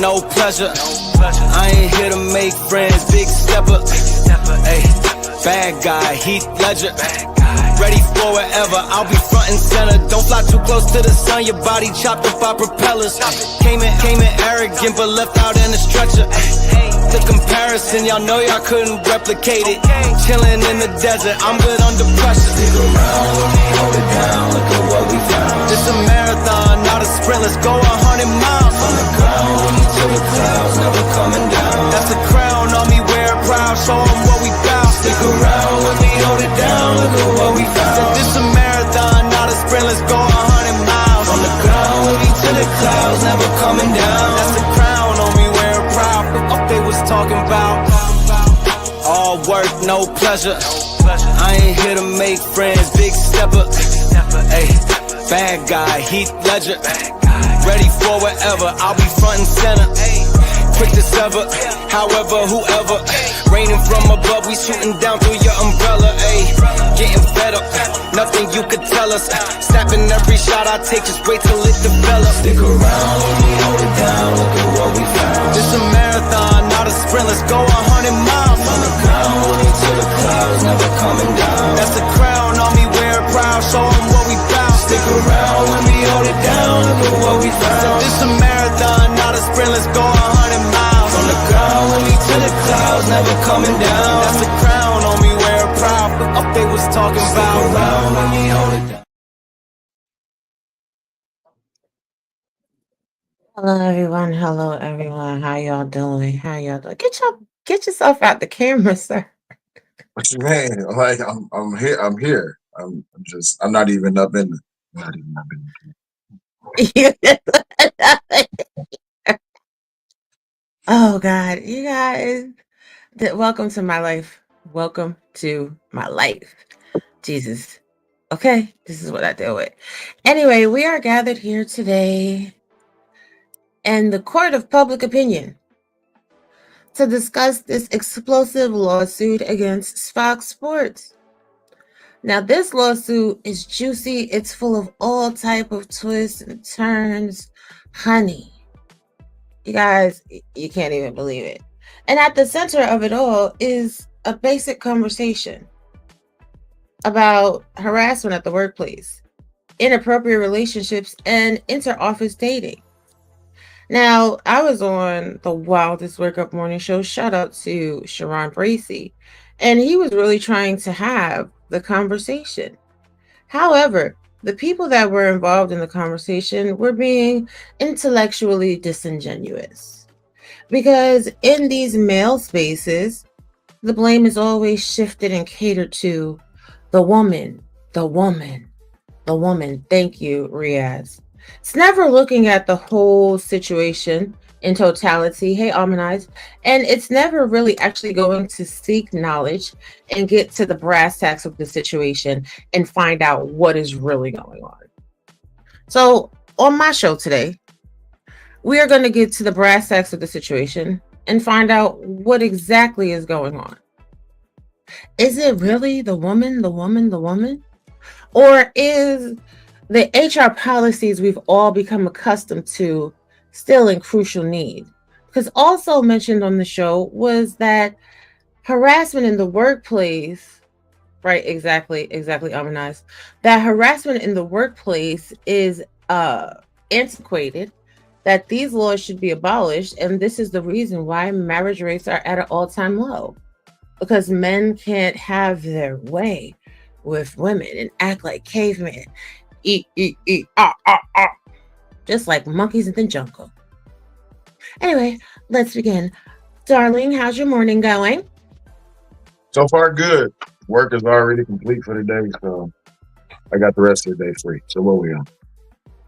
no pleasure. I ain't here to make friends, big stepper. Ay, bad guy, Heath Ledger. Ready for wherever, I'll be front and center. Don't fly too close to the sun, your body chopped up by propellers. Came in arrogant, but left out in a stretcher. The comparison, y'all know y'all couldn't replicate it. Chilling in the desert, I'm good under pressure. Stick around, let me hold it down, look at what we found. This a marathon, not a sprint, let's go 100 miles. On the ground, we need to the clouds, never coming down. That's a crown on me, wear it proud, show 'em what we bout. Stick around, let me hold it down, look at what we found. Said this a marathon, not a sprint, let's go 100 miles. On the ground, we need to the clouds, never coming down. That's a crown on me, wear it proud. Up they was talking about all work, no pleasure. I ain't here to make friends, big stepper. Ay, bad guy, Heath Ledger. Ready for whatever, I'll be front and center. Quick to sever, however, whoever. Raining from above, we shooting down through your umbrella. Ay, getting fed up, nothing you could tell us. Snapping every shot I take, just wait till it develops. Stick around, let me hold it down, look at what we found. This a marathon, not a sprint, let's go 100 miles. On the ground, running to the clouds, never coming down. That's a crown on me, wear it proud, show 'em what we bout. Stick around, let me hold it down, look at what we found. So this a marathon, not a sprint, let's go 100 miles. On the ground, running to the clouds, never coming down. That's a crown on me, wear it proud. Up they was talking about. Stick around, let me hold it down. Hello everyone, how y'all doing? Get yourself out the camera, sir. What you mean? Like I'm here. I'm not even up in Oh God, you guys, welcome to my life. Welcome to my life. Jesus. Okay, this is what I deal with. Anyway, we are gathered here today in the court of public opinion to discuss this explosive lawsuit against Fox Sports. Now, this lawsuit is juicy. It's full of all type of twists and turns. Honey, you guys, you can't even believe it. And at the center of it all is a basic conversation about harassment at the workplace, inappropriate relationships, and inter-office dating. Now, I was on the Wildest Wake Up Morning Show. Shout out to Sharon Bracey. And he was really trying to have the conversation. However, the people that were involved in the conversation were being intellectually disingenuous. Because in these male spaces, the blame is always shifted and catered to the woman. Thank you, Riaz. It's never looking at the whole situation in totality. Hey, Amanize. And it's never really actually going to seek knowledge and get to the brass tacks of the situation and find out what is really going on. So on my show today, we are going to get to the brass tacks of the situation and find out what exactly is going on. Is it really the woman? Or is the HR policies we've all become accustomed to still in crucial need? Because also mentioned on the show was that harassment in the workplace, right? Exactly, Amanize. That harassment in the workplace is antiquated, that these laws should be abolished, and this is the reason why marriage rates are at an all-time low. Because men can't have their way with women and act like cavemen. Just like monkeys in the jungle. Anyway, let's begin. Darling, how's your morning going? So far, good. Work is already complete for the day, so I got the rest of the day free. So what we on?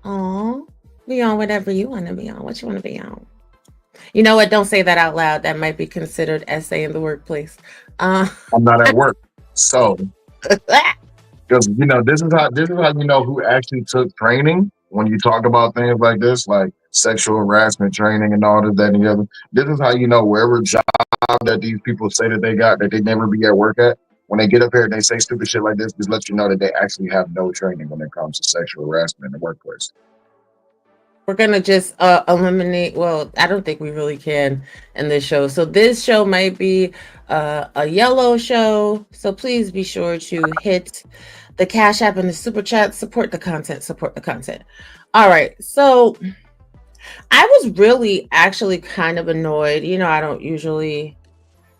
Oh, be on whatever you want to be on. What you want to be on? You know what? Don't say that out loud. That might be considered essay in the workplace. I'm not at work, so because this is how you know who actually took training when you talk about things like this, like sexual harassment training and all of that and the other. This is how you know wherever job that these people say that they got that they never be at work at. When they get up here and they say stupid shit like this, just let you know that they actually have no training when it comes to sexual harassment in the workplace. We're gonna just eliminate. Well, I don't think we really can in this show. So this show might be a yellow show. So please be sure to hit the Cash App and the Super Chat. Support the content. Support the content. All right. So I was really actually kind of annoyed. You know, I don't usually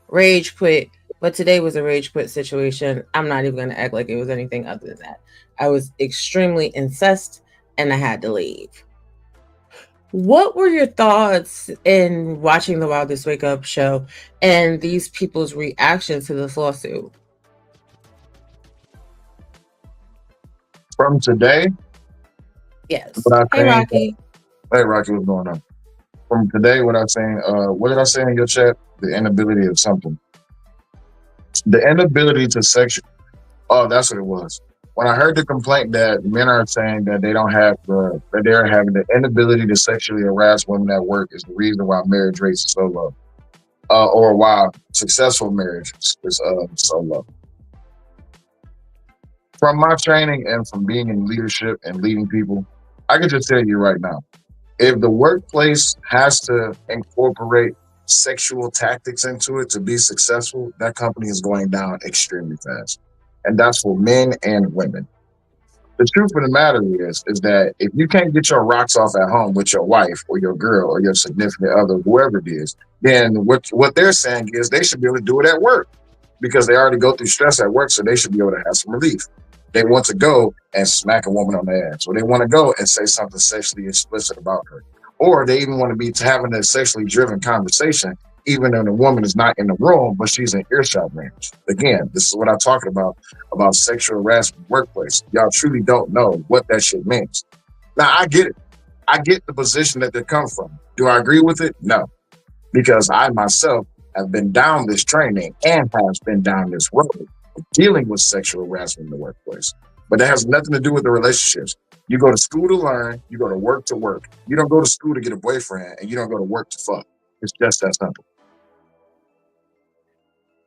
rage quit, but today was a rage quit situation. I'm not even going to act like it was anything other than that. I was extremely incensed and I had to leave. What were your thoughts in watching the Wildest Wake Up show and these people's reaction to this lawsuit? From today, Yes. what I Hey, think. Rocky. Hey, Rocky, what's going on? From today, what I'm saying. What did I say in your chat? The inability of something. The inability to sexual. Oh, that's what it was. When I heard the complaint that men are saying that they don't have that they're having the inability to sexually harass women at work is the reason why marriage rates are so low, or why successful marriage is so low. From my training and from being in leadership and leading people, I can just tell you right now, if the workplace has to incorporate sexual tactics into it to be successful, that company is going down extremely fast. And that's for men and women. The truth of the matter is that if you can't get your rocks off at home with your wife or your girl or your significant other, whoever it is, then what they're saying is they should be able to do it at work because they already go through stress at work, so they should be able to have some relief. They want to go and smack a woman on the ass, or they want to go and say something sexually explicit about her, or they even want to be having a sexually driven conversation even though the woman is not in the room, but she's in earshot range. Again, this is what I'm talking about sexual harassment in the workplace. Y'all truly don't know what that shit means. Now, I get it. I get the position that they come from. Do I agree with it? No. Because I myself have been down this training and have been down this road of dealing with sexual harassment in the workplace. But that has nothing to do with the relationships. You go to school to learn, you go to work to work. You don't go to school to get a boyfriend, and you don't go to work to fuck. It's just that simple.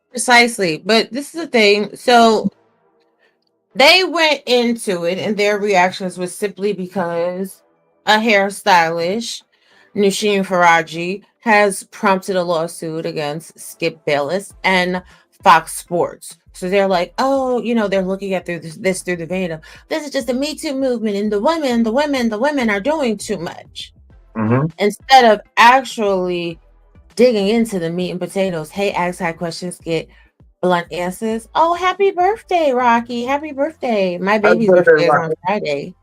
Precisely. But this is the thing. So they went into it and their reactions was simply because a hairstylist, Noushin Faraji, has prompted a lawsuit against Skip Bayless and Fox Sports. So they're like, oh, you know, they're looking at this through the vein of this is just a Me Too movement and the women are doing too much. Mm-hmm. Instead of actually digging into the meat and potatoes. Hey, ask high questions, get blunt answers. Oh, happy birthday, Rocky. Happy birthday. My baby's birthday is on Friday.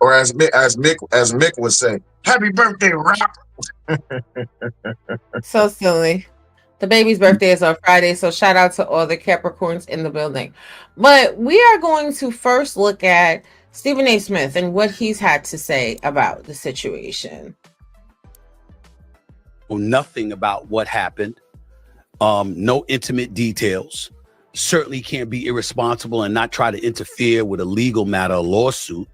Or as Mick would say, happy birthday, Rock. So silly. The baby's birthday is on Friday, so shout out to all the Capricorns in the building. But we are going to first look at Stephen A. Smith and what he's had to say about the situation. Well, nothing about what happened. No intimate details. Certainly can't be irresponsible and not try to interfere with a legal matter, a lawsuit.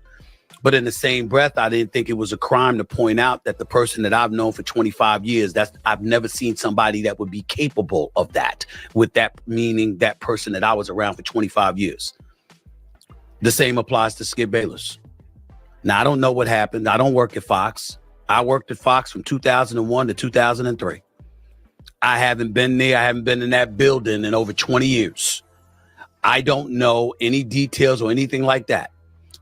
But in the same breath, I didn't think it was a crime to point out that the person that I've known for 25 years, I've never seen somebody that would be capable of that, with that meaning that person that I was around for 25 years. The same applies to Skip Bayless. Now, I don't know what happened. I don't work at Fox. I worked at Fox from 2001 to 2003. I haven't been there. I haven't been in that building in over 20 years. I don't know any details or anything like that.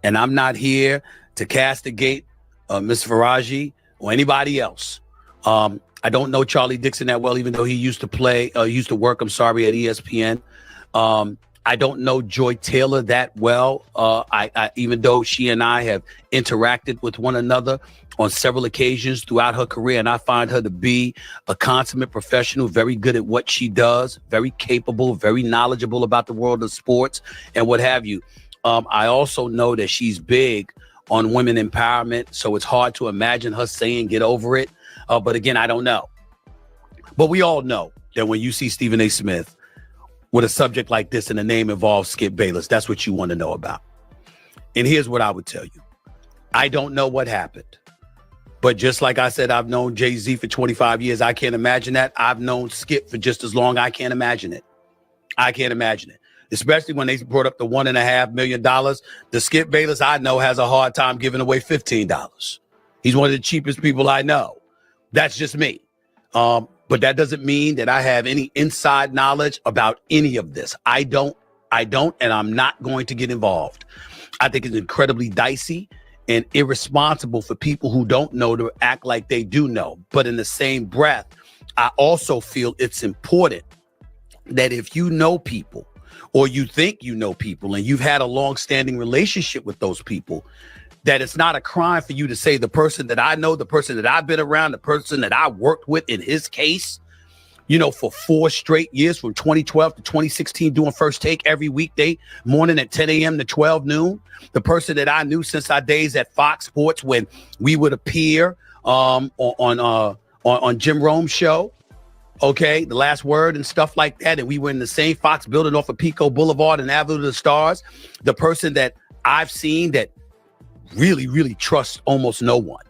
And I'm not here to castigate Mr. Faraji or anybody else. I don't know Charlie Dixon that well, even though he used to work, at ESPN. I don't know Joy Taylor that well. Even though she and I have interacted with one another on several occasions throughout her career, and I find her to be a consummate professional, very good at what she does, very capable, very knowledgeable about the world of sports and what have you. I also know that she's big on women empowerment, so it's hard to imagine her saying get over it. But again, I don't know. But we all know that when you see Stephen A. Smith with a subject like this and the name involves Skip Bayless, that's what you want to know about. And here's what I would tell you. I don't know what happened. But just like I said, I've known Jay-Z for 25 years. I can't imagine that. I've known Skip for just as long. I can't imagine it. I can't imagine it. Especially when they brought up the $1.5 million. The Skip Bayless I know has a hard time giving away $15. He's one of the cheapest people I know. That's just me. But that doesn't mean that I have any inside knowledge about any of this. I don't, and I'm not going to get involved. I think it's incredibly dicey and irresponsible for people who don't know to act like they do know. But in the same breath, I also feel it's important that if you know people or you think you know people and you've had a long-standing relationship with those people, that it's not a crime for you to say the person that I know, the person that I've been around, the person that I worked with in his case, you know, for 4 straight years from 2012 to 2016, doing First Take every weekday morning at 10 a.m. to 12 noon. The person that I knew since our days at Fox Sports when we would appear on Jim Rome's show. Okay, The Last Word and stuff like that. And we were in the same Fox building off of Pico Boulevard and Avenue of the Stars. The person that I've seen that really, really trusts almost no one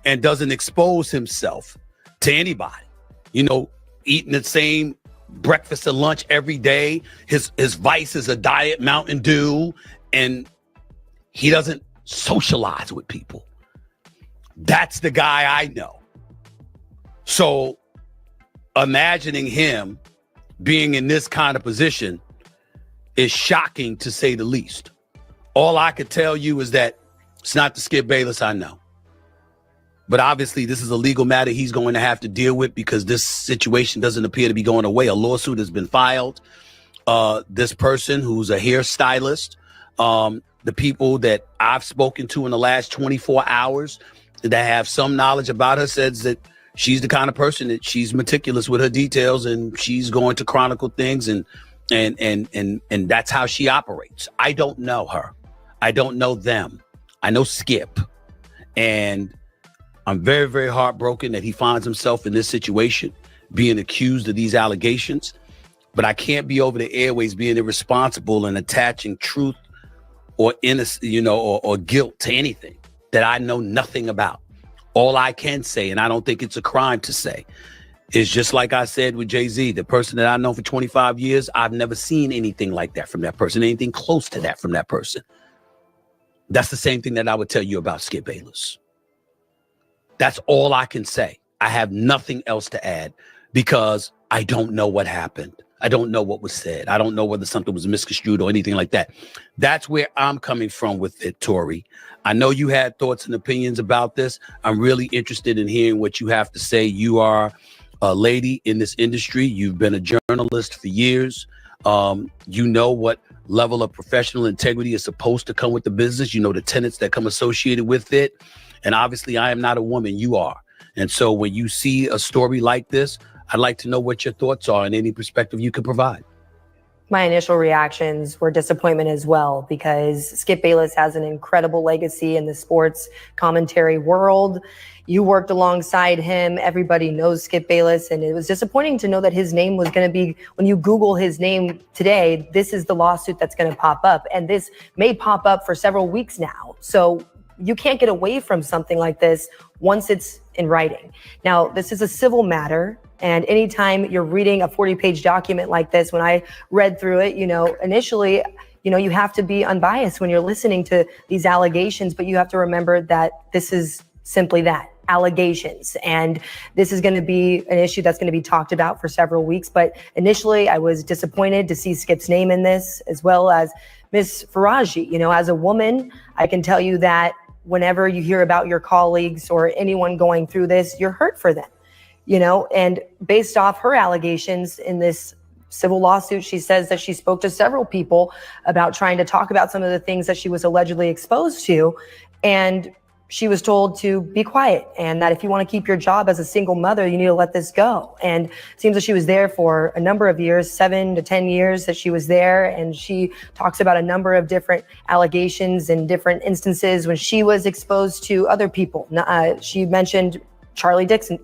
and doesn't expose himself to anybody, you know, eating the same breakfast and lunch every day. His vice is a Diet Mountain Dew, and he doesn't socialize with people. That's the guy I know. So imagining him being in this kind of position is shocking, to say the least. All I could tell you is that it's not the Skip Bayless I know. But obviously, this is a legal matter he's going to have to deal with because this situation doesn't appear to be going away. A lawsuit has been filed. This person who's a hairstylist, the people that I've spoken to in the last 24 hours that have some knowledge about her says that she's the kind of person that she's meticulous with her details and she's going to chronicle things and that's how she operates. I don't know her. I don't know them. I know Skip. And I'm very, very heartbroken that he finds himself in this situation, being accused of these allegations. But I can't be over the airways being irresponsible and attaching truth or innocence, you know, or guilt to anything that I know nothing about. All I can say, and I don't think it's a crime to say, is just like I said with Jay-Z, the person that I know for 25 years, I've never seen anything like that from that person, anything close to that from that person. That's the same thing that I would tell you about Skip Bayless. That's all I can say. I have nothing else to add because I don't know what happened. I don't know what was said. I don't know whether something was misconstrued or anything like that. That's where I'm coming from with it, Tori. I know you had thoughts and opinions about this. I'm really interested in hearing what you have to say. You are a lady in this industry. You've been a journalist for years. You know what level of professional integrity is supposed to come with the business. You know the tenets that come associated with it. And obviously, I am not a woman. You are. And so when you see a story like this, I'd like to know what your thoughts are and any perspective you could provide. My initial reactions were disappointment as well, because Skip Bayless has an incredible legacy in the sports commentary world. You worked alongside him. Everybody knows Skip Bayless. And it was disappointing to know that his name was going to be, when you Google his name today, this is the lawsuit that's going to pop up. And this may pop up for several weeks now. So you can't get away from something like this once it's in writing. Now, this is a civil matter. And anytime you're reading a 40-page document like this, when I read through it, you know, initially, you know, you have to be unbiased when you're listening to these allegations, but you have to remember that this is simply that, allegations. And this is going to be an issue that's going to be talked about for several weeks. But initially, I was disappointed to see Skip's name in this, as well as Ms. Faraji. You know, as a woman, I can tell you that whenever you hear about your colleagues or anyone going through this, you're hurt for them. You know, and based off her allegations in this civil lawsuit, she says that she spoke to several people about trying to talk about some of the things that she was allegedly exposed to. And she was told to be quiet and that if you want to keep your job as a single mother, you need to let this go. And it seems that she was there for a number of years, 7 to 10 years that she was there. And she talks about a number of different allegations and different instances when she was exposed to other people. She mentioned Charlie Dixon,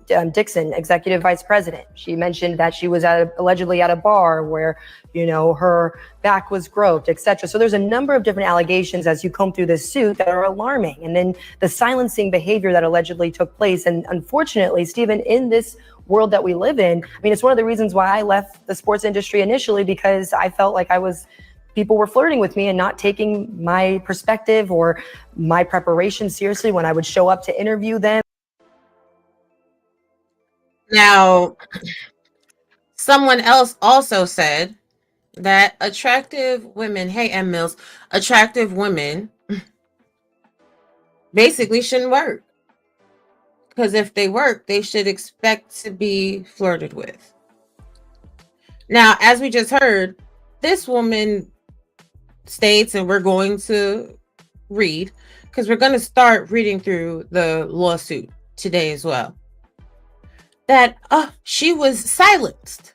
executive vice president. She mentioned that she was allegedly at a bar where, you know, her back was groped, etc. So there's a number of different allegations as you comb through this suit that are alarming. And then the silencing behavior that allegedly took place. And unfortunately, Stephen, in this world that we live in, I mean, it's one of the reasons why I left the sports industry initially, because I felt like I was people were flirting with me and not taking my perspective or my preparation seriously when I would show up to interview them. Now, someone else also said that attractive women, hey, M. Mills, attractive women basically shouldn't work. Because if they work, they should expect to be flirted with. Now, as we just heard, this woman states, and we're going to read, because we're going to start reading through the lawsuit today as well, that she was silenced.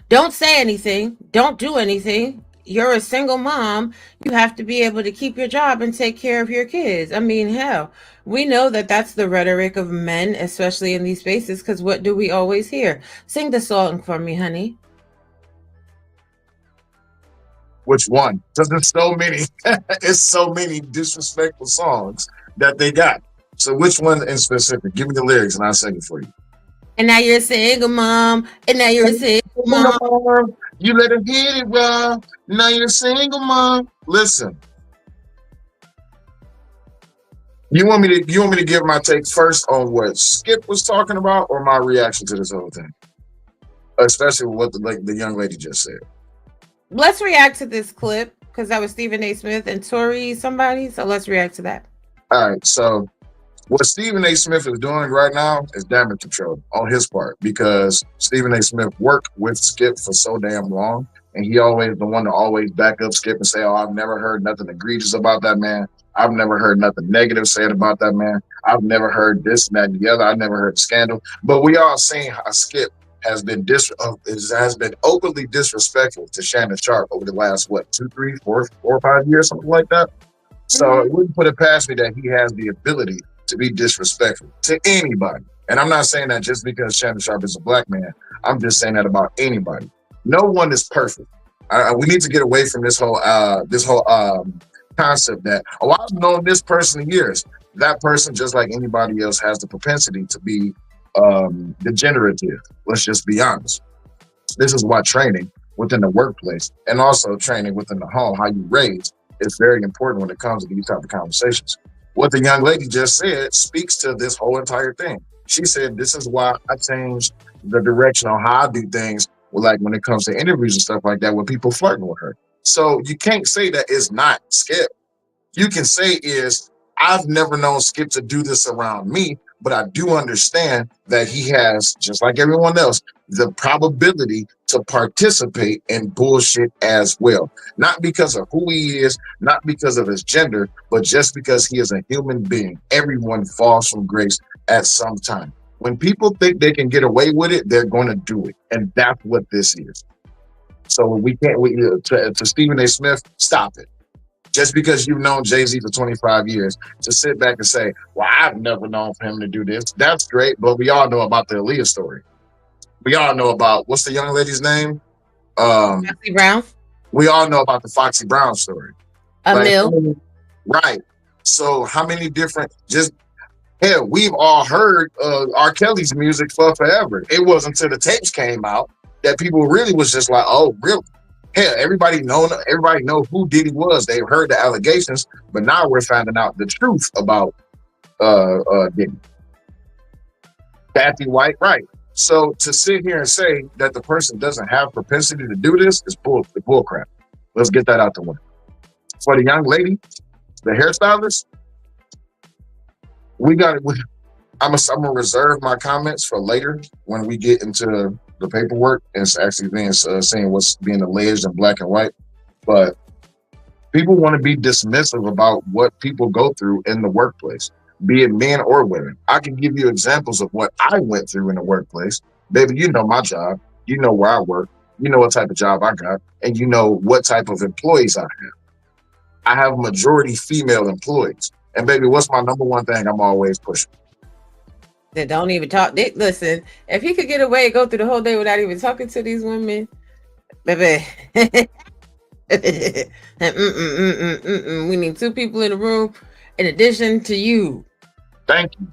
Don't say anything. Don't do anything. You're a single mom. You have to be able to keep your job and take care of your kids. I mean, hell, we know that that's the rhetoric of men, especially in these spaces, because what do we always hear? Sing the song for me, honey. Which one? Because there's so many. It's so many disrespectful songs that they got. So which one in specific? Give me the lyrics and I'll sing it for you. And now you're a single mom. And now you're a single mom. You let her hit it raw. Now you're a single mom. Listen. You want me to give my take first on what Skip was talking about, or my reaction to this whole thing? Especially with what the young lady just said. Let's react to this clip, because that was Stephen A. Smith and Tori somebody. So let's react to that. All right. So what Stephen A. Smith is doing right now is damage control on his part, because Stephen A. Smith worked with Skip for so damn long, and he always the one to always back up Skip and say, "Oh, I've never heard nothing egregious about that man. I've never heard nothing negative said about that man. I've never heard this and that and the other. I've never heard scandal." But we all seen how Skip has been openly disrespectful to Shannon Sharp over the last 2, 3, 4, 5 years, something like that. So it wouldn't put it past me that he has the ability to be disrespectful to anybody. And I'm not saying that just because Shannon Sharp is a black man. I'm just saying that about anybody. No one is perfect. We need to get away from this whole concept that, oh, I've known this person years. That person, just like anybody else, has the propensity to be degenerative. Let's just be honest. This is why training within the workplace and also training within the home, how you raise, is very important when it comes to these type of conversations. What the young lady just said speaks to this whole entire thing. She said, this is why I changed the direction on how I do things, like when it comes to interviews and stuff like that, with people flirting with her. So you can't say that it's not Skip. You can say is, I've never known Skip to do this around me, but I do understand that he has, just like everyone else, the probability to participate in bullshit as well. Not because of who he is, not because of his gender, but just because he is a human being. Everyone falls from grace at some time. When people think they can get away with it, they're going to do it. And that's what this is. So we can't, to Stephen A. Smith, stop it. Just because you've known Jay-Z for 25 years, to sit back and say, well, I've never known for him to do this. That's great, but we all know about the Aaliyah story. We all know about, what's the young lady's name? Foxy Brown. We all know about the Foxy Brown story. Right. So how many different, hell, we've all heard R. Kelly's music for forever. It wasn't until the tapes came out that people really was just like, oh, really? Hell, everybody know who Diddy was. They heard the allegations, but now we're finding out the truth about Diddy. Kathy White, right? So to sit here and say that the person doesn't have propensity to do this is bull crap. Let's get that out the way. For the young lady, the hairstylist, I'm gonna reserve my comments for later when we get into the paperwork and it's actually being saying what's being alleged in black and white. But people want to be dismissive about what people go through in the workplace, be it men or women. I can give you examples of what I went through in the workplace. Baby, you know my job. You know where I work. You know what type of job I got. And you know what type of employees I have. I have majority female employees. And baby, what's my number one thing I'm always pushing? That don't even talk. Listen, if he could get away and go through the whole day without even talking to these women, baby. We need 2 people in the room in addition to you. Thank you.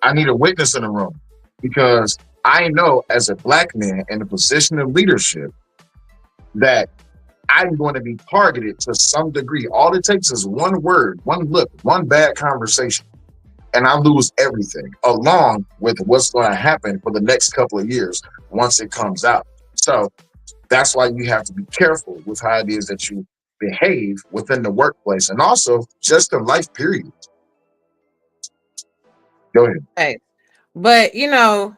I need a witness in the room, because I know as a black man in a position of leadership that I'm going to be targeted to some degree. All it takes is one word, one look, one bad conversation, and I lose everything, along with what's going to happen for the next couple of years once it comes out. So that's why you have to be careful with how it is that you behave within the workplace, and also just in life, period. Go ahead. Right. But you know,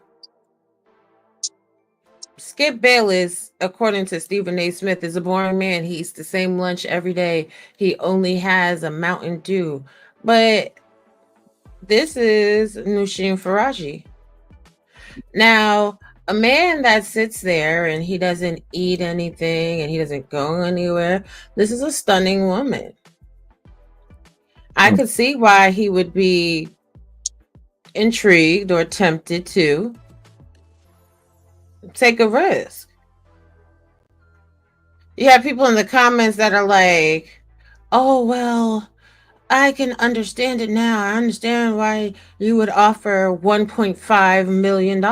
Skip Bayless, according to Stephen A. Smith, is a boring man. He eats the same lunch every day. He only has a Mountain Dew. But this is Noushin Faraji. Now, a man that sits there and he doesn't eat anything and he doesn't go anywhere, this is a stunning woman. I could see why he would be intrigued or tempted to take a risk. You have people in the comments that are like, oh, well, I can understand it now. I understand why you would offer $1.5 million.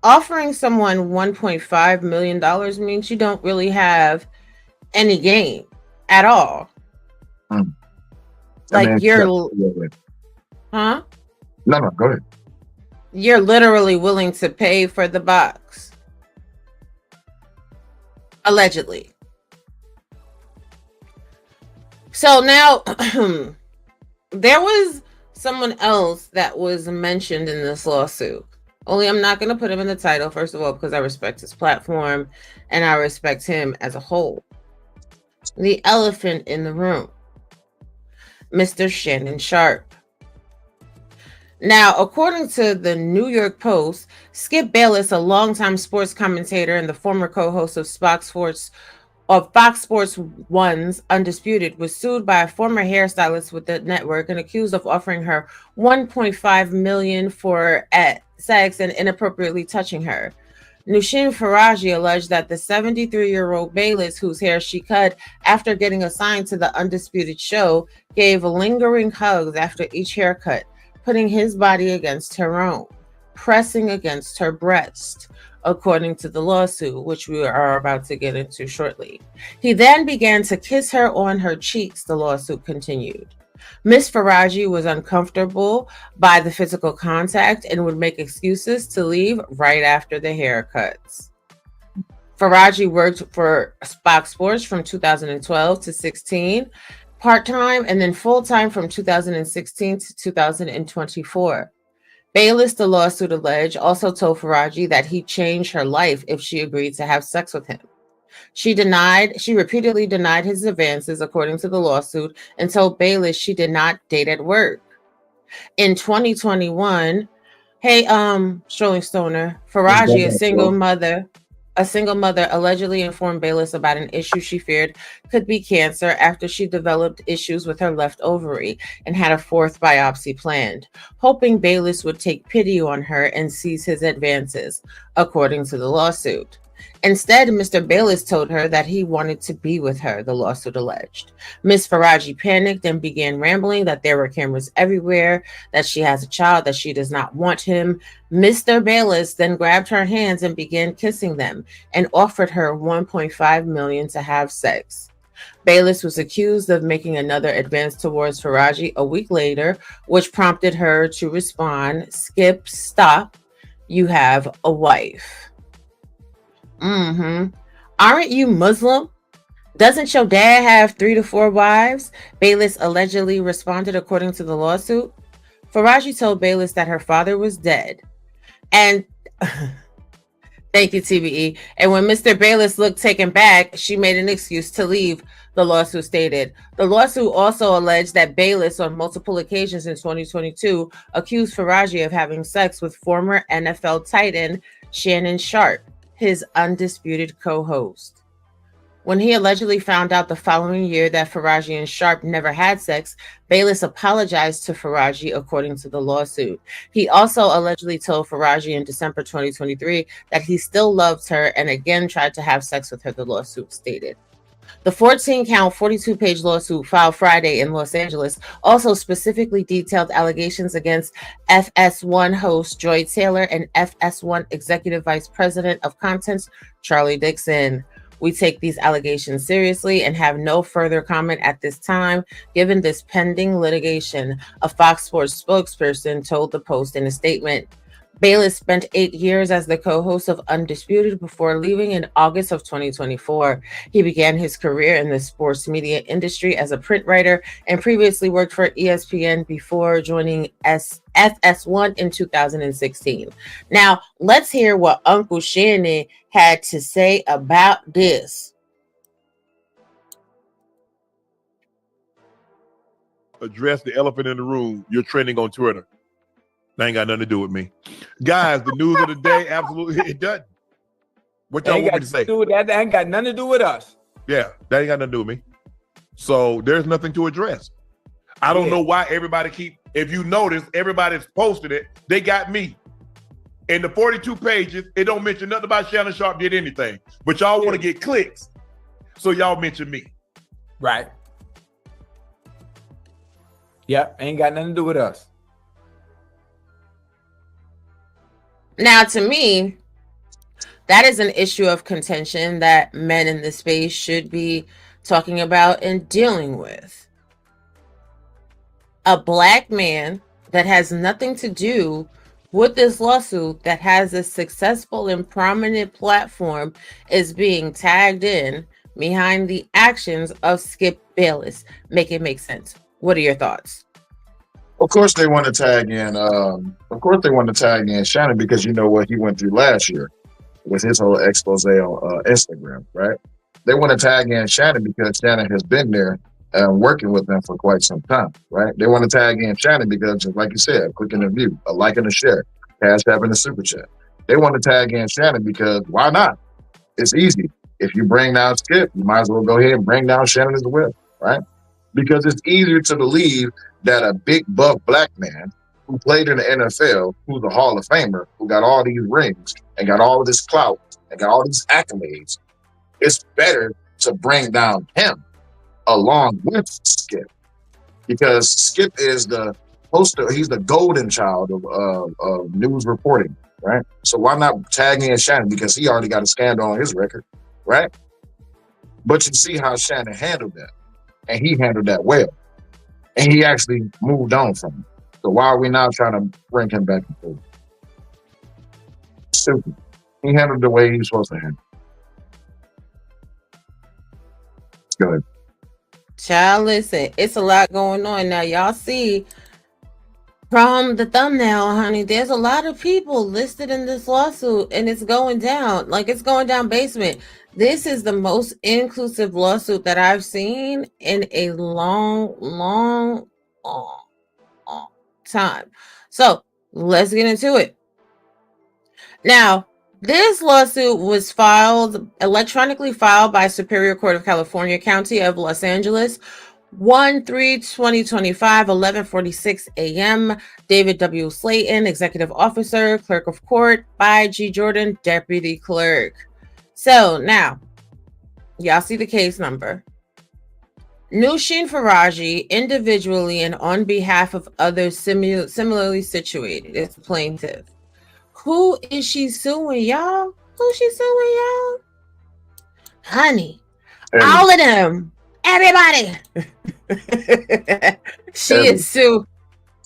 Offering someone $1.5 million means you don't really have any game at all. Like huh? No, go ahead. You're literally willing to pay for the box. Allegedly. So now there was someone else that was mentioned in this lawsuit. Only I'm not going to put him in the title, first of all, because I respect his platform and I respect him as a whole. The elephant in the room, Mr. Shannon Sharpe. Now, according to the New York Post, Skip Bayless, a longtime sports commentator and the former co-host of Fox Sports 1's Undisputed, was sued by a former hairstylist with the network and accused of offering her $1.5 million for sex and inappropriately touching her. Noushin Faraji alleged that the 73-year-old Bayless, whose hair she cut after getting assigned to the Undisputed show, gave lingering hugs after each haircut, putting his body against her own, pressing against her breast, according to the lawsuit, which we are about to get into shortly. He then began to kiss her on her cheeks, the lawsuit continued. Miss Faraji was uncomfortable by the physical contact and would make excuses to leave right after the haircuts. Faraji worked for Fox Sports from 2012 to 16, part-time, and then full-time from 2016 to 2024. Bayless, the lawsuit alleged, also told Faraji that he'd change her life if she agreed to have sex with him. She repeatedly denied his advances, according to the lawsuit, and told Bayless she did not date at work. In 2021, Strolling Stoner, Faraji, a single mother, allegedly informed Bayless about an issue she feared could be cancer after she developed issues with her left ovary and had a fourth biopsy planned, hoping Bayless would take pity on her and seize his advances, according to the lawsuit. Instead, Mr. Bayless told her that he wanted to be with her, the lawsuit alleged. Miss Faraji panicked and began rambling that there were cameras everywhere, that she has a child, that she does not want him. Mr. Bayless then grabbed her hands and began kissing them and offered her $1.5 million to have sex. Bayless was accused of making another advance towards Faraji a week later, which prompted her to respond, "Skip, stop. You have a wife." Aren't you Muslim? Doesn't your dad have 3 to 4 wives? Bayless allegedly responded, according to the lawsuit. Faraji told Bayless that her father was dead. And thank you, TBE. And when Mr. Bayless looked taken back, she made an excuse to leave, the lawsuit stated. The lawsuit also alleged that Bayless, on multiple occasions in 2022, accused Faraji of having sex with former NFL tight end Shannon Sharpe, his Undisputed co-host. When he allegedly found out the following year that Faraji and Sharpe never had sex, Bayless apologized to Faraji, according to the lawsuit. He also allegedly told Faraji in December 2023 that he still loved her and again tried to have sex with her, the lawsuit stated. The 14-count, 42-page lawsuit filed Friday in Los Angeles also specifically detailed allegations against FS1 host Joy Taylor and FS1 Executive Vice President of Content Charlie Dixon. We take these allegations seriously and have no further comment at this time, given this pending litigation, a Fox Sports spokesperson told the Post in a statement. Bayless spent 8 years as the co-host of Undisputed before leaving in August of 2024. He began his career in the sports media industry as a print writer and previously worked for ESPN before joining FS1 in 2016. Now, let's hear what Uncle Shannon had to say about this. Address the elephant in the room. You're trending on Twitter. That ain't got nothing to do with me. Guys, the news of the day, absolutely, it doesn't. What y'all want me to say? That ain't got nothing to do with us. Yeah, that ain't got nothing to do with me. So there's nothing to address. I don't know why everybody if you notice, everybody's posted it. They got me. In the 42 pages, it don't mention nothing about Shannon Sharp did anything. But y'all want to get clicks, so y'all mention me. Right. Yep, ain't got nothing to do with us. Now, to me, that is an issue of contention that men in this space should be talking about and dealing with. A black man that has nothing to do with this lawsuit, that has a successful and prominent platform, is being tagged in behind the actions of Skip Bayless. Make it make sense. What are your thoughts? Of course they want to tag in. Shannon, because you know what he went through last year with his whole expose on Instagram, right? They want to tag in Shannon because Shannon has been there working with them for quite some time, right? They want to tag in Shannon because, just like you said, a click and a view, a like and a share, cash app and a super chat. They want to tag in Shannon because why not? It's easy. If you bring down Skip, you might as well go ahead and bring down Shannon as well, right? Because it's easier to believe that a big buff black man who played in the NFL, who's a Hall of Famer, who got all these rings and got all of this clout and got all these accolades, it's better to bring down him along with Skip. Because Skip is the poster, he's the golden child of news reporting, right? So why not tag in Shannon? Because he already got a scandal on his record, right? But you see how Shannon handled that. And he handled that well. And he actually moved on from it. So why are we now trying to bring him back and forth? Stupid. He handled the way he was supposed to handle. Go ahead. Child, listen, it's a lot going on. Now, y'all see from the thumbnail, honey, there's a lot of people listed in this lawsuit, and it's going down. Like, it's going down basement. This is the most inclusive lawsuit that I've seen in a long time. So let's get into it. Now, this lawsuit was electronically filed by Superior Court of California, County of Los Angeles, 1/3/2025, 11:46 a.m. David W. Slayton, Executive Officer, Clerk of Court, by G. Jordan, Deputy Clerk. So now, y'all see the case number. Noushin Faraji, individually and on behalf of others similarly situated, is the plaintiff. Who is she suing, y'all? Who she suing, y'all? Honey, all of them. Everybody. She is suing.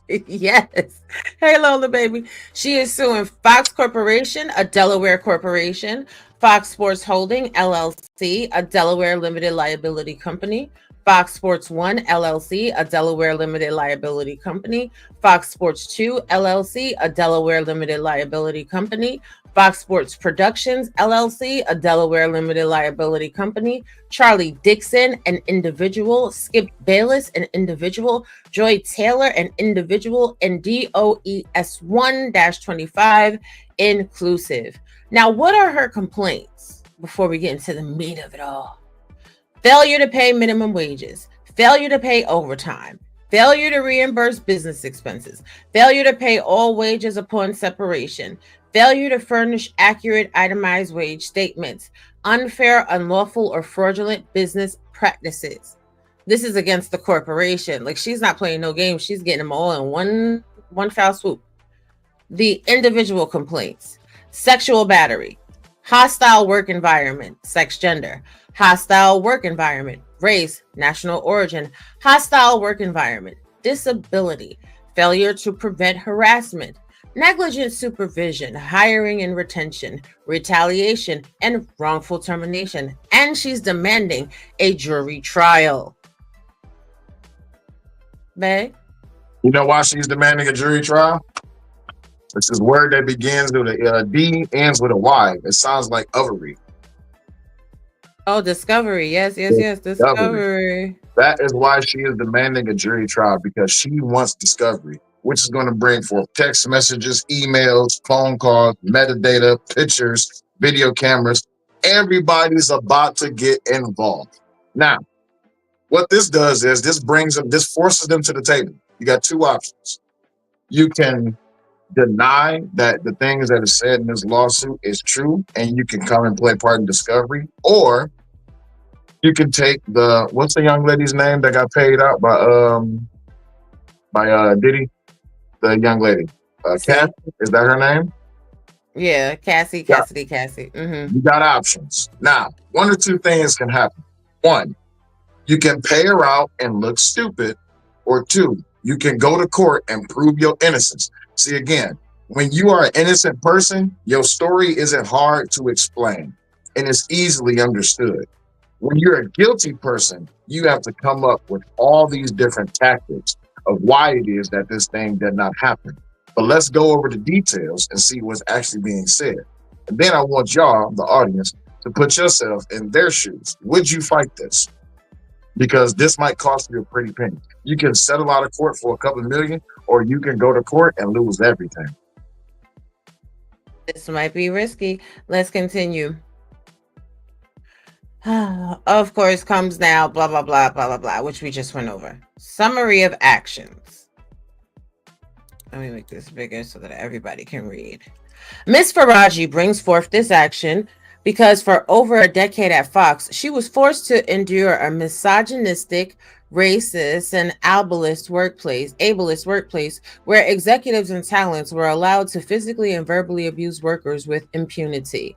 Yes. Hey, Lola, baby. She is suing Fox Corporation, a Delaware corporation, Fox Sports Holding, LLC, a Delaware limited liability company, Fox Sports 1, LLC, a Delaware limited liability company, Fox Sports 2, LLC, a Delaware limited liability company, Fox Sports Productions, LLC, a Delaware limited liability company, Charlie Dixon, an individual, Skip Bayless, an individual, Joy Taylor, an individual, and DOES 1-25 inclusive. Now, what are her complaints before we get into the meat of it all? Failure to pay minimum wages, failure to pay overtime, failure to reimburse business expenses, failure to pay all wages upon separation, failure to furnish accurate itemized wage statements, unfair, unlawful, or fraudulent business practices. This is against the corporation. Like, she's not playing no games. She's getting them all in one foul swoop. The individual complaints: sexual battery, hostile work environment, sex, gender, hostile work environment, race, national origin, hostile work environment, disability, failure to prevent harassment, negligent supervision, hiring and retention, retaliation, and wrongful termination. And she's demanding a jury trial. Bae? You know why she's demanding a jury trial? It's this word that begins with a D, ends with a Y. It sounds like overy. Oh, discovery. Yes, discovery. That is why she is demanding a jury trial, because she wants discovery, which is going to bring forth text messages, emails, phone calls, metadata, pictures, video cameras. Everybody's about to get involved. Now, what this does is this forces them to the table. You got two options. You can deny that the things that are said in this lawsuit is true, and you can come and play part in discovery, or you can take what's the young lady's name that got paid out by Diddy? The young lady, Cassie, is that her name? Yeah, Cassidy. Mm-hmm. You got options. Now, one or two things can happen. One, you can pay her out and look stupid, or two, you can go to court and prove your innocence. See, again, when you are an innocent person, your story isn't hard to explain and it's easily understood. When you're a guilty person, you have to come up with all these different tactics of why it is that this thing did not happen. But let's go over the details and see what's actually being said. And then I want y'all, the audience, to put yourself in their shoes. Would you fight this? Because this might cost you a pretty penny. You can settle out of court for a couple of million, or you can go to court and lose everything. This might be risky. Let's continue. Of course, comes now, blah, blah, blah, blah, blah, blah, which we just went over. Summary of actions. Let me make this bigger so that everybody can read. Ms. Faraji brings forth this action because for over a decade at Fox, she was forced to endure a misogynistic, racist, and ableist workplace where executives and talents were allowed to physically and verbally abuse workers with impunity.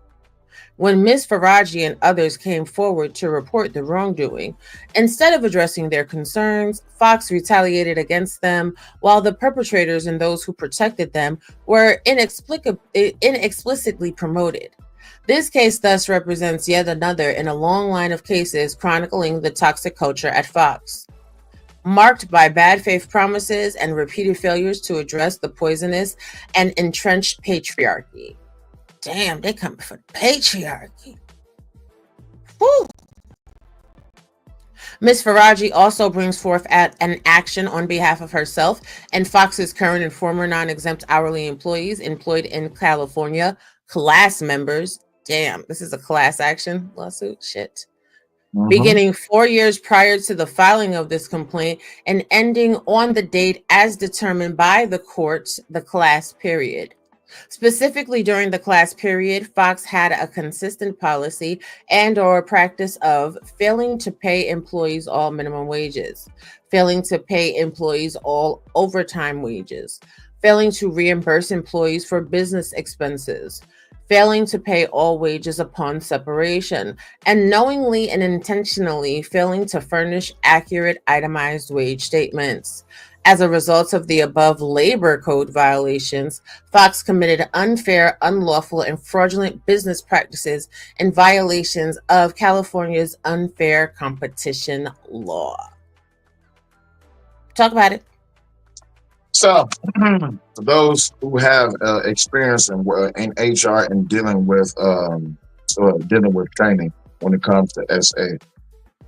When Ms. Faraji and others came forward to report the wrongdoing, instead of addressing their concerns, Fox retaliated against them, while the perpetrators and those who protected them were inexplicitly promoted. This case thus represents yet another in a long line of cases chronicling the toxic culture at Fox, marked by bad faith promises and repeated failures to address the poisonous and entrenched patriarchy. Damn, they come for patriarchy. Whew. Ms. Faraji also brings forth an action on behalf of herself and Fox's current and former non-exempt hourly employees employed in California, class members. Damn, this is a class action lawsuit. Shit. Mm-hmm. Beginning 4 years prior to the filing of this complaint and ending on the date as determined by the court, the class period. Specifically during the class period, Fox had a consistent policy and or practice of failing to pay employees all minimum wages, failing to pay employees all overtime wages, failing to reimburse employees for business expenses, failing to pay all wages upon separation, and knowingly and intentionally failing to furnish accurate itemized wage statements. As a result of the above labor code violations, Fox committed unfair, unlawful, and fraudulent business practices in violations of California's unfair competition law. Talk about it. So, for those who have experience in HR and dealing with training when it comes to SA,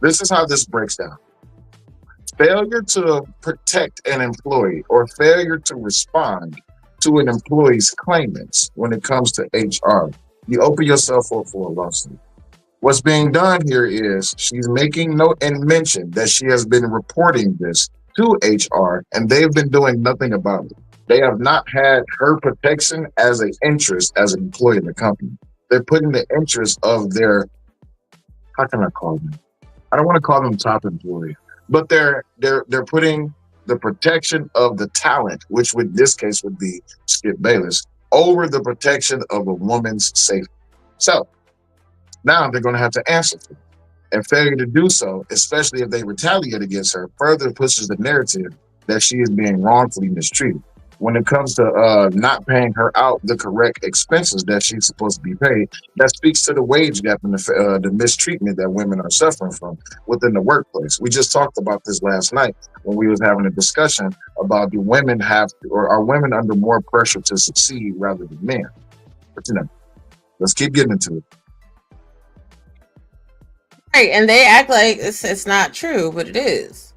this is how this breaks down. Failure to protect an employee or failure to respond to an employee's claimants when it comes to HR, you open yourself up for a lawsuit. What's being done here is she's making note and mention that she has been reporting this to HR and they've been doing nothing about it. They have not had her protection as an interest as an employee in the company. They're putting the interest of their, how can I call them? I don't want to call them top employee. But they're putting the protection of the talent, which would this case would be Skip Bayless, over the protection of a woman's safety. So now they're going to have to answer for it. And failure to do so, especially if they retaliate against her, further pushes the narrative that she is being wrongfully mistreated. When it comes to not paying her out the correct expenses that she's supposed to be paid, that speaks to the wage gap and the mistreatment that women are suffering from within the workplace. We just talked about this last night when we was having a discussion about do women have to, or are women under more pressure to succeed rather than men? But let's keep getting into it. Right, and they act like it's not true, but it is.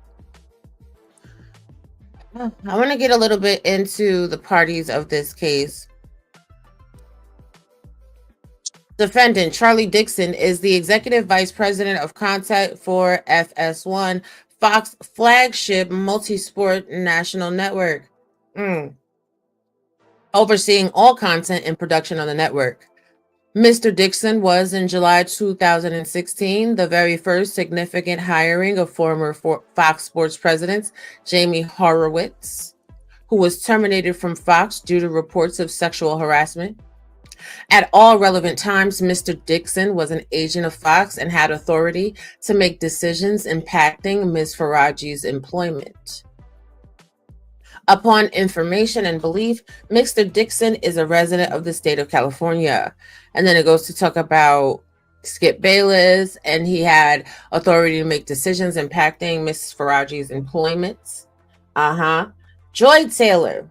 I want to get a little bit into the parties of this case. Defendant Charlie Dixon is the executive vice president of content for FS1, Fox flagship multi-sport national network, overseeing all content and production on the network. Mr. Dixon was, in July 2016, the very first significant hiring of former Fox Sports president Jamie Horowitz, who was terminated from Fox due to reports of sexual harassment. At all relevant times, Mr. Dixon was an agent of Fox and had authority to make decisions impacting Ms. Faraji's employment. Upon information and belief, Mr. Dixon is a resident of the state of California. And then it goes to talk about Skip Bayless, and he had authority to make decisions impacting Ms. Faraji's employment. Joy Taylor.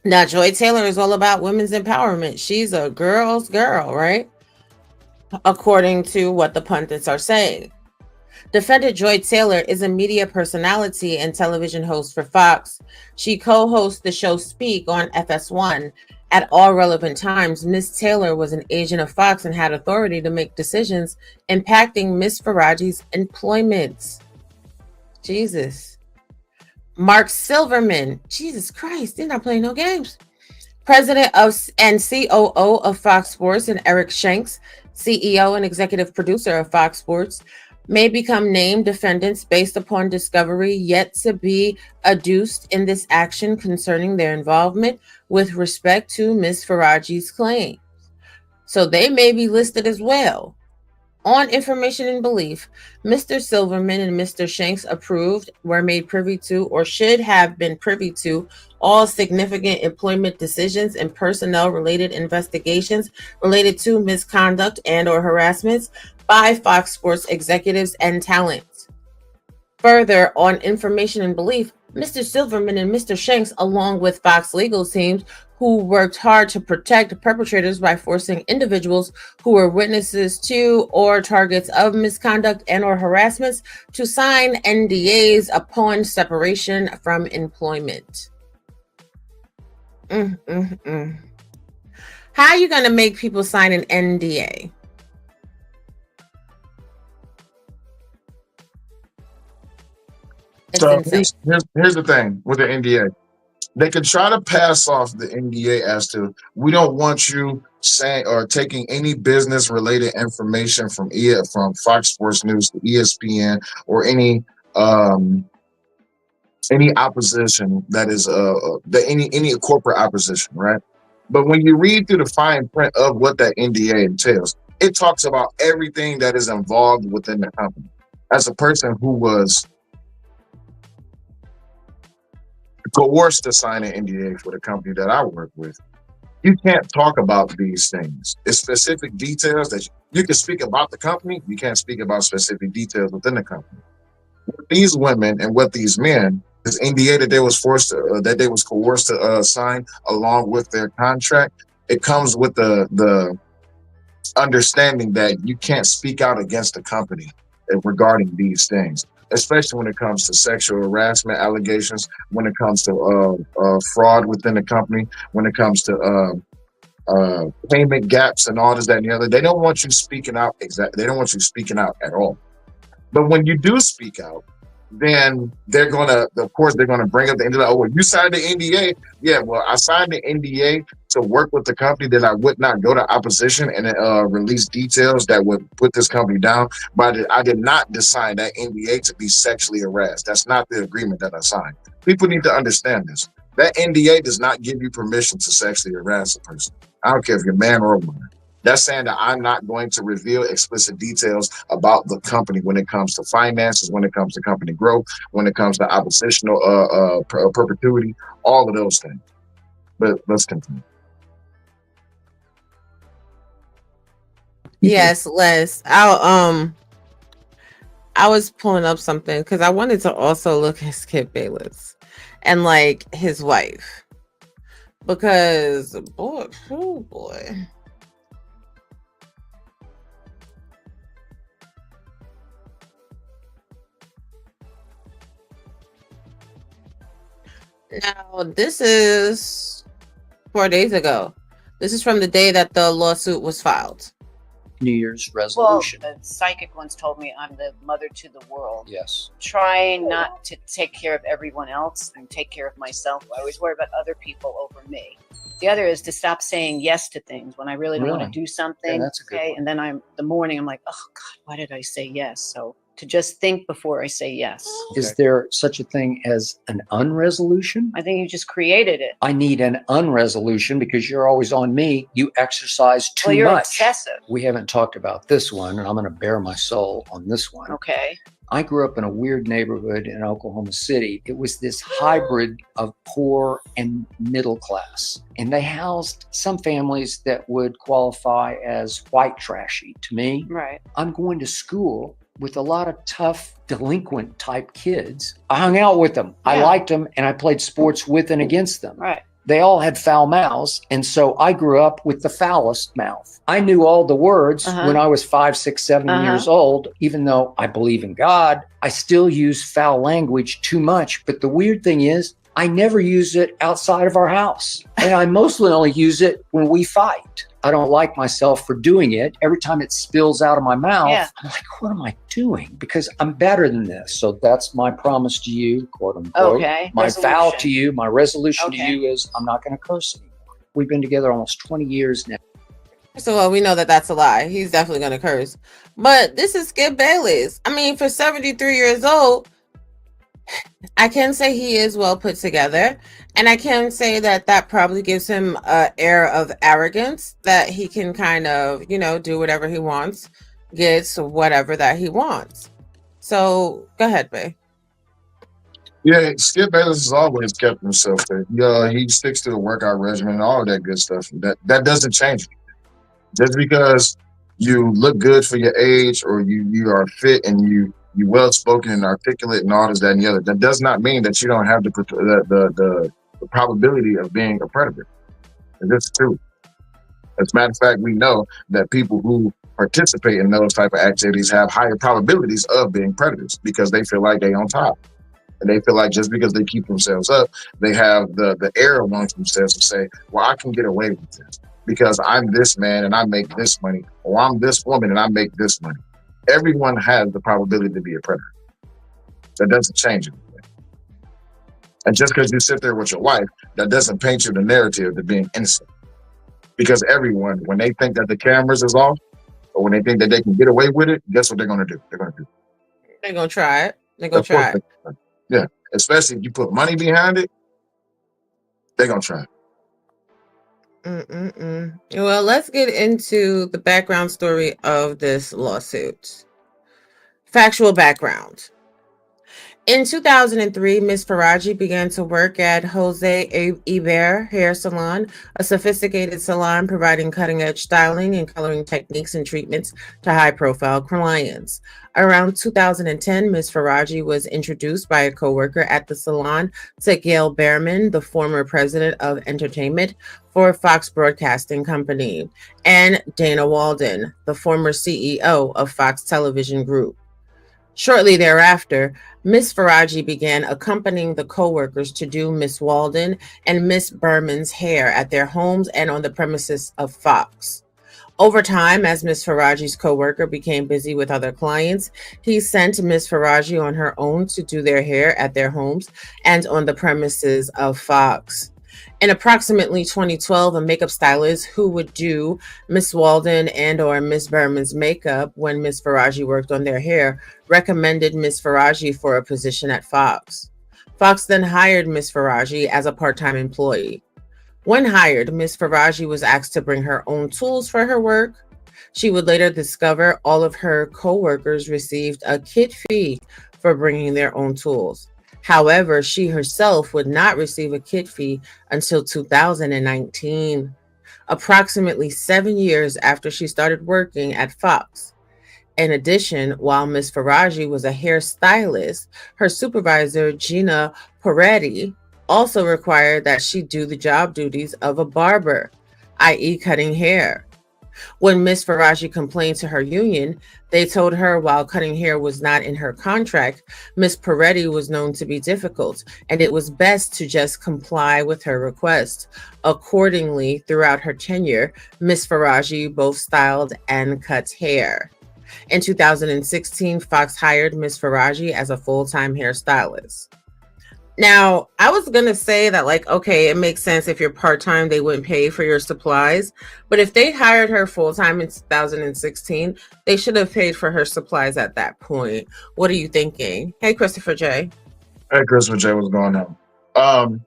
Now, Joy Taylor is all about women's empowerment. She's a girl's girl, right? According to what the pundits are saying. Defendant Joy Taylor is a media personality and television host for Fox. She co-hosts the show Speak on FS1. At all relevant times, Ms. Taylor was an agent of Fox and had authority to make decisions impacting Ms. Faraji's employment. Jesus. Mark Silverman. Jesus Christ, they're not playing no games. President of and COO of Fox Sports, and Eric Shanks, CEO and executive producer of Fox Sports, may become named defendants based upon discovery yet to be adduced in this action concerning their involvement with respect to Ms. Faraji's claims. So they may be listed as well. On information and belief, Mr. Silverman and Mr. Shanks approved, were made privy to, or should have been privy to, all significant employment decisions and personnel-related investigations related to misconduct and or harassments by Fox Sports executives and talent. Further, on information and belief, Mr. Silverman and Mr. Shanks, along with Fox legal teams, who worked hard to protect perpetrators by forcing individuals who were witnesses to or targets of misconduct and or harassments to sign NDAs upon separation from employment. How are you going to make people sign an NDA? So here's the thing with the NDA. They could try to pass off the NDA as to, we don't want you saying or taking any business related information from Fox Sports News to ESPN or any opposition that is any corporate opposition, right? But when you read through the fine print of what that NDA entails, it talks about everything that is involved within the company. As a person who was coerced to sign an NDA for the company that I work with, you can't talk about these things. It's specific details that you can speak about the company. You can't speak about specific details within the company. With these women and with these men, this NDA that they was coerced to sign along with their contract, it comes with the understanding that you can't speak out against the company regarding these things, especially when it comes to sexual harassment allegations, when it comes to fraud within the company, when it comes to payment gaps and all this, that, and the other. They don't want you speaking out. They don't want you speaking out at all. But when you do speak out, then they're gonna bring up the NDA. Oh, well, you signed the NDA. Yeah, well, I signed the NDA to work with the company that I would not go to opposition and release details that would put this company down. But I did not sign that NDA to be sexually harassed. That's not the agreement that I signed. People need to understand this. That NDA does not give you permission to sexually harass a person. I don't care if you're a man or a woman. That's saying that I'm not going to reveal explicit details about the company when it comes to finances, when it comes to company growth, when it comes to oppositional perpetuity, all of those things. But let's continue. Yes, Les. I was pulling up something because I wanted to also look at Skip Bayless and like his wife. Because boy, oh boy. Now, this is 4 days ago. This is from the day that the lawsuit was filed. New Year's resolution. Well, the psychic once told me I'm the mother to the world. Yes. Try not to take care of everyone else and take care of myself. I always worry about other people over me. The other is to stop saying yes to things when I really don't want to do something. Yeah, that's a good one. And then the morning I'm like, oh God, why did I say yes? So to just think before I say yes. Is there such a thing as an unresolution? I think you just created it. I need an unresolution because you're always on me. You exercise too Well, you're much. obsessive. We haven't talked about this one, and I'm going to bare my soul on this one. Okay. I grew up in a weird neighborhood in Oklahoma City. It was this hybrid of poor and middle class. And they housed some families that would qualify as white trashy. To me, Right. I'm going to school with a lot of tough, delinquent type kids. I hung out with them. I Yeah. liked them, and I played sports with and against them. Right. They all had foul mouths, and so I grew up with the foulest mouth. I knew all the words when I was 5, 6, 7 years old. Even though I believe in God, I still use foul language too much. But the weird thing is, I never use it outside of our house. And I mostly only use it when we fight. I don't like myself for doing it. Every time it spills out of my mouth, I'm like, what am I doing? Because I'm better than this. So that's my promise to you, quote unquote. Okay. My vow Resolution. to you, my resolution to Okay. you is I'm not going to curse anymore. We've been together almost 20 years now. So well, we know that that's a lie. He's definitely going to curse. But this is Skip Bayless. I mean, for 73 years old, I can say he is well put together. And I can say that that probably gives him an air of arrogance that he can kind of, do whatever he wants, gets whatever that he wants. So go ahead, Bay. Yeah, Skip Bayless has always kept himself there. He sticks to the workout regimen and all of that good stuff. That doesn't change. Just because you look good for your age or you are fit and you well spoken and articulate and all this, that, and the other, that does not mean that you don't have the probability of being a predator. And that's true. As a matter of fact, we know that people who participate in those type of activities have higher probabilities of being predators because they feel like they on top. And they feel like just because they keep themselves up, they have the air amongst themselves to say, well, I can get away with this because I'm this man and I make this money, or I'm this woman and I make this money. Everyone has the probability to be a predator. That doesn't change anything. And just because you sit there with your wife, that doesn't paint you the narrative to being innocent. Because everyone, when they think that the cameras is off, or when they think that they can get away with it, guess what they're going to do? They're going to try it. They're going to try it. Yeah, especially if you put money behind it, they're going to try it. Well, let's get into the background story of this lawsuit. Factual background. In 2003, Ms. Faraji began to work at Jose Iber Hair Salon, a sophisticated salon providing cutting-edge styling and coloring techniques and treatments to high-profile clients. Around 2010, Ms. Faraji was introduced by a coworker at the salon to Gail Behrman, the former president of entertainment for Fox Broadcasting Company, and Dana Walden, the former CEO of Fox Television Group. Shortly thereafter, Ms. Faraji began accompanying the co-workers to do Ms. Walden and Ms. Berman's hair at their homes and on the premises of Fox. Over time, as Ms. Faraji's co-worker became busy with other clients, he sent Ms. Faraji on her own to do their hair at their homes and on the premises of Fox. In approximately 2012, a makeup stylist who would do Ms. Walden and or Ms. Berman's makeup when Ms. Faraji worked on their hair recommended Ms. Faraji for a position at Fox. Fox then hired Ms. Faraji as a part-time employee. When hired, Ms. Faraji was asked to bring her own tools for her work. She would later discover all of her co-workers received a kit fee for bringing their own tools. However, she herself would not receive a kit fee until 2019, approximately 7 years after she started working at Fox. In addition, while Ms. Faraji was a hairstylist, her supervisor, Gina Peretti, also required that she do the job duties of a barber, i.e. cutting hair. When Ms. Faraji complained to her union, they told her while cutting hair was not in her contract, Ms. Peretti was known to be difficult, and it was best to just comply with her request. Accordingly, throughout her tenure, Ms. Faraji both styled and cut hair. In 2016, Fox hired Ms. Faraji as a full-time hairstylist. Now, I was going to say that, like, okay, it makes sense if you're part-time, they wouldn't pay for your supplies. But if they hired her full-time in 2016, they should have paid for her supplies at that point. What are you thinking? Hey, Christopher J. Hey, Christopher J, what's going on?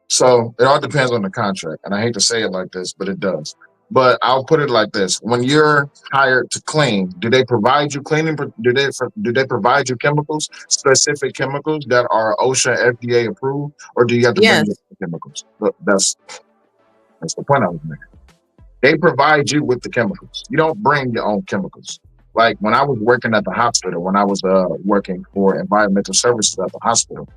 So it all depends on the contract. And I hate to say it like this, but it does. But I'll put it like this. When you're hired to clean, do they provide you cleaning? Do they provide you chemicals, specific chemicals that are OSHA FDA approved? Or do you have to bring your chemicals? Look, that's the point I was making. They provide you with the chemicals. You don't bring your own chemicals. Like when I was working at the hospital, when I was working for environmental services at the hospital,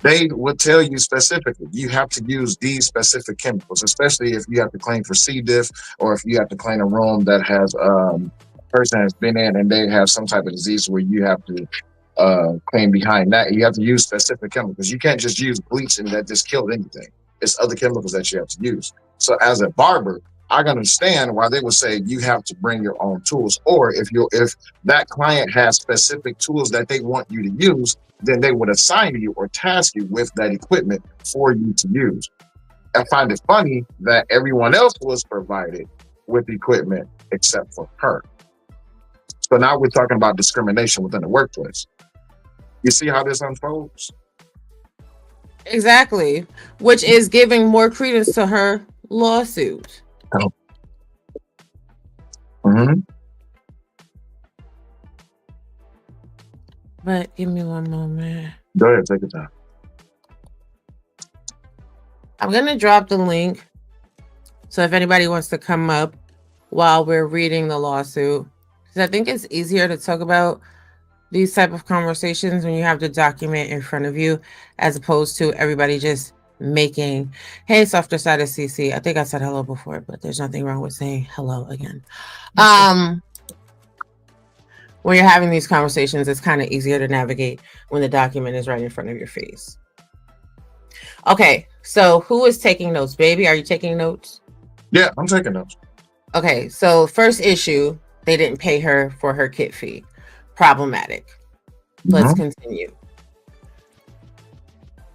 they would tell you specifically, you have to use these specific chemicals, especially if you have to clean for C. diff or if you have to clean a room that has a person has been in and they have some type of disease where you have to clean behind that. You have to use specific chemicals. You can't just use bleach and that just killed anything. It's other chemicals that you have to use. So as a barber, I can understand why they would say you have to bring your own tools. Or if that client has specific tools that they want you to use, then they would assign you or task you with that equipment for you to use. I find it funny that everyone else was provided with equipment except for her. So now we're talking about discrimination within the workplace. You see how this unfolds? Exactly, which is giving more credence to her lawsuit. Oh. Mm-hmm. But give me one moment. Go ahead, take your time. I'm going to drop the link. So if anybody wants to come up while we're reading the lawsuit, because I think it's easier to talk about these type of conversations when you have the document in front of you, as opposed to everybody just making, hey, softer side of CC. I think I said hello before, but there's nothing wrong with saying hello again. When you're having these conversations, it's kind of easier to navigate when the document is right in front of your face. Okay, so who is taking notes? Baby, are you taking notes? Yeah, I'm taking notes. Okay, so first issue, they didn't pay her for her kit fee. Problematic. Let's continue.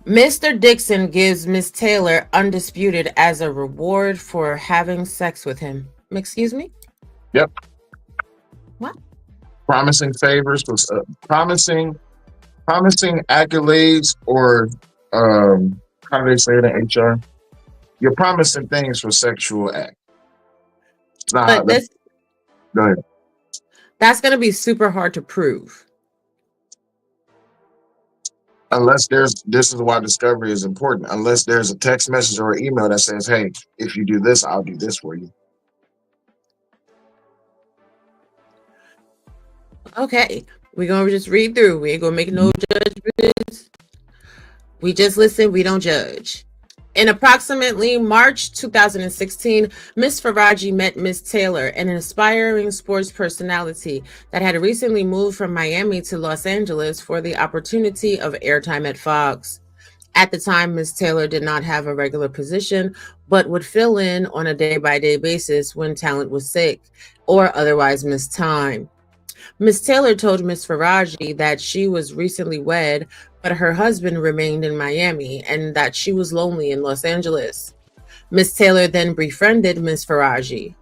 Mr. Dixon gives Miss Taylor undisputed as a reward for having sex with him. Excuse me? Yep. What? Promising favors, promising accolades, or how do they say it in HR? You're promising things for sexual act. But this, go ahead. That's going to be super hard to prove. Unless this is why discovery is important. Unless there's a text message or an email that says, hey, if you do this, I'll do this for you. Okay, we're going to just read through. We ain't going to make no judgments. We just listen. We don't judge. In approximately March 2016, Ms. Faraji met Ms. Taylor, an inspiring sports personality that had recently moved from Miami to Los Angeles for the opportunity of airtime at Fox. At the time, Ms. Taylor did not have a regular position, but would fill in on a day-by-day basis when talent was sick or otherwise missed time. Ms. Taylor told Ms. Faraji that she was recently wed, but her husband remained in Miami and that she was lonely in Los Angeles. Ms. Taylor then befriended Ms. Faraji.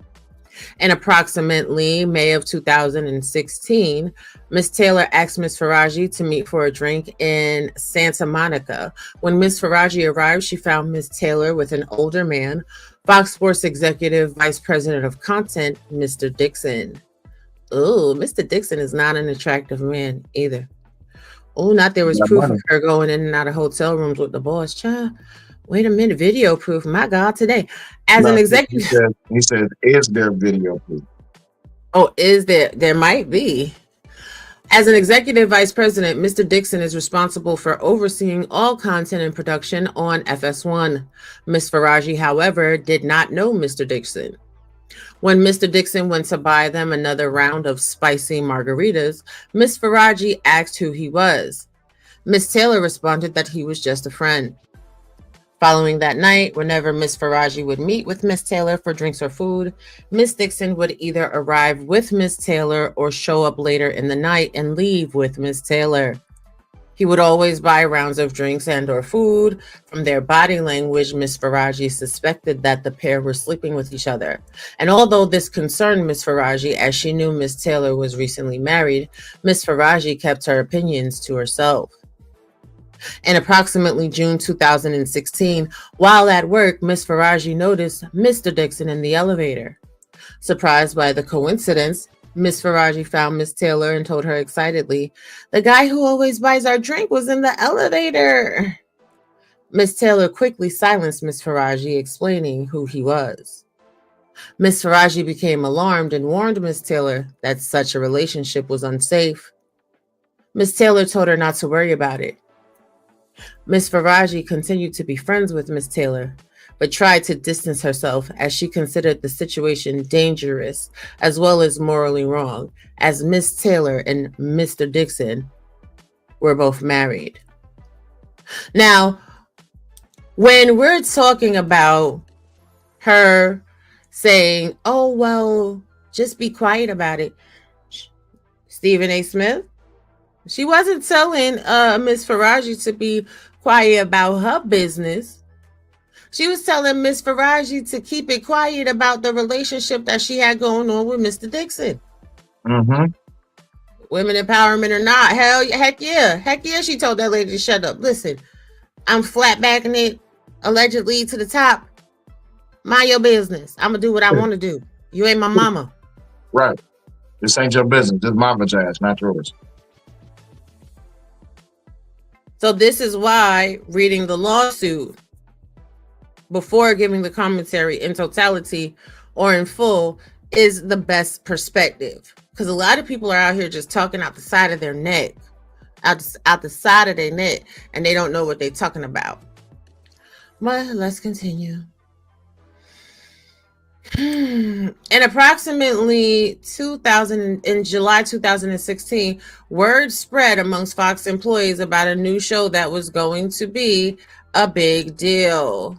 In approximately May of 2016, Miss Taylor asked Miss Faraji to meet for a drink in Santa Monica. When Miss Faraji arrived, she found Miss Taylor with an older man, Fox Sports Executive Vice President of Content, Mr. Dixon. Oh, Mr. Dixon is not an attractive man either. Oh, not there was proof of her going in and out of hotel rooms with the boss. Child, wait a minute, video proof. My God, today. As an executive. He said, is there video proof? Oh, is there? There might be. As an executive vice president, Mr. Dixon is responsible for overseeing all content and production on FS1. Miss Faraji, however, did not know Mr. Dixon. When Mr. Dixon went to buy them another round of spicy margaritas, Miss Faraji asked who he was. Miss Taylor responded that he was just a friend. Following that night, whenever Miss Faraji would meet with Miss Taylor for drinks or food, Miss Dixon would either arrive with Miss Taylor or show up later in the night and leave with Miss Taylor. He would always buy rounds of drinks and or food. From their body language, Miss Faraji suspected that the pair were sleeping with each other. And although this concerned Miss Faraji, as she knew Miss Taylor was recently married, Miss Faraji kept her opinions to herself. In approximately June 2016, while at work, Miss Faraji noticed Mr. Dixon in the elevator. Surprised by the coincidence, Miss Faraji found Miss Taylor and told her excitedly, "The guy who always buys our drink was in the elevator." Miss Taylor quickly silenced Miss Faraji, explaining who he was. Miss Faraji became alarmed and warned Miss Taylor that such a relationship was unsafe. Miss Taylor told her not to worry about it. Miss Faraji continued to be friends with Miss Taylor, but tried to distance herself as she considered the situation dangerous as well as morally wrong, as Miss Taylor and Mr. Dixon were both married. Now, when we're talking about her saying, "Oh, well, just be quiet about it," Stephen A. Smith, she wasn't telling Miss Faraji to be quiet about her business. She was telling Miss Faraji to keep it quiet about the relationship that she had going on with Mr. Dixon. Mm-hmm. Women empowerment or not, heck yeah, she told that lady to shut up. Listen, I'm flat backing it allegedly to the top. Mind your business. I'm gonna do what I want to do. You ain't my mama. Right. This ain't your business. This is my vagina, not yours. So this is why reading the lawsuit before giving the commentary in totality or in full is the best perspective. Because a lot of people are out here just talking out the side of their neck, out the side of their neck, and they don't know what they're talking about. But let's continue. In approximately in July 2016, word spread amongst Fox employees about a new show that was going to be a big deal.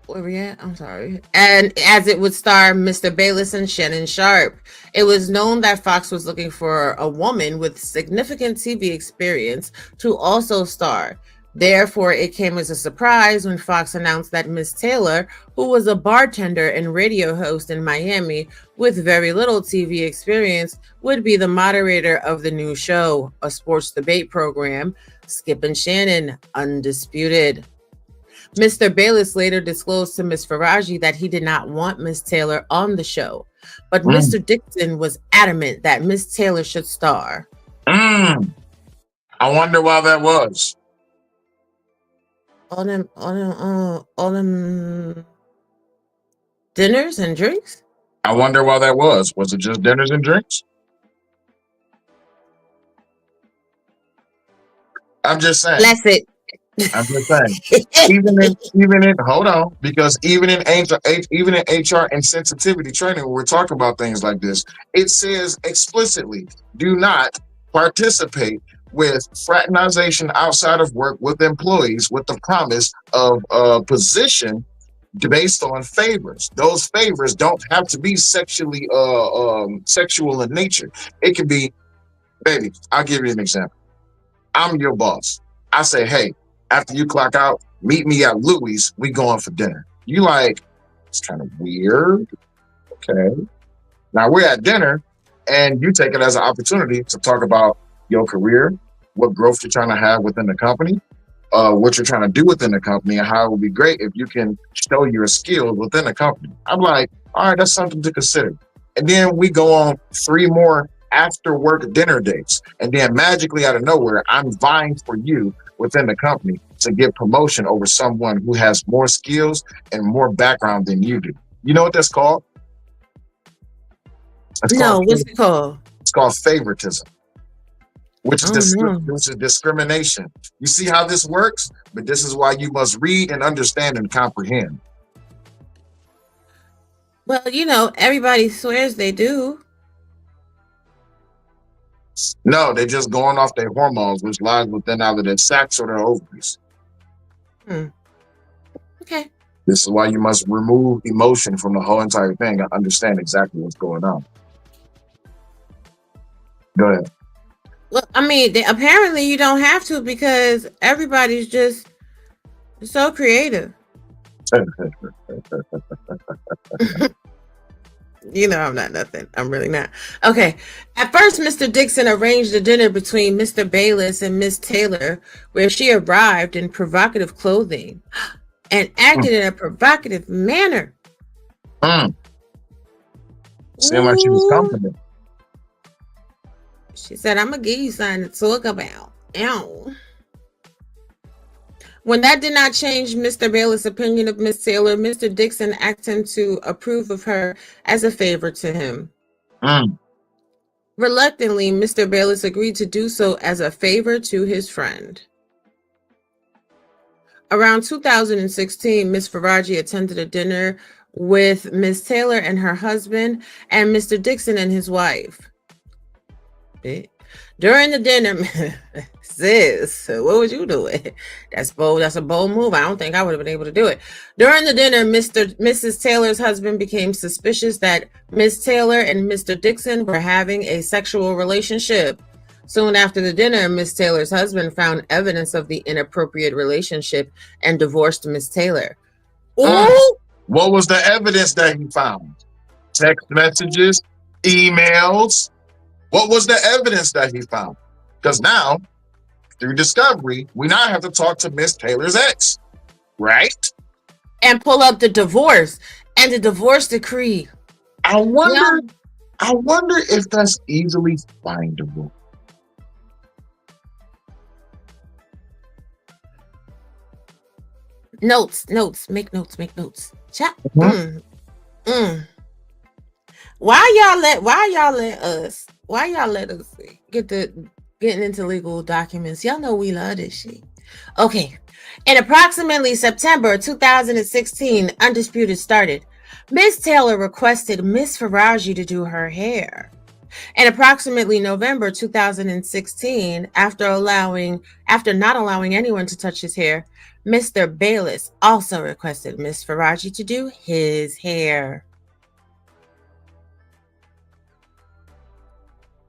Where we at? I'm sorry. And as it would star Mr. Bayless and Shannon Sharp. It was known that Fox was looking for a woman with significant TV experience to also star. Therefore, it came as a surprise when Fox announced that Miss Taylor, who was a bartender and radio host in Miami with very little TV experience, would be the moderator of the new show, a sports debate program, Skip and Shannon, Undisputed. Mr. Bayless later disclosed to Miss Faraji that he did not want Miss Taylor on the show, but Mr. Dixon was adamant that Miss Taylor should star. I wonder why that was. All them dinners and drinks? I wonder why that was. Was it just dinners and drinks? I'm just saying. Bless it. I'm just saying. even in hold on, because even in HR and sensitivity training, when we're talking about things like this, it says explicitly, do not participate with fraternization outside of work with employees with the promise of a position based on favors. Those favors don't have to be sexual in nature. It can be, baby, I'll give you an example. I'm your boss. I say, hey, after you clock out, meet me at Louis. We going for dinner. You like, It's kind of weird. Okay. Now we're at dinner, and you take it as an opportunity to talk about your career, what growth you're trying to have within the company, what you're trying to do within the company, and how it would be great if you can show your skills within the company. I'm like, all right, that's something to consider. And then we go on 3 more after work dinner dates. And then magically out of nowhere, I'm vying for you within the company to get promotion over someone who has more skills and more background than you do. You know what that's called? What's it called? It's called favoritism, which is discrimination. You see how this works? But this is why you must read and understand and comprehend. Well, everybody swears they do. No, they're just going off their hormones, which lies within either their sacs or their ovaries. Okay. This is why you must remove emotion from the whole entire thing and understand exactly what's going on. Go ahead. Well, I mean, apparently you don't have to, because everybody's just so creative. I'm not nothing. I'm really not. Okay. At first, Mr. Dixon arranged a dinner between Mr. Bayless and Miss Taylor, where she arrived in provocative clothing and acted in a provocative manner. Seemed like she was confident. She said, I'm going to give you something to talk about. Ow. When that did not change Mr. Bayless' opinion of Miss Taylor, Mr. Dixon asked him to approve of her as a favor to him. Reluctantly, Mr. Bayless agreed to do so as a favor to his friend. Around 2016, Miss Faraji attended a dinner with Miss Taylor and her husband, and Mr. Dixon and his wife. During the dinner, sis, what was you doing? That's bold. That's a bold move. I don't think I would have been able to do it. During the dinner, Mrs. Taylor's husband became suspicious that Miss Taylor and Mr. Dixon were having a sexual relationship. Soon after the dinner, Miss Taylor's husband found evidence of the inappropriate relationship and divorced Miss Taylor. What was the evidence that he found? Text messages, emails. What was the evidence that he found? Because now, through discovery, we now have to talk to Miss Taylor's ex, right? And pull up the divorce and the divorce decree. I wonder if that's easily findable. Notes, make notes. Chat. Why y'all let us getting into legal documents? Y'all know we love this shit. Okay. In approximately September 2016, Undisputed started. Miss Taylor requested Miss Faraji to do her hair. In approximately November 2016, after not allowing anyone to touch his hair, Mr. Bayless also requested Miss Faraji to do his hair.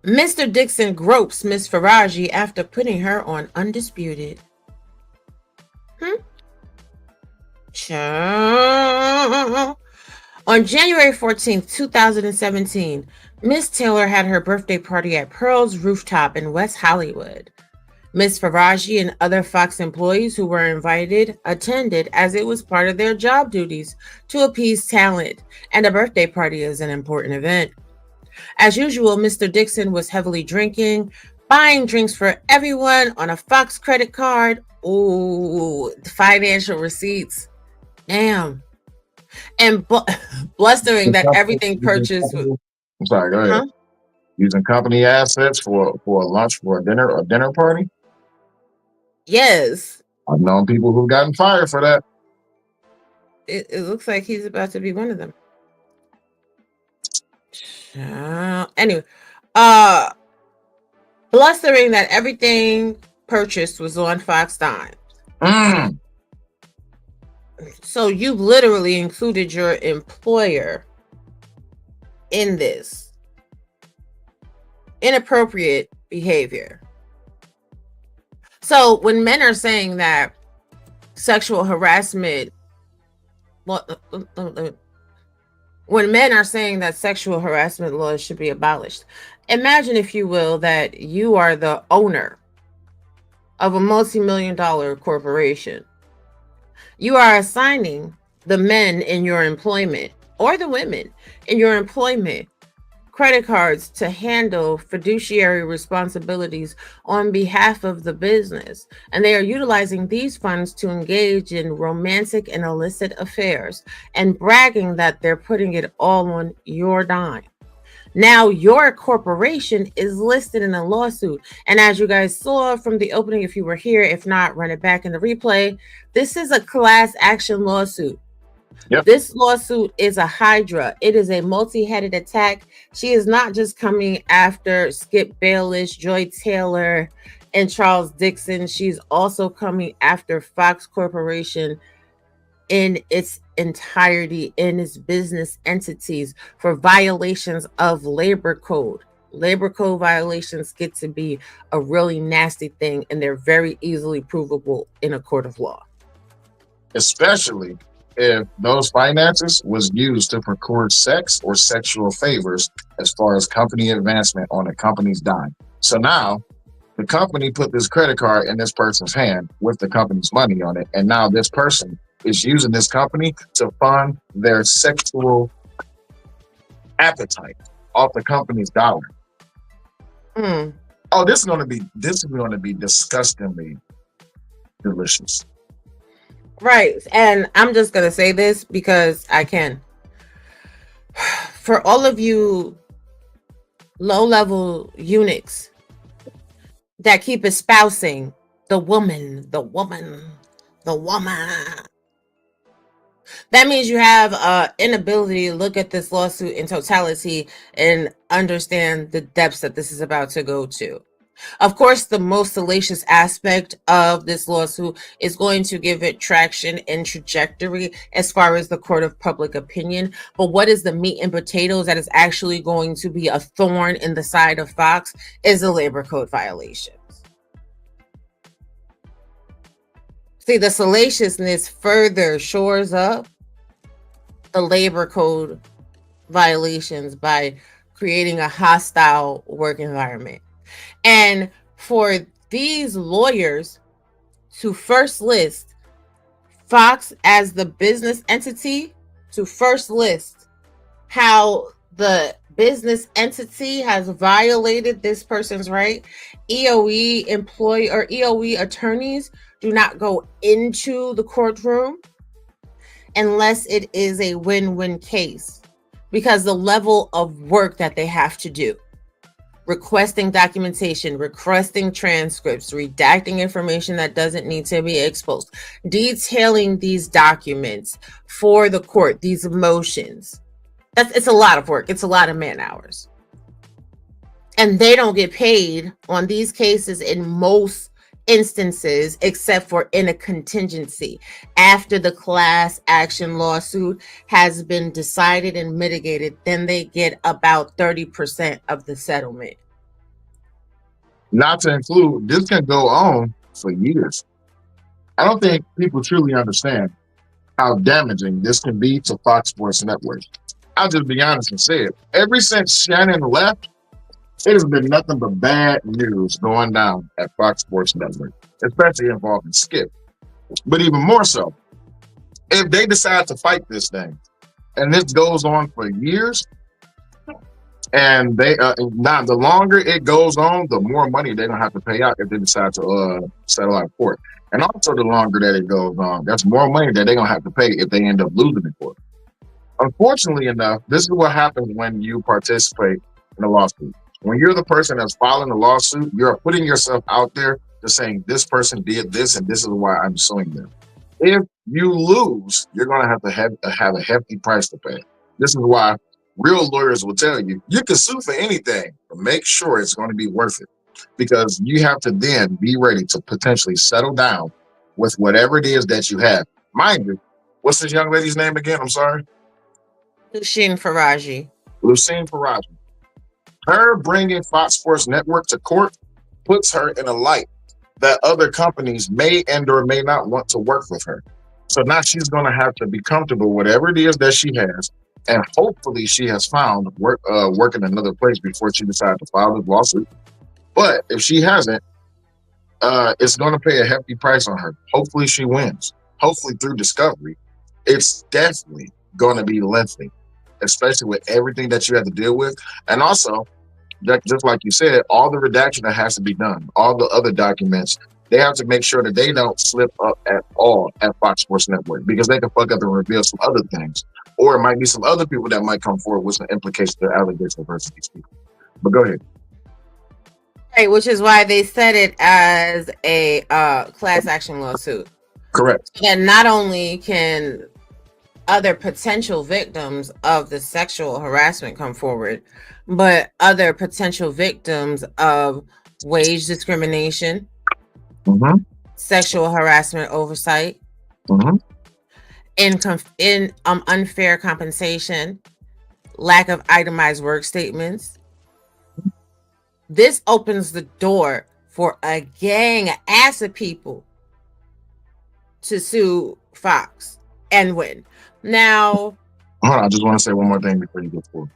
Mr. Dixon gropes Miss Faraji after putting her on Undisputed. On January 14th, 2017, Miss Taylor had her birthday party at Pearl's Rooftop in West Hollywood. Miss Faraji and other Fox employees who were invited attended, as it was part of their job duties to appease talent, and a birthday party is an important event. As usual, Mr. Dixon was heavily drinking, buying drinks for everyone on a Fox credit card. Ooh, financial receipts. Damn. And blustering that everything purchased. I'm sorry, go ahead. Using company assets for a lunch, for a dinner party? Yes. I've known people who've gotten fired for that. It looks like he's about to be one of them. Anyway, blustering that everything purchased was on Fox Times. So you literally included your employer in this inappropriate behavior. So when men are saying that sexual harassment, well, let when men are saying that sexual harassment laws should be abolished, imagine, if you will, that you are the owner of a multi-million-dollar corporation. You are assigning the men in your employment, or the women in your employment, credit cards to handle fiduciary responsibilities on behalf of the business. And they are utilizing these funds to engage in romantic and illicit affairs and bragging that they're putting it all on your dime. Now your corporation is listed in a lawsuit. And as you guys saw from the opening, if you were here, if not, run it back in the replay. This is a class action lawsuit. Yep. This lawsuit is a hydra. It is a multi-headed attack. She is not just coming after Skip Bayless, Joy Taylor, and Charles Dixon. She's also coming after Fox Corporation in its entirety, in its business entities, for violations of labor code. Labor code violations get to be a really nasty thing, and they're very easily provable in a court of law. Especially if those finances was used to procure sex or sexual favors as far as company advancement on a company's dime. So now the company put this credit card in this person's hand with the company's money on it. And now this person is using this company to fund their sexual appetite off the company's dollar. Oh, this is going to be disgustingly delicious. Right. And I'm just going to say this because I can. For all of you low-level eunuchs that keep espousing the woman, that means you have an inability to look at this lawsuit in totality and understand the depths that this is about to go to. Of course, the most salacious aspect of this lawsuit is going to give it traction and trajectory as far as the court of public opinion. But what is the meat and potatoes that is actually going to be a thorn in the side of Fox is the labor code violations. See, the salaciousness further shores up the labor code violations by creating a hostile work environment. And for these lawyers to first list Fox as the business entity, to first list how the business entity has violated this person's right, EOE employee or EOE attorneys do not go into the courtroom unless it is a win-win case, because the level of work that they have to do, requesting documentation, requesting transcripts, redacting information that doesn't need to be exposed, detailing these documents for the court, these motions. It's a lot of work. It's a lot of man hours. And they don't get paid on these cases in most instances, except for in a contingency. After the class action lawsuit has been decided and mitigated, then they get about 30% of the settlement. Not to include, this can go on for years. I don't think people truly understand how damaging this can be to Fox Sports Network. I'll just be honest and say it. Ever since Shannon left, it has been nothing but bad news going down at Fox Sports Network, especially involving Skip. But even more so, if they decide to fight this thing, and this goes on for years, and they now the longer it goes on, the more money they're gonna have to pay out if they decide to settle out of court. And also, the longer that it goes on, that's more money that they're gonna have to pay if they end up losing in court. Unfortunately enough, this is what happens when you participate in a lawsuit. When you're the person that's filing the lawsuit, you're putting yourself out there to saying this person did this and this is why I'm suing them. If you lose, you're going to have a hefty price to pay. This is why real lawyers will tell you, you can sue for anything, but make sure it's going to be worth it, because you have to then be ready to potentially settle down with whatever it is that you have. Mind you, what's this young lady's name again? I'm sorry. Noushin Faraji. Noushin Faraji. Her bringing Fox Sports Network to court puts her in a light that other companies may and or may not want to work with her. So now she's going to have to be comfortable with whatever it is that she has And hopefully she has found work in another place before she decided to file this lawsuit. But if she hasn't, it's going to pay a hefty price on her. Hopefully she wins. Hopefully through discovery. It's definitely going to be lengthy, especially with everything that you have to deal with. And also, just like you said, all the redaction that has to be done, all the other documents, they have to make sure that they don't slip up at all at Fox Sports Network, because they can fuck up and reveal some other things. Or it might be some other people that might come forward with some implications or allegations versus these people. But go ahead. Right, which is why they said it as a class action lawsuit. Correct. And not only can other potential victims of the sexual harassment come forward, but other potential victims of wage discrimination, sexual harassment oversight, unfair compensation, lack of itemized work statements. This opens the door for a gang ass of people to sue Fox and win. Now, hold on, I just want to say one more thing before you go forward.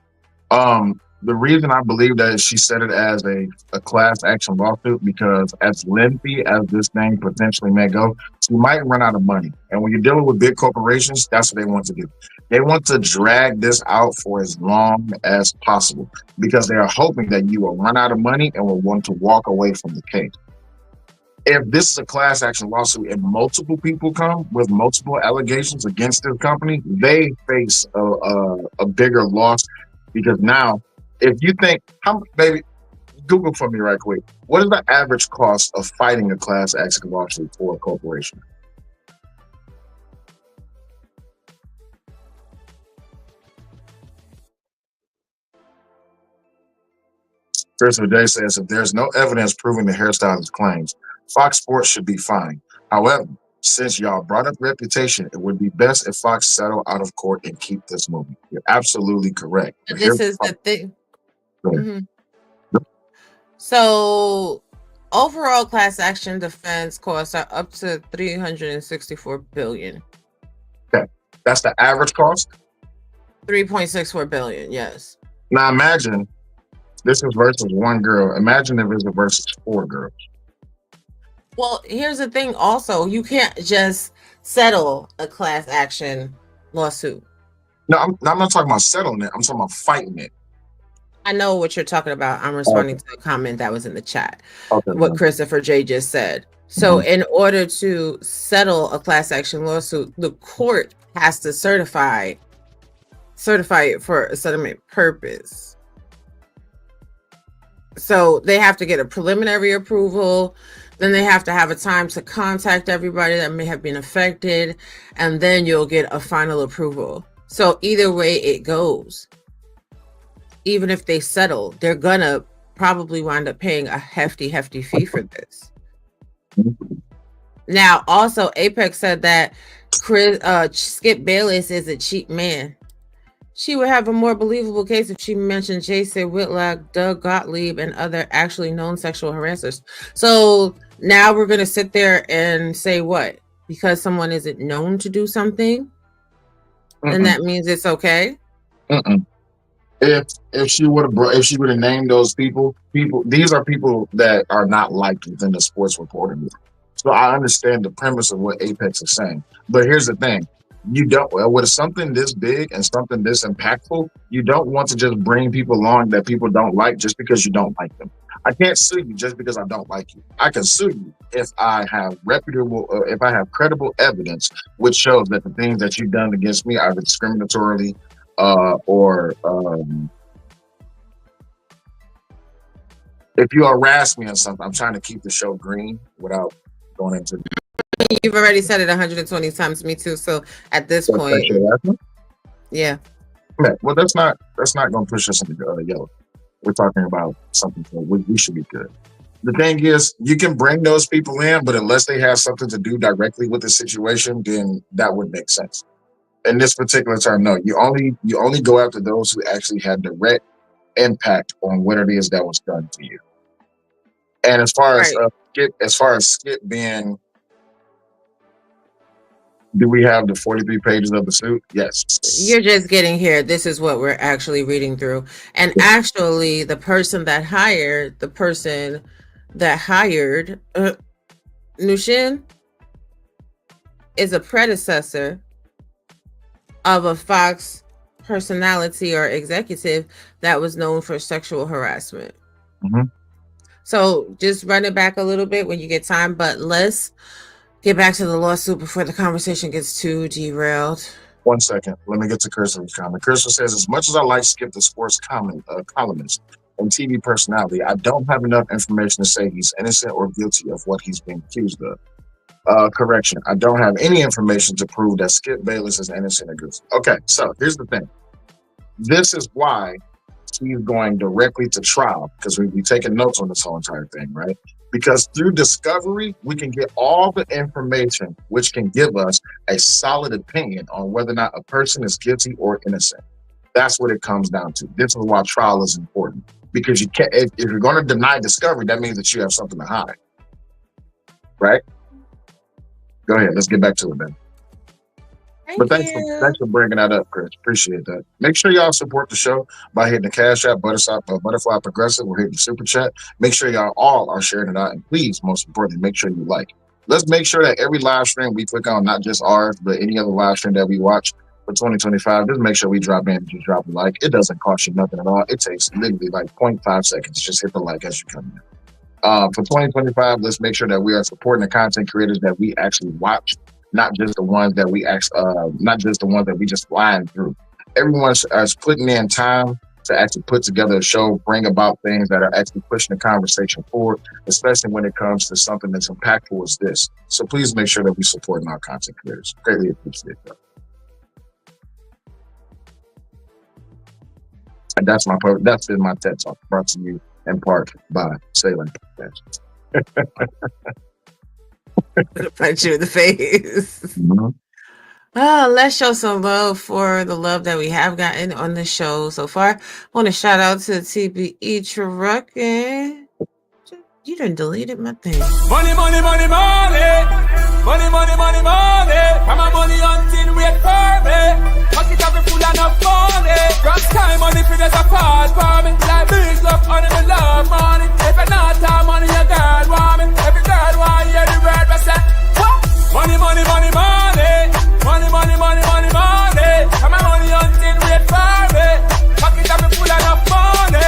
The reason I believe that she said it as a class action lawsuit, because as lengthy as this thing potentially may go, she might run out of money. And when you're dealing with big corporations, that's what they want to do. They want to drag this out for as long as possible, because they are hoping that you will run out of money and will want to walk away from the case. If this is a class action lawsuit and multiple people come with multiple allegations against this company, they face a bigger loss, because now, if you think, baby, Google for me right quick. What is the average cost of fighting a class action lawsuit for a corporation? Christopher Day says, if there's no evidence proving the hairstylist claims, Fox Sports should be fine. However, since y'all brought up reputation, it would be best if Fox settle out of court and keep this moving. You're absolutely correct. this is the thing. So, overall class action defense costs are up to $364 billion. Okay, that's the average cost. $3.64 billion. Yes. Now imagine this is versus one girl. Imagine if it's versus 4 girls. Well, here's the thing. Also, you can't just settle a class action lawsuit. No, I'm not talking about settling it. I'm talking about fighting it. I know what you're talking about. I'm responding to a comment that was in the chat. Okay, what Christopher J just said. So in order to settle a class action lawsuit, the court has to certify it for a settlement purpose. So they have to get a preliminary approval. Then they have to have a time to contact everybody that may have been affected. And then you'll get a final approval. So either way it goes, even if they settle, they're gonna probably wind up paying a hefty fee for this. Now, also, Apex said that Skip Bayless is a cheap man. She would have a more believable case if she mentioned Jason Whitlock, Doug Gottlieb, and other actually known sexual harassers. So now we're gonna sit there and say what? Because someone isn't known to do something, then that means it's okay. If she would have named those people, these are people that are not liked within the sports reporting. So I understand the premise of what Apex is saying, but here's the thing: you don't, with something this big and something this impactful, you don't want to just bring people along that people don't like just because you don't like them. I can't sue you just because I don't like you. I can sue you if I have credible evidence which shows that the things that you've done against me either discriminatorily or if you harass me or something. I'm trying to keep the show green without going into. You've already said it 120 times. Me too. So at this point, yeah. Well, that's not going to push us into yellow. We're talking about something we should be good. The thing is, you can bring those people in, but unless they have something to do directly with the situation, then that wouldn't make sense. In this particular term, no. You only go after those who actually had direct impact on what it is that was done to you. And as far as Skip being Do we have the 43 pages of the suit? Yes. You're just getting here. This is what we're actually reading through. And actually, the person that hired Noushin is a predecessor of a Fox personality or executive that was known for sexual harassment. Mm-hmm. So just run it back a little bit when you get time, but let's get back to the lawsuit before the conversation gets too derailed. 1 second. Let me get to Christopher's comment. Christopher says, as much as I like Skip, the sports columnist and TV personality, I don't have enough information to say he's innocent or guilty of what he's being accused of. Correction. I don't have any information to prove that Skip Bayless is innocent or guilty. Okay, so here's the thing. This is why he's going directly to trial, because we're taking notes on this whole entire thing, right? Because through discovery, we can get all the information which can give us a solid opinion on whether or not a person is guilty or innocent. That's what it comes down to. This is why trial is important, because you can't. If you're going to deny discovery, that means that you have something to hide, right? Go ahead. Let's get back to it, then. Thanks for bringing that up, Chris. Appreciate that. Make sure y'all support the show by hitting the Cash App, Butterfly Progressive, or hitting the Super Chat. Make sure y'all all are sharing it out, and please, most importantly, make sure you like. Let's make sure that every live stream we click on, not just ours, but any other live stream that we watch for 2025, just make sure we drop in and just drop a like. It doesn't cost you nothing at all. It takes literally like 0.5 seconds. Just hit the like as you come in. For 2025, let's make sure that we are supporting the content creators that we actually watch. Not just the ones that we just flying through. Everyone is putting in time to actually put together a show, bring about things that are actually pushing the conversation forward, especially when it comes to something that's impactful as this. So please make sure that we support our content creators. Greatly appreciate that. And that's been my TED Talk, brought to you in part by Salem. Punch you in the face. Mm-hmm. Let's show some love for the love that we have gotten on the show so far. I want to shout out to TBE Trucking. You done deleted my thing. Money, money, money, money. Money, money, money, money. Come on, money until wait for me. Pocket up full enough money. Grab time money for just a fall for me. Like big love on the love money. If it's not time money, your girl want me. Every girl want hear the word I say. Money, money, money, money. Money, money, money, money, money. Come on, money until wait for me. Pocket up full enough money.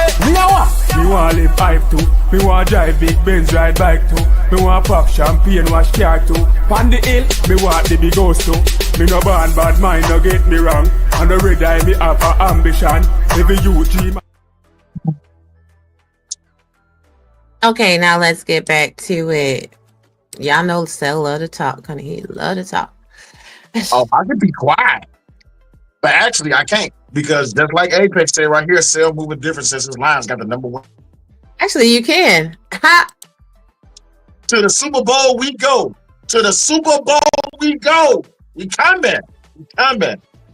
Me want live hype too. Me want drive big Benz, ride bike too. Me want pop champagne, wash car too. Pan the hill, me want the big house too. Me no born bad mind, no get me wrong. And the red eye, me have a ambition. Every youth dream. Okay, now let's get back to it. Y'all know Sel love to talk, honey. He love to talk. Oh, I could be quiet, but actually I can't, because just like Apex said right here, Sel moving different since his line's got the number one. Actually, you can. To the Super Bowl we go. To the Super Bowl we go. We coming.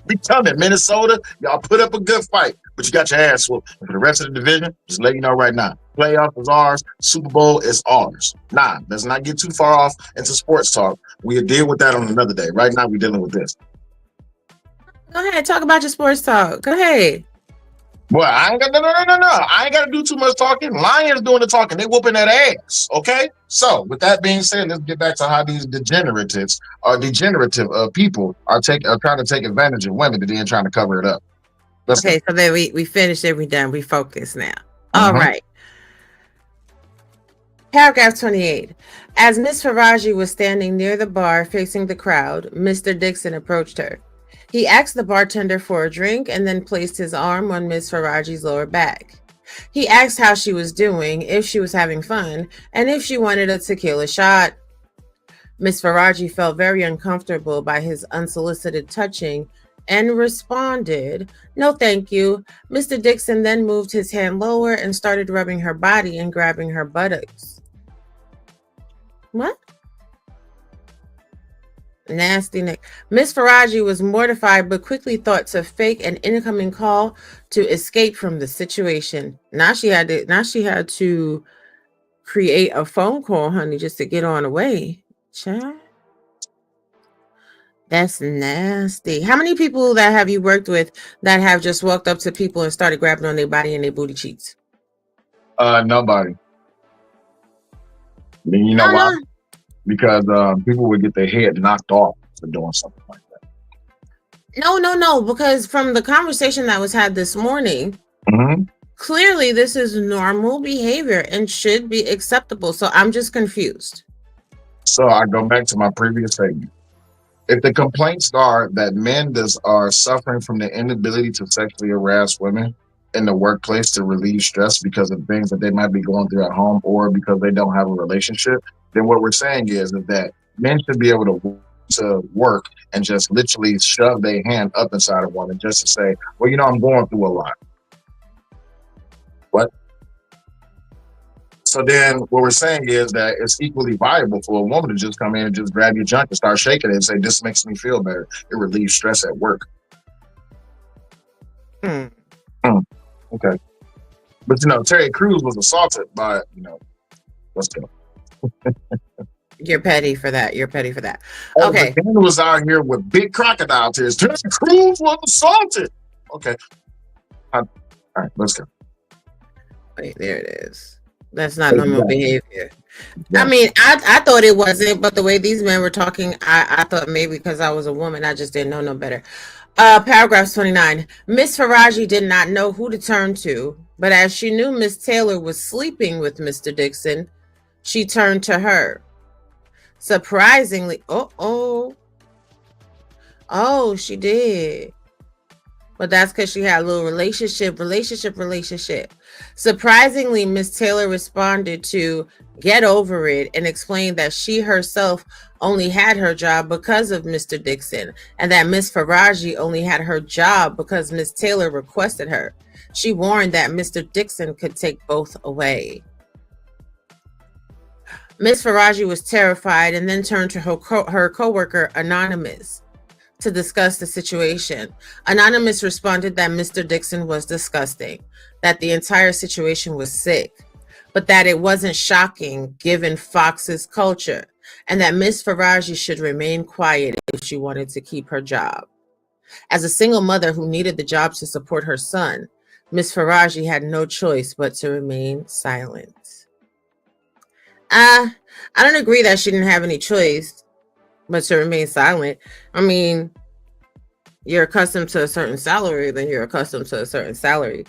We coming. Minnesota, y'all put up a good fight, but you got your ass whooped. And for the rest of the division, just let you know right now, playoff is ours. Super Bowl is ours. Nah, let's not get too far off into sports talk. We'll deal with that on another day. Right now, we're dealing with this. Go ahead, talk about your sports talk. Go ahead. Well, I ain't got no. I ain't got to do too much talking. Lions doing the talking. They whooping that ass. Okay. So with that being said, let's get back to how these degenerative people are trying to take advantage of women and then trying to cover it up. Okay, so then we finished it. We done. We focus now. All right. Paragraph 28. As Miss Faraji was standing near the bar facing the crowd, Mr. Dixon approached her. He asked the bartender for a drink and then placed his arm on Miss Faraji's lower back. He asked how she was doing, if she was having fun, and if she wanted a tequila shot. Miss Faraji felt very uncomfortable by his unsolicited touching and responded, "No, thank you." Mr. Dixon then moved his hand lower and started rubbing her body and grabbing her buttocks. What? Nasty Nick. Miss Faraji was mortified but quickly thought to fake an incoming call to escape from the situation. Now she had to create a phone call, honey, just to get on away. Child. That's nasty. How many people that have you worked with that have just walked up to people and started grabbing on their body and their booty cheeks? Nobody. I mean, you know why? Because people would get their head knocked off for doing something like that. No. Because from the conversation that was had this morning, clearly this is normal behavior and should be acceptable. So I'm just confused. So I go back to my previous statement. If the complaints are that men are suffering from the inability to sexually harass women in the workplace to relieve stress because of things that they might be going through at home or because they don't have a relationship, then what we're saying is that men should be able to work and just literally shove their hand up inside a woman just to say, well, you know, I'm going through a lot. What? So then what we're saying is that it's equally viable for a woman to just come in and just grab your junk and start shaking it and say, this makes me feel better. It relieves stress at work. Okay. But, you know, Terry Crews was assaulted by, you know, let's go. You're petty for that. Oh, okay. Dan was out here with big crocodile tears. Terry Crews was assaulted. Okay. All right, let's go. Wait, there it is. That's not normal behavior. I mean, I thought it wasn't, but the way these men were talking, I thought maybe because I was a woman, I just didn't know no better. Paragraph 29. Miss Faraji did not know who to turn to, but as she knew Miss Taylor was sleeping with Mr. Dixon, she turned to her. Surprisingly, she did. But that's because she had a little relationship. Surprisingly, Miss Taylor responded to get over it and explained that she herself only had her job because of Mr. Dixon and that Miss Faraji only had her job because Miss Taylor requested her. She warned that Mr. Dixon could take both away. Miss Faraji was terrified and then turned to her coworker, Anonymous, to discuss the situation. Anonymous responded that Mr. Dixon was disgusting, that the entire situation was sick, but that it wasn't shocking given Fox's culture, and that Miss Faraji should remain quiet if she wanted to keep her job. As a single mother who needed the job to support her son, Miss Faraji had no choice but to remain silent. I don't agree that she didn't have any choice but to remain silent. I mean, you're accustomed to a certain salary, then you're accustomed to a certain salary.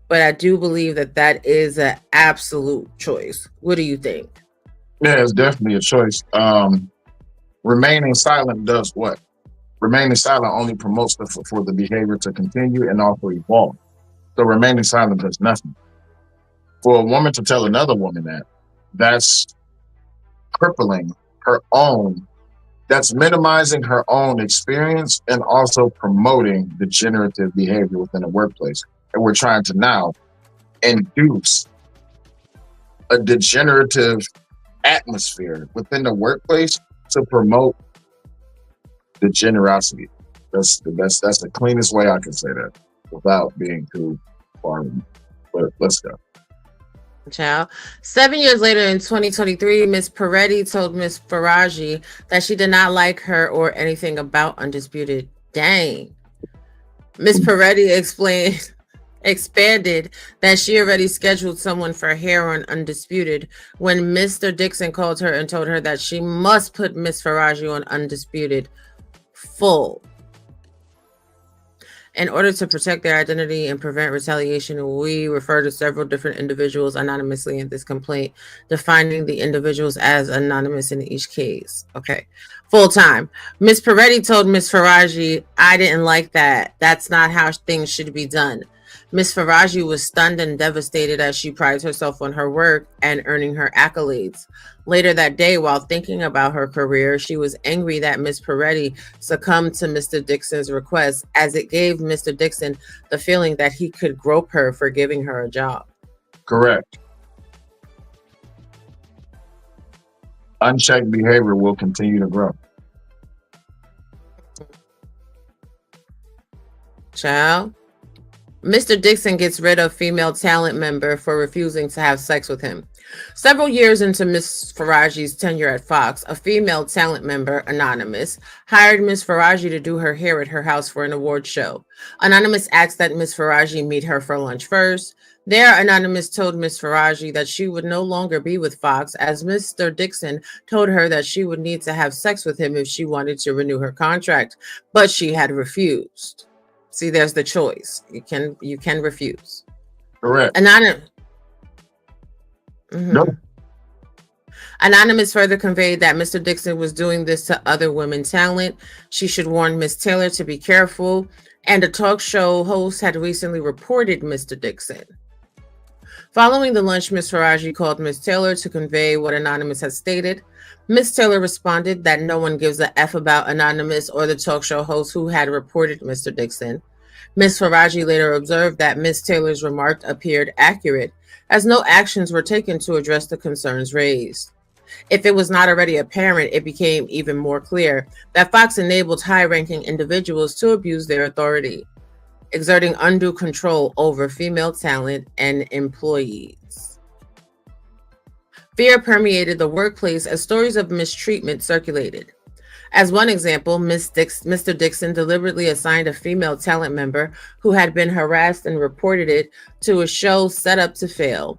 But I do believe that that is an absolute choice. What do you think? Yeah, it's definitely a choice. Remaining silent does what? Remaining silent only promotes for the behavior to continue and also evolve. So remaining silent does nothing. For a woman to tell another woman that's crippling her own, that's minimizing her own experience and also promoting degenerative behavior within the workplace. And we're trying to now induce a degenerative atmosphere within the workplace to promote degenerosity. That's the cleanest way I can say that without being too far. But let's go. Child. 7 years later in 2023, Miss Peretti told Miss Faraji that she did not like her or anything about Undisputed. Dang. Miss Peretti expanded that she already scheduled someone for hair on Undisputed when Mr. Dixon called her and told her that she must put Miss Faraji on Undisputed full. In order to protect their identity and prevent retaliation, we refer to several different individuals anonymously in this complaint, defining the individuals as anonymous in each case. Okay. Full time. Miss Peretti told Miss Faraji, I didn't like that. That's not how things should be done. Miss Faraji was stunned and devastated as she prides herself on her work and earning her accolades. Later that day, while thinking about her career, she was angry that Miss Peretti succumbed to Mr. Dixon's request, as it gave Mr. Dixon the feeling that he could grope her for giving her a job. Correct. Unchecked behavior will continue to grow. Child. Mr. Dixon gets rid of female talent member for refusing to have sex with him. Several years into Ms. Faraji's tenure at Fox, a female talent member, Anonymous, hired Ms. Faraji to do her hair at her house for an award show. Anonymous asked that Ms. Faraji meet her for lunch first. There, Anonymous told Ms. Faraji that she would no longer be with Fox, as Mr. Dixon told her that she would need to have sex with him if she wanted to renew her contract, but she had refused. See, there's the choice. You can refuse. Correct. Anonymous. No. Anonymous further conveyed that Mr. Dixon was doing this to other women talent. She should warn Miss Taylor to be careful. And a talk show host had recently reported Mr. Dixon. Following the lunch, Miss Faraji called Miss Taylor to convey what Anonymous had stated. Miss Taylor responded that no one gives a F about Anonymous or the talk show host who had reported Mr. Dixon. Miss Faraji later observed that Miss Taylor's remark appeared accurate, as no actions were taken to address the concerns raised. If it was not already apparent, it became even more clear that Fox enabled high-ranking individuals to abuse their authority, exerting undue control over female talent and employees. Fear permeated the workplace as stories of mistreatment circulated. As one example, Mr. Dixon deliberately assigned a female talent member who had been harassed and reported it to a show set up to fail.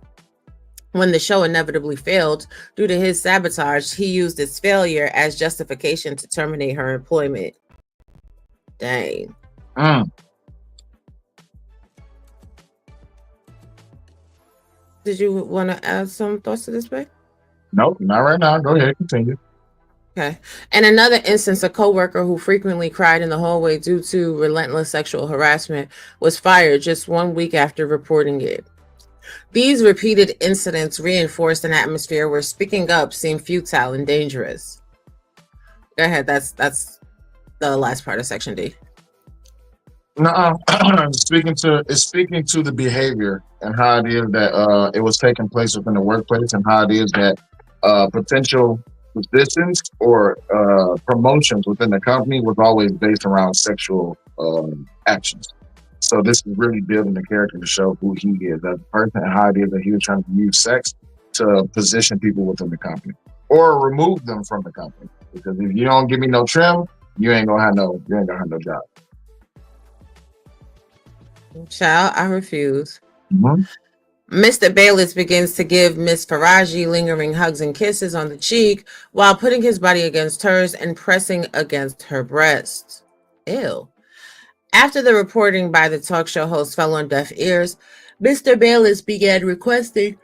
When the show inevitably failed, due to his sabotage, he used its failure as justification to terminate her employment. Dang. Did you want to add some thoughts to this, babe? Nope, not right now. Go ahead, continue. Okay. In another instance, a coworker who frequently cried in the hallway due to relentless sexual harassment was fired just 1 week after reporting it. These repeated incidents reinforced an atmosphere where speaking up seemed futile and dangerous. Go ahead. That's the last part of Section D. No, speaking to the behavior and how it is that it was taking place within the workplace, and how it is that potential positions or promotions within the company was always based around sexual actions. So this is really building the character to show who he is as a person, and how it is that he was trying to use sex to position people within the company or remove them from the company. Because if you don't give me no trim, you ain't gonna have no job. Child, I refuse. Mm-hmm. Mr. Bayless begins to give Miss Faraji lingering hugs and kisses on the cheek while putting his body against hers and pressing against her breasts. Ew. After the reporting by the talk show host fell on deaf ears, Mr. Bayless began requesting,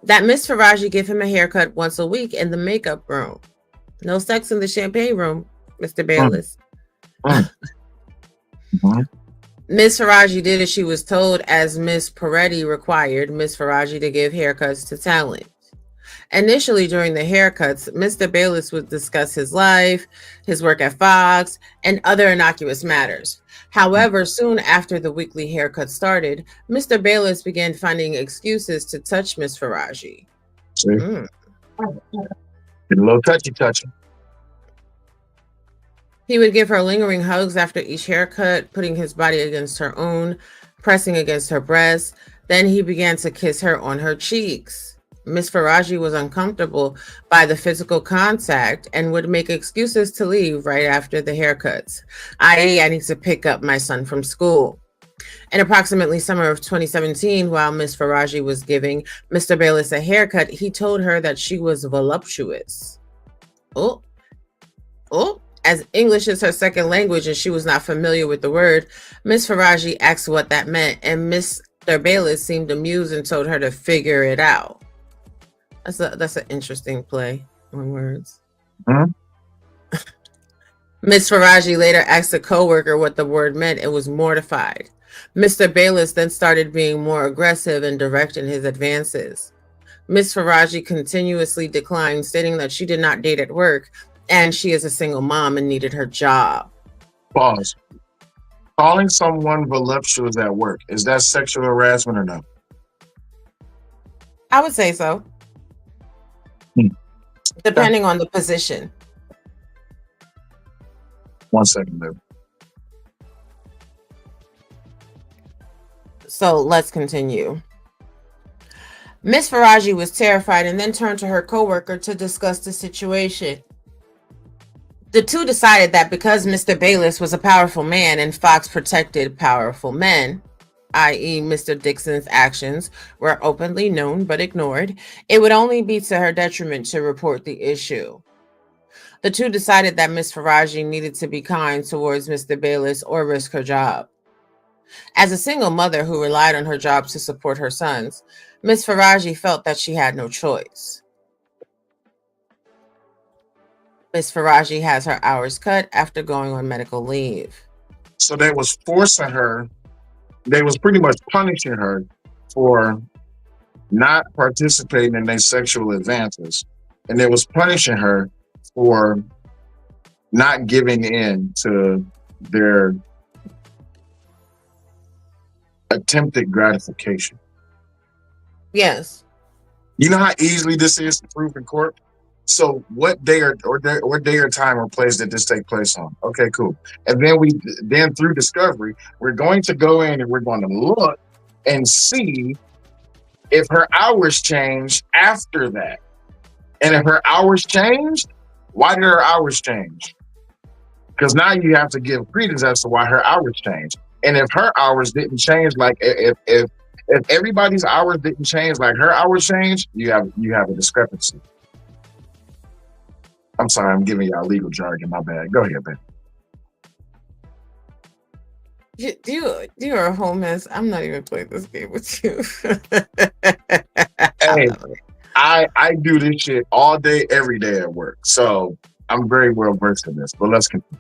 that Miss Faraji give him a haircut once a week in the makeup room. No sex in the champagne room, Mr. Bayless. Mm-hmm. Miss Faraji did as she was told, as Miss Peretti required Miss Faraji to give haircuts to talent. Initially, during the haircuts, Mr. Bayless would discuss his life, his work at Fox, and other innocuous matters. However, soon after the weekly haircut started, Mr. Bayless began finding excuses to touch Miss Faraji. See? Get a little touchy. He would give her lingering hugs after each haircut, putting his body against her own, pressing against her breasts. Then he began to kiss her on her cheeks. Miss Faraji was uncomfortable by the physical contact and would make excuses to leave right after the haircuts, i.e., I need to pick up my son from school. In approximately summer of 2017, while Miss Faraji was giving Mr. Bayless a haircut, he told her that she was voluptuous. As English is her second language and she was not familiar with the word, Miss Faraji asked what that meant, and Mr. Bayless seemed amused and told her to figure it out. That's an interesting play on words. Mm-hmm. Miss Faraji later asked a coworker what the word meant and was mortified. Mr. Bayless then started being more aggressive and direct in his advances. Miss Faraji continuously declined, stating that she did not date at work and she is a single mom and needed her job. Pause. Calling someone voluptuous at work, is that sexual harassment or no? I would say so. Depending on the position. 1 second, baby. So let's continue. Miss Faraji was terrified and then turned to her coworker to discuss the situation. The two decided that because Mr. Bayless was a powerful man and Fox protected powerful men, i.e. Mr. Dixon's actions were openly known but ignored, it would only be to her detriment to report the issue. The two decided that Miss Faraji needed to be kind towards Mr. Bayless or risk her job. As a single mother who relied on her job to support her sons, Miss Faraji felt that she had no choice. Miss Faraji has her hours cut after going on medical leave. So they was forcing her, they was pretty much punishing her for not participating in their sexual advances. And they was punishing her for not giving in to their attempted gratification. Yes. You know how easily this is to prove in court? So what day or time or place did this take place on? Okay, cool. And then through discovery, we're going to go in and we're going to look and see if her hours changed after that. And if her hours changed, why did her hours change? Because now you have to give credence as to why her hours changed. And if her hours didn't change, like if everybody's hours didn't change, like her hours changed, you have a discrepancy. I'm sorry, I'm giving y'all legal jargon. My bad. Go ahead, babe. You are a whole mess. I'm not even playing this game with you. Hey, I do this shit all day, every day at work. So I'm very well versed in this. But let's continue.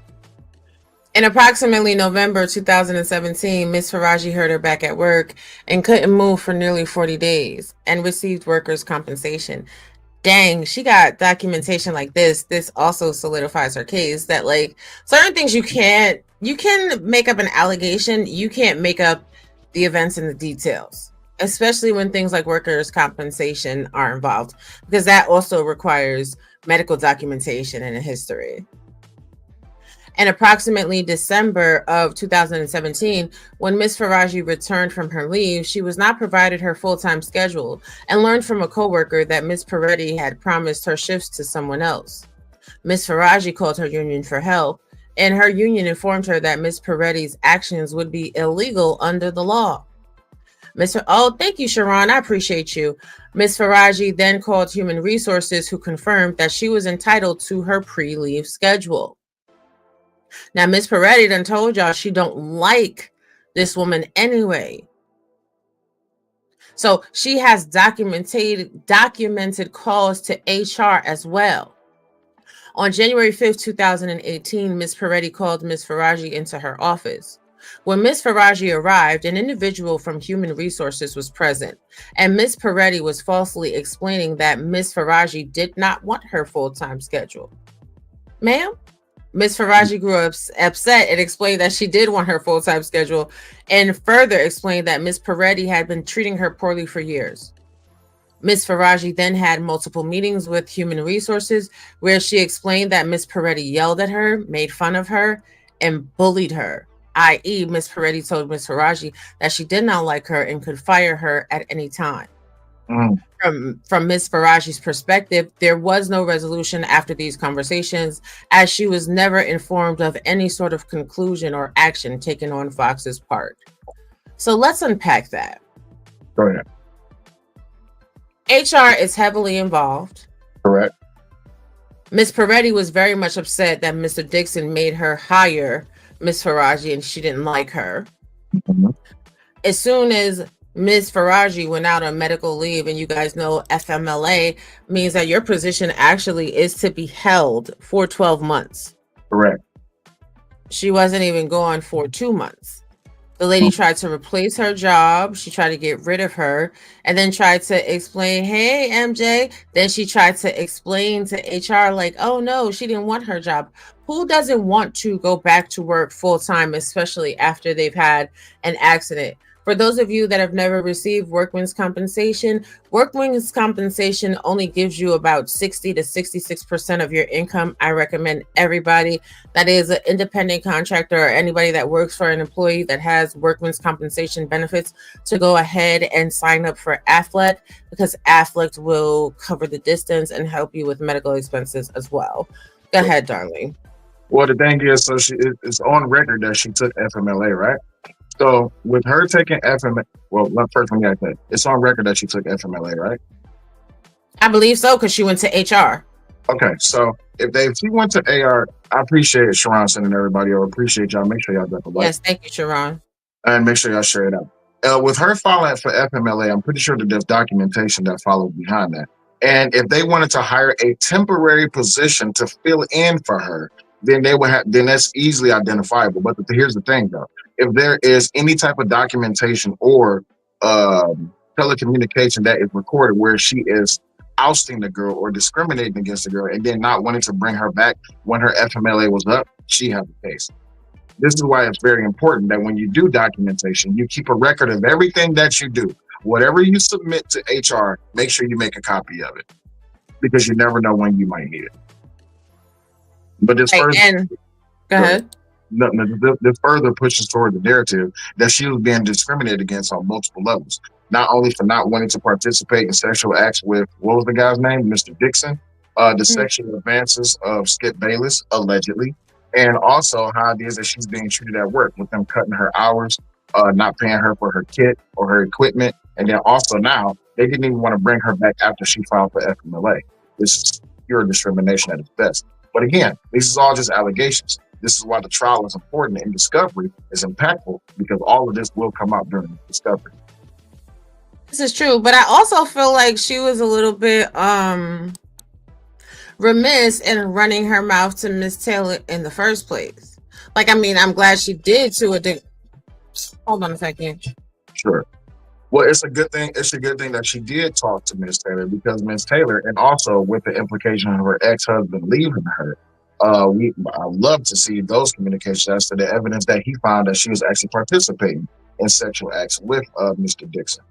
In approximately November 2017, Miss Faraji hurt her back at work and couldn't move for nearly 40 days and received workers' compensation. Dang, she got documentation like this. This also solidifies her case that like certain things you can make up an allegation. You can't make up the events and the details, especially when things like workers' compensation are involved, because that also requires medical documentation and a history. In approximately December of 2017, when Miss Faraji returned from her leave, she was not provided her full-time schedule and learned from a coworker that Miss Peretti had promised her shifts to someone else. Miss Faraji called her union for help, and her union informed her that Miss Peretti's actions would be illegal under the law. Thank you, Sharon. I appreciate you. Miss Faraji then called Human Resources, who confirmed that she was entitled to her pre-leave schedule. Now, Miss Peretti done told y'all she don't like this woman anyway. So she has documented calls to HR as well. On January 5th, 2018, Miss Peretti called Miss Faraji into her office. When Miss Faraji arrived, an individual from Human Resources was present, and Miss Peretti was falsely explaining that Miss Faraji did not want her full-time schedule. Ma'am? Miss Faraji grew upset and explained that she did want her full-time schedule, and further explained that Miss Peretti had been treating her poorly for years. Miss Faraji then had multiple meetings with Human Resources where she explained that Miss Peretti yelled at her, made fun of her, and bullied her, i.e. Miss Peretti told Miss Faraji that she did not like her and could fire her at any time. From Miss Faraji's perspective, there was no resolution after these conversations, as she was never informed of any sort of conclusion or action taken on Fox's part. So let's unpack that. Go ahead. HR is heavily involved. Correct. Miss Peretti was very much upset that Mr. Dixon made her hire Miss Faraji and she didn't like her. Mm-hmm. As soon as Miss Faraji went out on medical leave, and you guys know FMLA means that your position actually is to be held for 12 months. Correct. She wasn't even gone for 2 months. The lady tried to replace her job. She tried to get rid of her and then tried to explain, hey, MJ. Then she tried to explain to HR like, oh, no, she didn't want her job. Who doesn't want to go back to work full time, especially after they've had an accident? For those of you that have never received workman's compensation only gives you about 60 to 66% of your income. I recommend everybody that is an independent contractor or anybody that works for an employee that has workman's compensation benefits to go ahead and sign up for AFLEC, because AFLEC will cover the distance and help you with medical expenses as well. Go ahead, darling. Well, the thing is, so it's on record that she took FMLA, right? So with her taking FMLA, well, first let me ask that. It's on record that she took FMLA, right? I believe so, because she went to HR. Okay, so if she went to AR, I appreciate Sharon sending everybody over. Appreciate y'all. Make sure y'all got the like. Yes, thank you, Sharon. And make sure y'all share it out. With her filing for FMLA, I'm pretty sure that there's documentation that follows behind that. And if they wanted to hire a temporary position to fill in for her, then they would have. Then that's easily identifiable. But here's the thing, though: if there is any type of documentation or telecommunication that is recorded where she is ousting the girl or discriminating against the girl, and then not wanting to bring her back when her FMLA was up, she has a case. This is why it's very important that when you do documentation, you keep a record of everything that you do. Whatever you submit to HR, make sure you make a copy of it, because you never know when you might need it. But this go ahead. This further pushes toward the narrative that she was being discriminated against on multiple levels. Not only for not wanting to participate in sexual acts with, what was the guy's name? Mr. Dixon. The sexual advances of Skip Bayless, allegedly. And also how it is that she's being treated at work, with them cutting her hours, not paying her for her kit or her equipment. And then also now, they didn't even want to bring her back after she filed for FMLA. This is pure discrimination at its best. But again, this is all just allegations. This is why the trial is important, and discovery is impactful, because all of this will come out during discovery. This is true, but I also feel like she was a little bit remiss in running her mouth to Miss Taylor in the first place. Like, I mean, I'm glad she did to a hold on a second. Sure. Well, it's a good thing. It's a good thing that she did talk to Miss Taylor, because Miss Taylor, and also with the implication of her ex-husband leaving her, I love to see those communications as to the evidence that he found that she was actually participating in sexual acts with Mr. Dixon.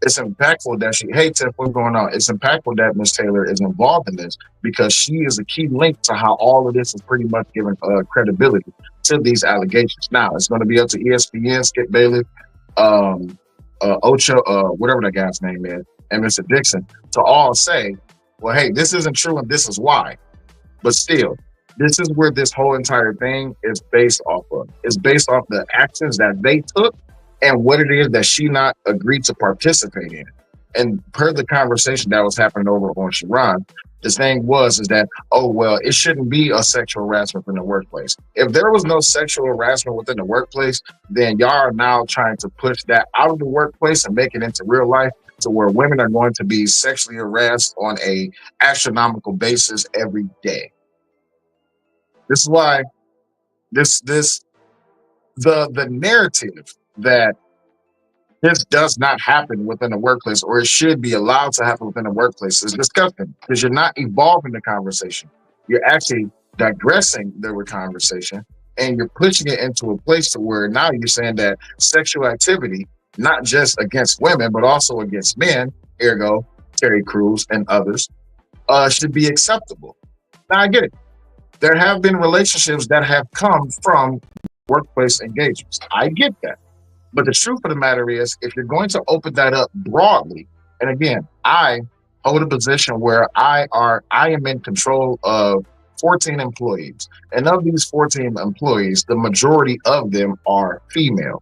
It's impactful that hey Tiff, what's going on? It's impactful that Miss Taylor is involved in this, because she is a key link to how all of this is pretty much given credibility to these allegations. Now it's going to be up to ESPN, Skip Bayless, Ocho, whatever that guy's name is, and Mr. Dixon to all say, well, hey, this isn't true and this is why. But still, this is where this whole entire thing is based off of. It's based off the actions that they took and what it is that she not agreed to participate in. And per the conversation that was happening over on Sharon, the thing is that, oh, well, it shouldn't be a sexual harassment in the workplace. If there was no sexual harassment within the workplace, then y'all are now trying to push that out of the workplace and make it into real life, to where women are going to be sexually harassed on a astronomical basis every day. This is why the narrative that this does not happen within the workplace, or it should be allowed to happen within the workplace, is disgusting, because you're not evolving the conversation. You're actually digressing the conversation, and you're pushing it into a place to where now you're saying that sexual activity, not just against women, but also against men, ergo Terry Crews and others, should be acceptable. Now I get it. There have been relationships that have come from workplace engagements. I get that. But the truth of the matter is, if you're going to open that up broadly, and again, I hold a position where I am in control of 14 employees. And of these 14 employees, the majority of them are female.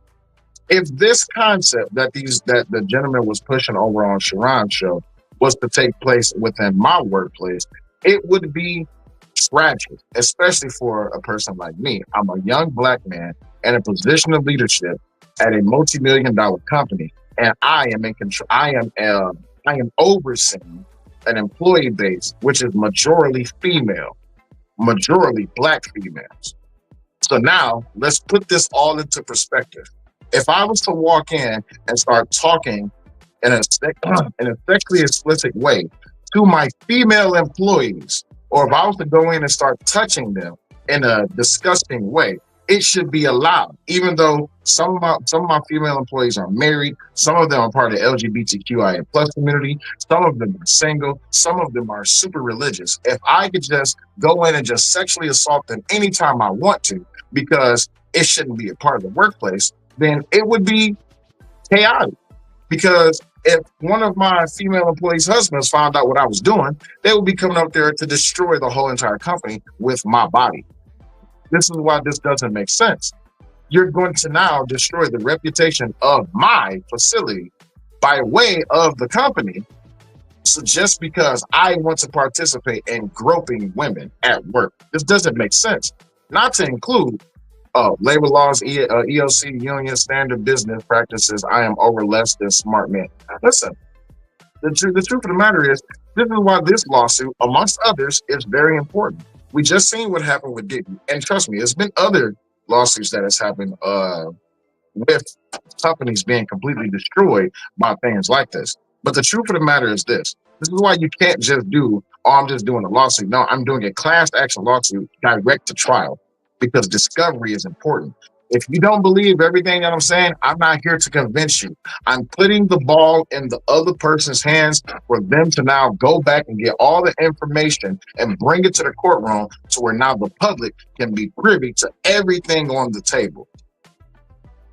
If this concept that the gentleman was pushing over on Sharon's show was to take place within my workplace, it would be tragic, especially for a person like me. I'm a young Black man in a position of leadership at a multi-million-dollar company, and I am in control. I am overseeing an employee base which is majority female, majority Black females. So now let's put this all into perspective. If I was to walk in and start talking in a sexually explicit way to my female employees, or if I was to go in and start touching them in a disgusting way, it should be allowed, even though some of my female employees are married, some of them are part of the LGBTQIA plus community, some of them are single, some of them are super religious. If I could just go in and just sexually assault them anytime I want to, because it shouldn't be a part of the workplace, then it would be chaotic. Because if one of my female employees' husbands found out what I was doing, they would be coming up there to destroy the whole entire company with my body. This is why this doesn't make sense. You're going to now destroy the reputation of my facility by way of the company. So just because I want to participate in groping women at work, this doesn't make sense. Not to include labor laws, EOC, union standard business practices. I am over less than smart men. Listen, the truth of the matter is, this is why this lawsuit, amongst others, is very important. We just seen what happened with Diddy, and trust me, there's been other lawsuits that has happened with companies being completely destroyed by things like this. But the truth of the matter is this. This is why you can't just do, oh, I'm just doing a lawsuit. No, I'm doing a class action lawsuit direct to trial, because discovery is important. If you don't believe everything that I'm saying, I'm not here to convince you. I'm putting the ball in the other person's hands for them to now go back and get all the information and bring it to the courtroom to where now the public can be privy to everything on the table.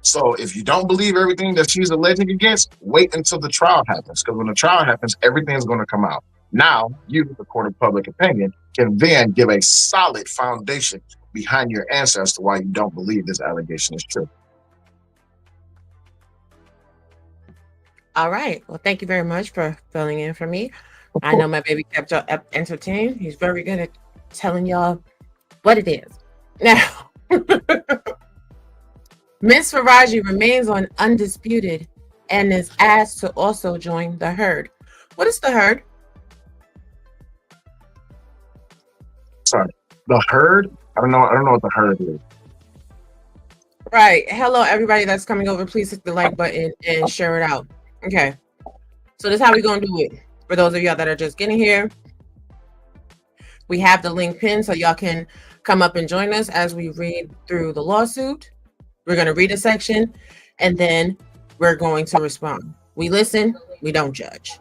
So if you don't believe everything that she's alleging against, wait until the trial happens, because when the trial happens, everything's going to come out. Now, you, the court of public opinion, can then give a solid foundation behind your answer as to why you don't believe this allegation is true. All right. Well, thank you very much for filling in for me. I know my baby kept y'all entertained. He's very good at telling y'all what it is. Now, Ms. Faraji remains on undisputed and is asked to also join the herd. What is the herd? Sorry, the herd? I don't know what the herd is. Right. Hello, everybody that's coming over. Please hit the like button and share it out. Okay. So this is how we're going to do it. For those of y'all that are just getting here, we have the link pinned so y'all can come up and join us as we read through the lawsuit. We're going to read a section, and then we're going to respond. We listen. We don't judge.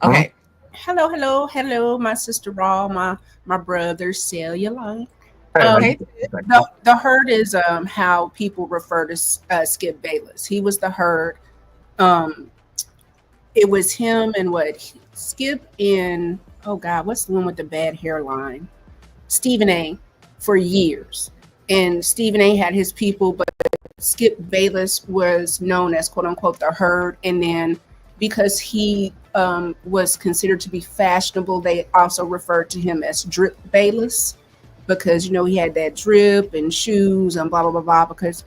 Okay. Hello, my sister Raw, my brother Cellulite. The herd is how people refer to Skip Bayless. He was the herd. It was him and Skip and what's the one with the bad hairline? Stephen A. for years. And Stephen A. had his people, but Skip Bayless was known as quote unquote the herd. And then because he was considered to be fashionable, they also referred to him as Drip Bayless, because he had that drip and shoes and blah blah blah blah. Because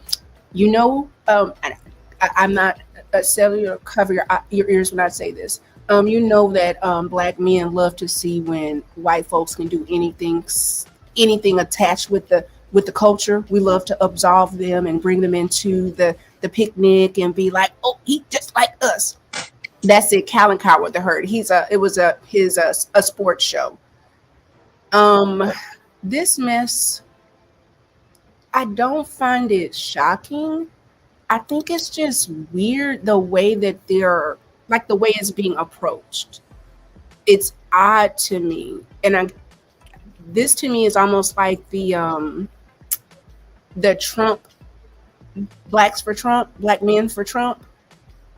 I'm not a cellular, cover your ears when I say this. That black men love to see when white folks can do anything attached with the culture. We love to absolve them and bring them into the picnic and be like, oh, he just like us. That's it. Callan Coward with the herd. It was a sports show. This mess, I don't find it shocking. I think it's just weird the way that the way it's being approached. It's odd to me. And this to me is almost like the Trump, blacks for Trump, black men for Trump,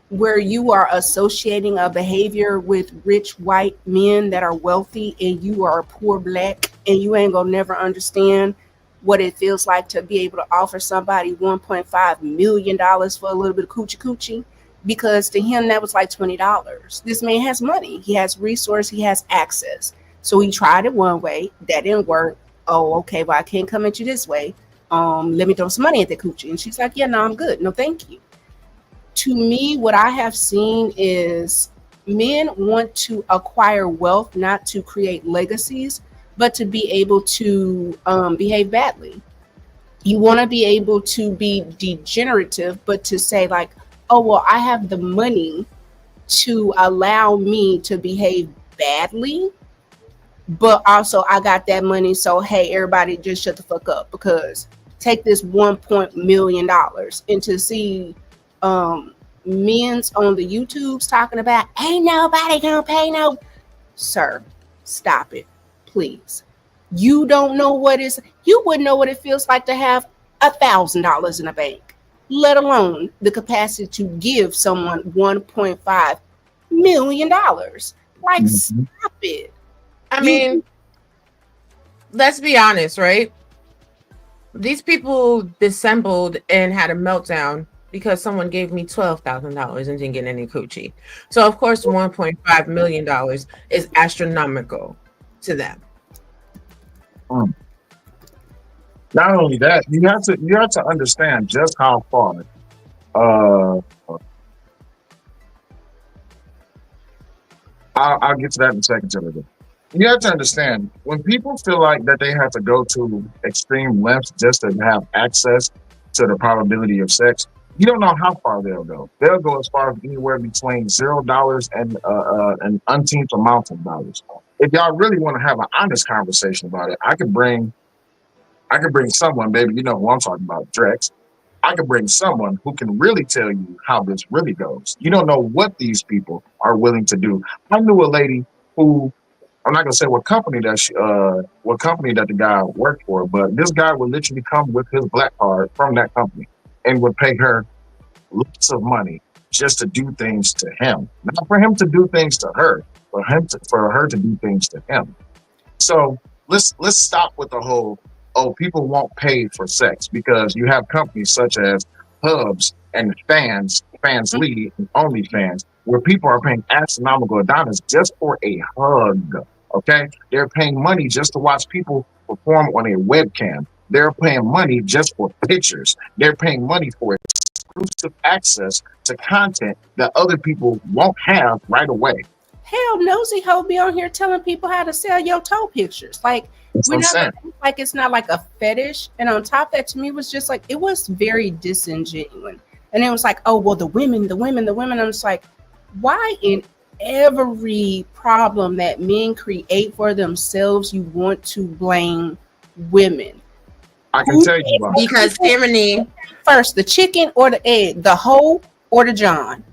where you are associating a behavior with rich white men that are wealthy, and you are a poor black, and you ain't gonna never understand what it feels like to be able to offer somebody $1.5 million for a little bit of coochie, because to him that was like $20. This man has money, he has resource, he has access. So he tried it one way, that didn't work. Oh, okay, well I can't come at you this way. Let me throw some money at the coochie. And she's like, yeah, no, I'm good. No, thank you. To me, what I have seen is men want to acquire wealth, not to create legacies, but to be able to behave badly. You want to be able to be degenerative, but to say like, oh, well, I have the money to allow me to behave badly, but also I got that money. So, hey, everybody just shut the fuck up, because take this $1 million and to see men's on the YouTubes talking about ain't nobody gonna pay no. Sir, stop it, please. You don't know you wouldn't know what it feels like to have $1,000 in a bank, let alone the capacity to give someone $1.5 million. Like, stop it. I mean, let's be honest, right? These people dissembled and had a meltdown because someone gave me $12,000 and didn't get any coochie. So of course, $1.5 million is astronomical to them. Not only that, you have to understand just how far. I'll get to that in a second, Timothy. You have to understand, when people feel like that they have to go to extreme lengths just to have access to the probability of sex, you don't know how far they'll go. They'll go as far as anywhere between $0 and an umpteenth amount of dollars. If y'all really want to have an honest conversation about it, I could bring someone, baby, you know who I'm talking about, Drex. I could bring someone who can really tell you how this really goes. You don't know what these people are willing to do. I knew a lady who, I'm not gonna say what company that the guy worked for, but this guy would literally come with his black card from that company and would pay her lots of money just to do things to him. Not for him to do things to her, but for her to do things to him. So let's stop with the whole, oh, people won't pay for sex, because you have companies such as Hubs and Fans Lead and OnlyFans, where people are paying astronomical dollars just for a hug. Okay, they're paying money just to watch people perform on a webcam. They're paying money just for pictures. They're paying money for exclusive access to content that other people won't have right away. Hell, Nosy Ho be on here telling people how to sell your toe pictures. Like, we're not like, it's not like a fetish. And on top of that, to me, was just like, it was very disingenuous. And it was like, oh, well, the women. I'm just like, why in every problem that men create for themselves, you want to blame women? I can tell you why. Because tyranny first, the chicken or the egg, the hoe or the John.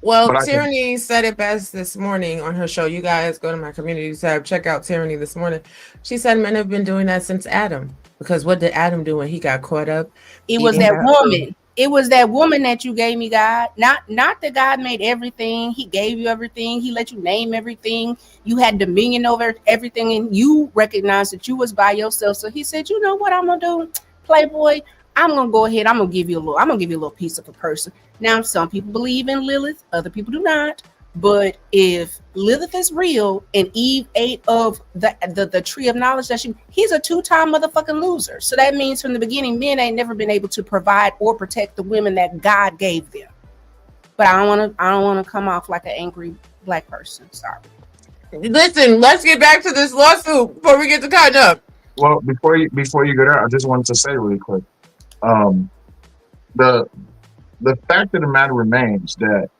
Well, Tyranny said it best this morning on her show. You guys go to my community tab, check out Tyranny this morning. She said men have been doing that since Adam. Because what did Adam do when he got caught up? It was that woman. It was that woman that you gave me, God. Not that God made everything. He gave you everything. He let you name everything. You had dominion over everything, and you recognized that you was by yourself. So he said, you know what I'm gonna do, Playboy? I'm gonna go ahead. I'm gonna give you a little piece of a person. Now, some people believe in Lilith, other people do not. But if Lilith is real and Eve ate of the tree of knowledge, he's a 2-time motherfucking loser. So that means from the beginning, men ain't never been able to provide or protect the women that God gave them. But I don't want to come off like an angry black person. Sorry. Listen, let's get back to this lawsuit before we get to cutting up. Well, before you go there, I just wanted to say really quick. The fact of the matter remains that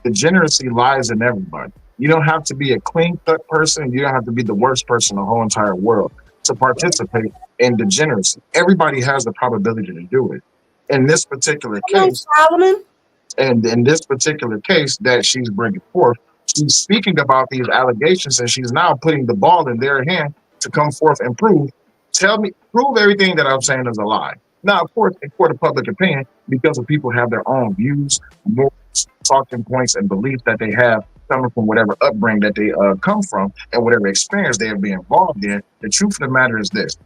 degeneracy lies in everybody. You don't have to be a clean-cut person. You don't have to be the worst person in the whole entire world to participate in degeneracy. Everybody has the probability to do it. In this particular case, Solomon, and in this particular case that she's bringing forth, she's speaking about these allegations, and she's now putting the ball in their hand to come forth and prove everything that I'm saying is a lie. Now, of course, in court of public opinion, because of people have their own views, morals, talking points, and beliefs that they have coming from whatever upbringing that they come from and whatever experience they have been involved in, the truth of the matter is this.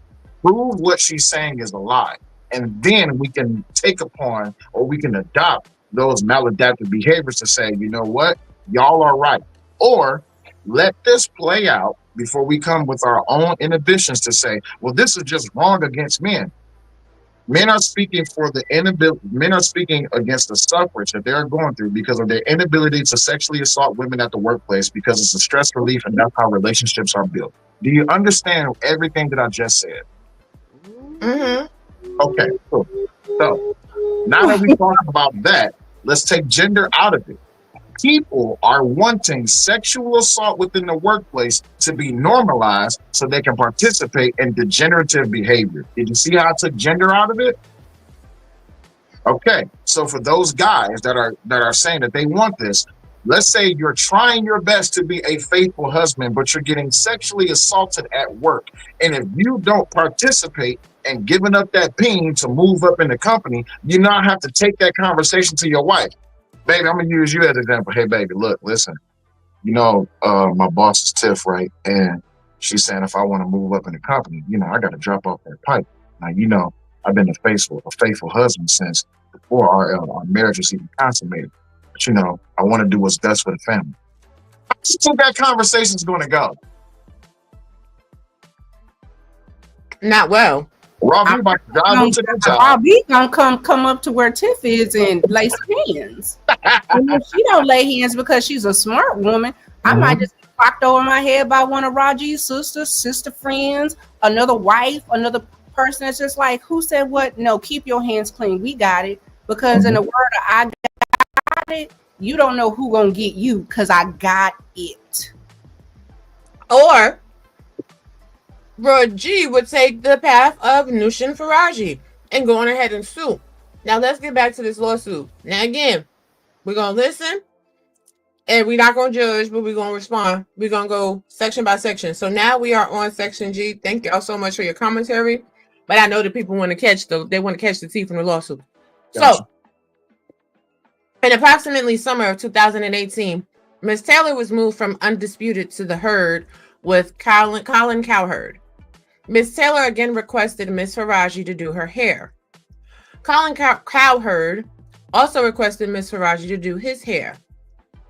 Prove what she's saying is a lie. And then we can take upon, or we can adopt those maladaptive behaviors to say, you know what, y'all are right. Or let this play out before we come with our own inhibitions to say, well, this is just wrong against men. Men are speaking against the suffrage that they're going through because of their inability to sexually assault women at the workplace, because it's a stress relief, and that's how relationships are built. Do you understand everything that I just said? Mm-hmm. Okay, cool. So now that we talk about that, let's take gender out of it. People are wanting sexual assault within the workplace to be normalized so they can participate in degenerative behavior. Did you see how I took gender out of it? Okay, so for those guys that are saying that they want this, let's say you're trying your best to be a faithful husband, but you're getting sexually assaulted at work. And if you don't participate in giving up that peen to move up in the company, you now have to take that conversation to your wife. Baby, I'm gonna use you as an example. Hey, baby, look, listen, my boss is Tiff, right? And she's saying if I want to move up in the company, I got to drop off that pipe. Now, I've been a faithful husband since before our marriage was even consummated. But I want to do what's best for the family. How do you think that conversation's going to go? Not well. Robbie about to dive into the job. Robbie gonna come up to where Tiff is and lay some hands. And if she don't lay hands because she's a smart woman, I might just get knocked over my head by one of Raji's sister friends, another wife, another person that's just like, who said what? No, keep your hands clean. We got it. Because in the word of I got it, you don't know who gonna get you because I got it. Or Raji would take the path of Noushin Faraji and go on ahead and sue. Now let's get back to this lawsuit. Now again, we're gonna listen and we're not gonna judge, but we're gonna respond. We're gonna go section by section. So now we are on section G. Thank y'all so much for your commentary. But I know that people want to catch the tea from the lawsuit. Gotcha. So in approximately summer of 2018, Ms. Taylor was moved from undisputed to the herd with Colin Cowherd. Ms. Taylor again requested Ms. Faraji to do her hair. Colin Cowherd also requested Ms. Faraji to do his hair.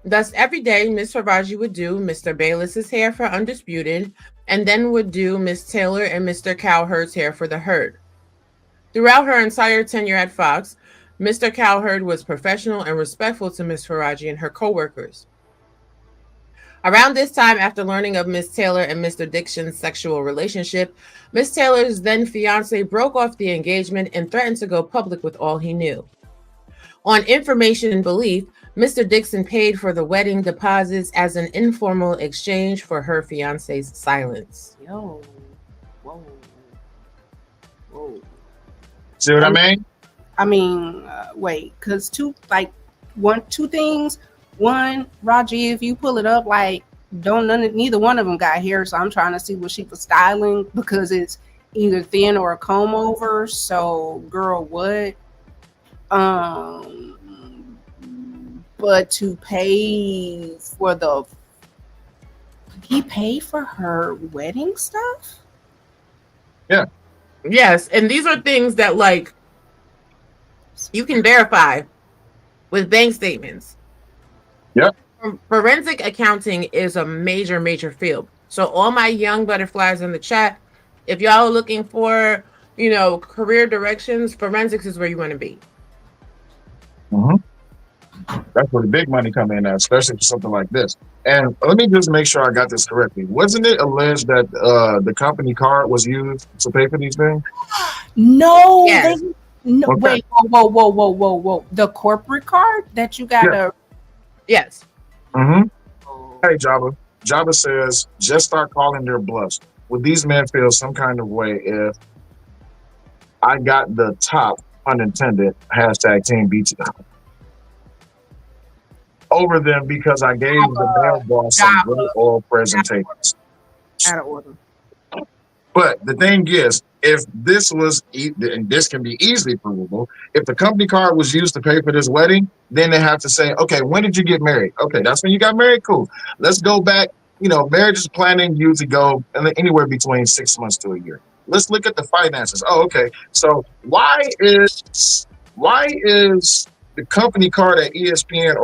Thus, every day, Ms. Faraji would do Mr. Bayless's hair for Undisputed, and then would do Ms. Taylor and Mr. Cowherd's hair for the herd. Throughout her entire tenure at Fox, Mr. Cowherd was professional and respectful to Ms. Faraji and her co-workers. Around this time, after learning of Ms. Taylor and Mr. Dixon's sexual relationship, Ms. Taylor's then fiance broke off the engagement and threatened to go public with all he knew. On information and belief, Mr. Dixon paid for the wedding deposits as an informal exchange for her fiance's silence. Yo, whoa. See what I mean? I mean, wait, because two things. One, Raji, if you pull it up, like, neither one of them got hair, so I'm trying to see what she was styling because it's either thin or a comb over. So, girl, what? But to pay for he paid for her wedding stuff? Yeah. Yes, and these are things that, like, you can verify with bank statements. Yep. Forensic accounting is a major, major field. So all my young butterflies in the chat, if y'all are looking for, career directions, forensics is where you want to be. That's where the big money come in at, especially for something like this. And let me just make sure I got this correctly. Wasn't it alleged that the company card was used to pay for these things? No. Yes. No. Okay. Wait. Whoa. The corporate card that you got to. Yes. Hey, Jabba says, just start calling their bluffs. Would these men feel some kind of way if I got the top, unintended, # Team BT over them because I gave the male boss some great oral presentations? Out of order. But the thing is, if this was, and this can be easily provable, if the company card was used to pay for this wedding, then they have to say, okay, when did you get married? Okay, that's when you got married? Cool. Let's go back. Marriage is planning you to go anywhere between 6 months to a year. Let's look at the finances. Oh, okay. So why is the company card at ESPN,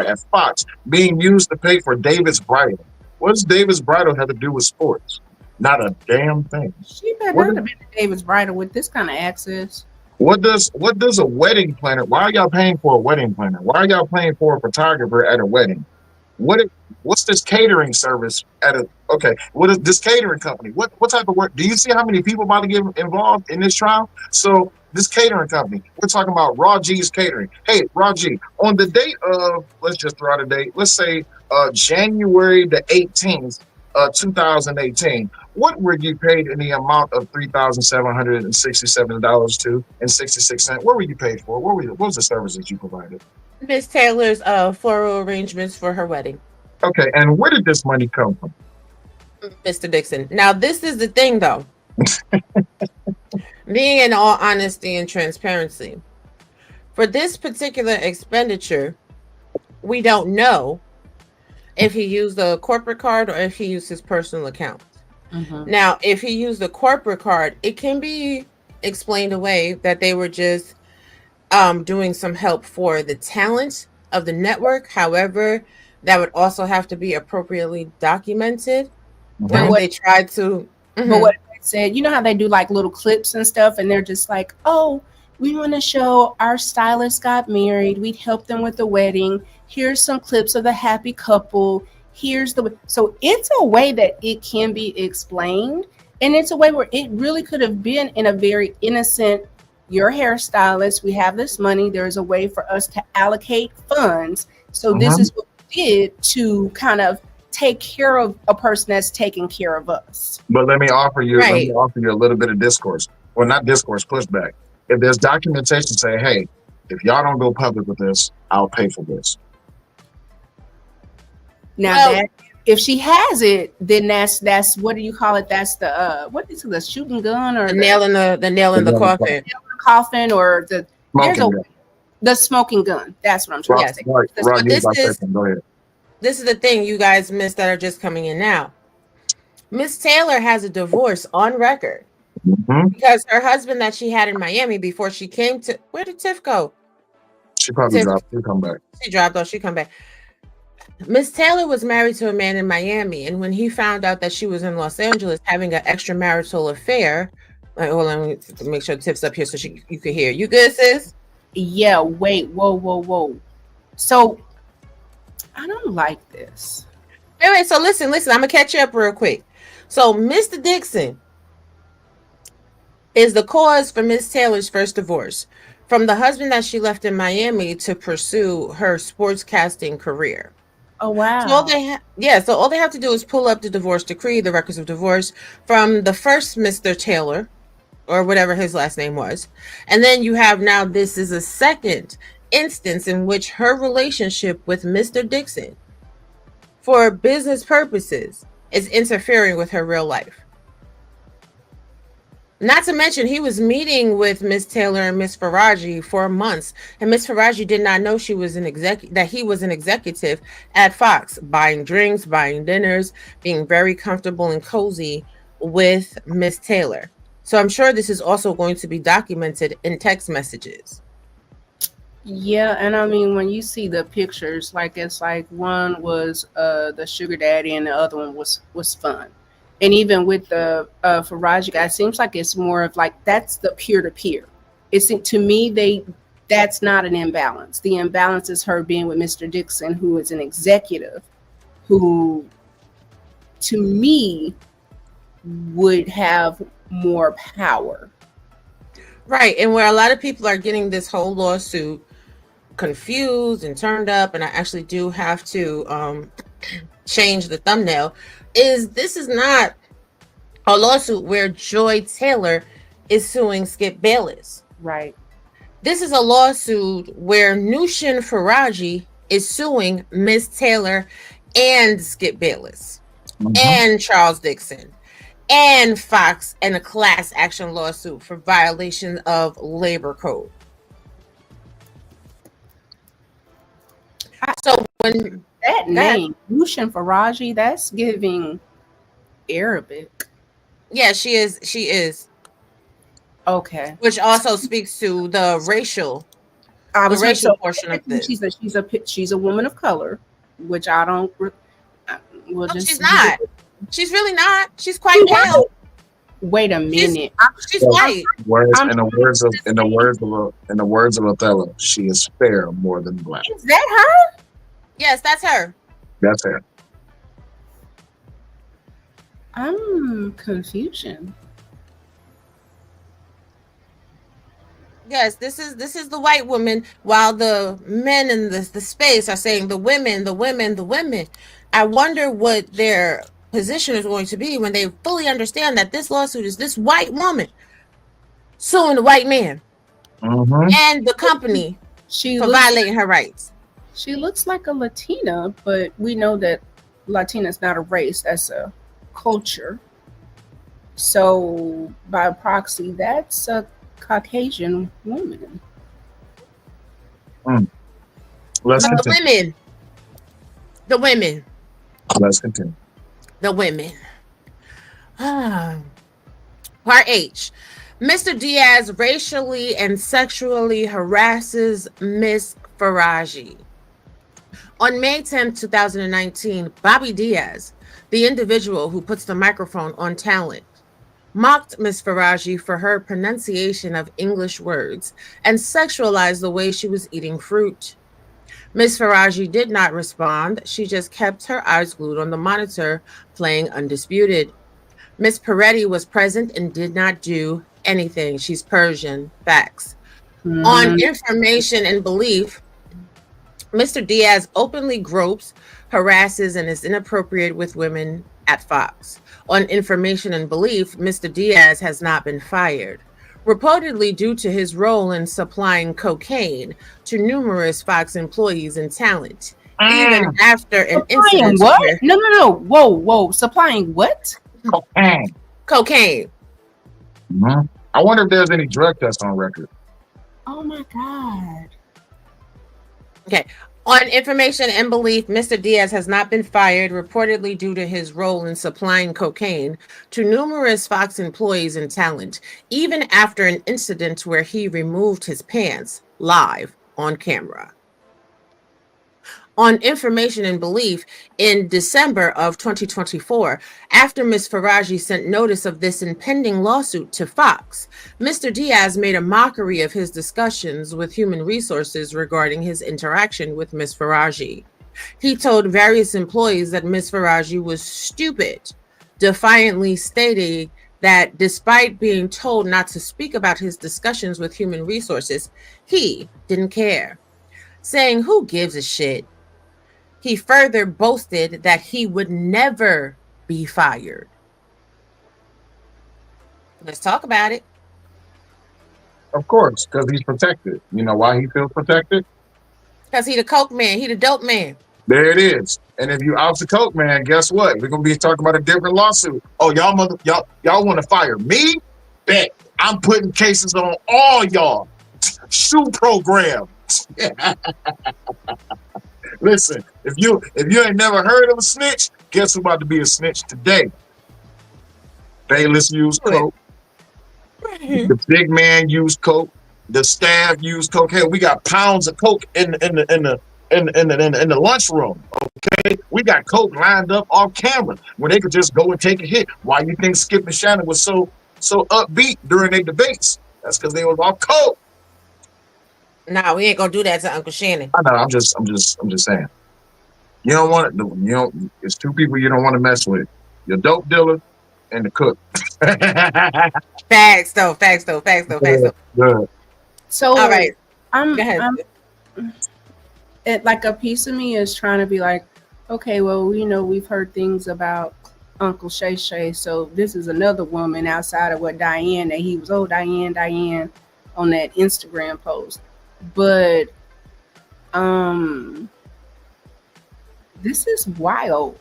at Fox being used to pay for David's bridal? What does David's bridal have to do with sports? Not a damn thing. She better not have been to David's bridal with this kind of access. What does a wedding planner? Why are y'all paying for a wedding planner? Why are y'all paying for a photographer at a wedding? What's this catering service what is this catering company? What type of work? Do you see how many people about to get involved in this trial? So This catering company. We're talking about Raw G's Catering. Hey, Raw G, on the date of, let's just throw out a date. Let's say January the 18th, 2018. What were you paid in the amount of $3,767.66? What were you paid for? What was the services you provided? Miss Taylor's floral arrangements for her wedding. Okay, and where did this money come from? Mr. Dixon. Now, this is the thing, though. Being in all honesty and transparency, for this particular expenditure, we don't know if he used a corporate card or if he used his personal account. Now, if he used a corporate card, it can be explained away that they were just doing some help for the talent of the network. However, that would also have to be appropriately documented when they tried to. But what they said, you know how they do like little clips and stuff, and they're just like, oh, we want to show our stylist got married. We helped them with the wedding. Here's some clips of the happy couple. So it's a way that it can be explained. And it's a way where it really could have been in a very innocent, you're a hairstylist. We have this money. There's a way for us to allocate funds. So this is what we did to kind of take care of a person that's taking care of us. But let me offer you a little bit of discourse. Well, not discourse, pushback. If there's documentation saying, hey, if y'all don't go public with this, I'll pay for this. Now that if she has it, then that's what do you call it? That's the what is it, the shooting gun or the nail in the coffin. Coffin or the smoking smoking gun. That's what I'm trying to say. This is the thing you guys missed that are just coming in now. Miss Taylor has a divorce on record because her husband that she had in Miami before she came to, where did Tiff go? She probably dropped. She'll come back. She dropped. Oh, she come back. Miss Taylor was married to a man in Miami, and when he found out that she was in Los Angeles having an extramarital affair, hold on, let me make sure Tiff's up here so you could hear. You good, sis? Yeah. Wait. Whoa. So I don't like this. All right. So listen. I'm gonna catch you up real quick. So Mr. Dixon is the cause for Miss Taylor's first divorce from the husband that she left in Miami to pursue her sportscasting career. Oh wow! So all they have to do is pull up the divorce decree, the records of divorce from the first Mr. Taylor, or whatever his last name was, and then you have now this is a second instance in which her relationship with Mr. Dixon, for business purposes, is interfering with her real life. Not to mention, he was meeting with Miss Taylor and Miss Faraji for months, and Miss Faraji did not know she was that he was an executive at Fox, buying drinks, buying dinners, being very comfortable and cozy with Miss Taylor. So I'm sure this is also going to be documented in text messages. Yeah, and I mean, when you see the pictures, like it's like one was the sugar daddy and the other one was fun. And even with the Faraji guy, it seems like it's more of like that's the peer-to-peer. It's to me, that's not an imbalance. The imbalance is her being with Mr. Dixon, who is an executive, who to me would have more power. Right. And where a lot of people are getting this whole lawsuit confused and turned up, and I actually do have to change the thumbnail, this is not a lawsuit where Joy Taylor is suing Skip Bayless. Right. This is a lawsuit where Noushin Faraji is suing Miss Taylor and Skip Bayless and Charles Dixon and Fox in a class action lawsuit for violation of labor code. So when that name, Noushin Faraji, that's giving Arabic. Yeah, she is. Okay. Which also speaks to the racial portion of this. She's a woman of color, which I don't. She's not. She's really not. She's quite pale. Wait a minute. She's white. In the words of Othello, she is fair more than black. Is that her? Yes, that's her. That's her. I'm confusion. Yes, this is the white woman, while the men in the space are saying the women, the women, the women. I wonder what their position is going to be when they fully understand that this lawsuit is this white woman suing the white man and the company for violating her rights. She looks like a Latina, but we know that Latina is not a race, that's a culture. So by proxy, that's a Caucasian woman. Let's But continue. the women. Let's continue. The women. Part H. Mr. Diaz racially and sexually harasses Miss Faraji. On May 10, 2019, Bobby Diaz, the individual who puts the microphone on talent, mocked Miss Faraji for her pronunciation of English words and sexualized the way she was eating fruit. Miss Faraji did not respond. She just kept her eyes glued on the monitor, playing Undisputed. Miss Peretti was present and did not do anything. She's Persian. Facts. On information and belief, Mr. Diaz openly gropes, harasses, and is inappropriate with women at Fox. On information and belief, Mr. Diaz has not been fired, reportedly due to his role in supplying cocaine to numerous Fox employees and talent, even after an incident. What? No. Whoa. Supplying what? Cocaine. I wonder if there's any drug tests on record. Oh my God. Okay. On information and belief, Mr. Diaz has not been fired, reportedly due to his role in supplying cocaine to numerous Fox employees and talent, even after an incident where he removed his pants live on camera. On information and belief, in December of 2024, after Ms. Faraji sent notice of this impending lawsuit to Fox, Mr. Diaz made a mockery of his discussions with human resources regarding his interaction with Ms. Faraji. He told various employees that Ms. Faraji was stupid, defiantly stating that despite being told not to speak about his discussions with human resources, he didn't care, saying, "Who gives a shit?" He further boasted that he would never be fired. Let's talk about it. Of course, because he's protected. You know why he feels protected? Because he the coke man, he the dope man. There it is. And if you out the coke man, guess what? We're gonna be talking about a different lawsuit. Oh, y'all want to fire me? Bet I'm putting cases on all y'all. Shoe program. Listen, if you ain't never heard of a snitch, guess who about to be a snitch today? Bayless used coke. The big man used coke. The staff used coke. Hell, we got pounds of coke in the lunchroom. Okay, we got coke lined up off camera when they could just go and take a hit. Why you think Skip and Shannon was so upbeat during their debates? That's because they was off coke. Nah, we ain't gonna do that to Uncle Shannon. I know. I'm just saying. You don't want it. It's two people you don't want to mess with: your dope dealer and the cook. Facts though. Good. So all right, I'm like a piece of me is trying to be like, okay, well, we've heard things about Uncle Shay Shay, so this is another woman outside of what Diane, that he was, Diane on that Instagram post. But this is wild.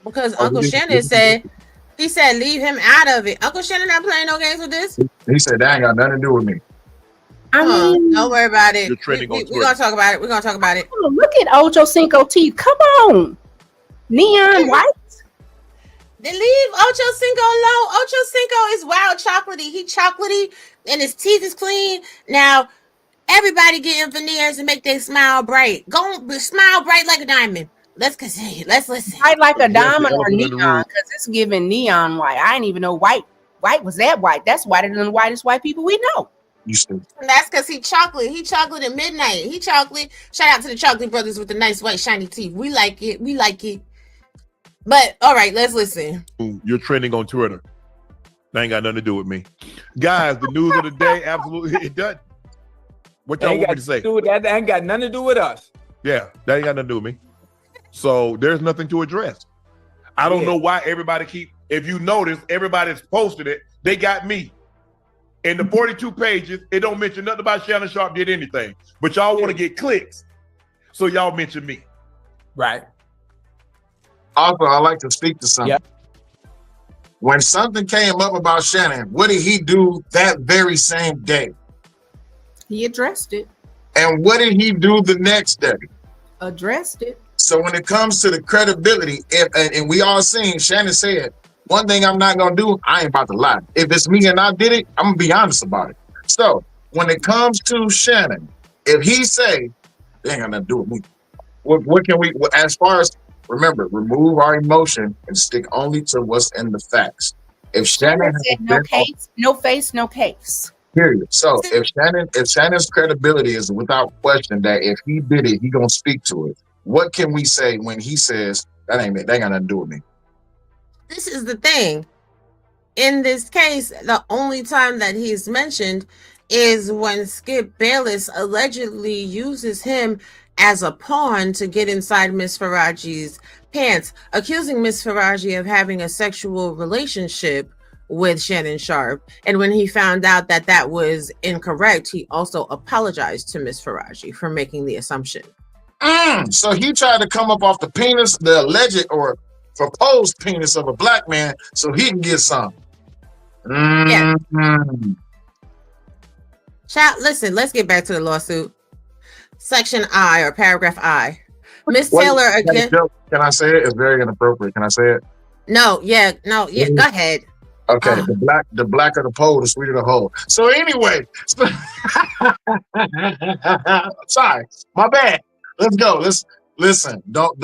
Because Uncle Shannon said, leave him out of it. Uncle Shannon not playing no games with this. He said that ain't got nothing to do with me. I mean, don't worry about it. We're gonna talk about it. We're gonna talk about it. Oh, look at Ocho Cinco teeth. Come on, neon white. Then leave Ocho Cinco alone. Ocho Cinco is wild chocolatey. He chocolatey and his teeth is clean. Now, everybody getting veneers and make their smile bright. Go smile bright like a diamond. Let's continue. Let's listen. White like a diamond or neon, because it's giving neon white. I didn't even know white was that white. That's whiter than the whitest white people we know. And that's because he chocolate. He chocolate at midnight. He chocolate. Shout out to the chocolate brothers with the nice white shiny teeth. We like it. We like it. But all right, let's listen. You're trending on Twitter. That ain't got nothing to do with me. Guys, the news of the day, absolutely, it doesn't. What y'all want me to say? That ain't got nothing to do with us. Yeah, that ain't got nothing to do with me. So there's nothing to address. I don't know why everybody if you notice, everybody's posted it. They got me. In the 42 pages, it don't mention nothing about Shannon Sharp did anything. But y'all want to get clicks. So y'all mention me. Right. Also, I like to speak to something. Yep. When something came up about Shannon, what did he do that very same day? He addressed it. And what did he do the next day? Addressed it. So when it comes to the credibility, and we all seen Shannon said, one thing I'm not going to do, I ain't about to lie. If it's me and I did it, I'm going to be honest about it. So when it comes to Shannon, if he say, they ain't got nothing to do with me, what can we, as far as, remember, remove our emotion and stick only to what's in the facts. If Shannon said no case, no face, no case. Period. So if Shannon's credibility is without question that if he did it, he gonna speak to it. What can we say when he says that ain't got nothing to do with me? This is the thing. In this case, the only time that he's mentioned is when Skip Bayless allegedly uses him as a pawn to get inside Miss Faraji's pants, accusing Miss Faraji of having a sexual relationship with Shannon Sharp. And when he found out that that was incorrect, he also apologized to Miss Faraji for making the assumption. So he tried to come up off the penis, the alleged or proposed penis of a black man so he can get some. Yeah. Child, listen, let's get back to the lawsuit. Section I, or paragraph I. Miss Taylor again. Can I say it? It's very inappropriate. Can I say it? No, yeah, go ahead. Okay, the blacker the pole, the sweeter the hole. So anyway, sorry, my bad. Let's go. Listen. Don't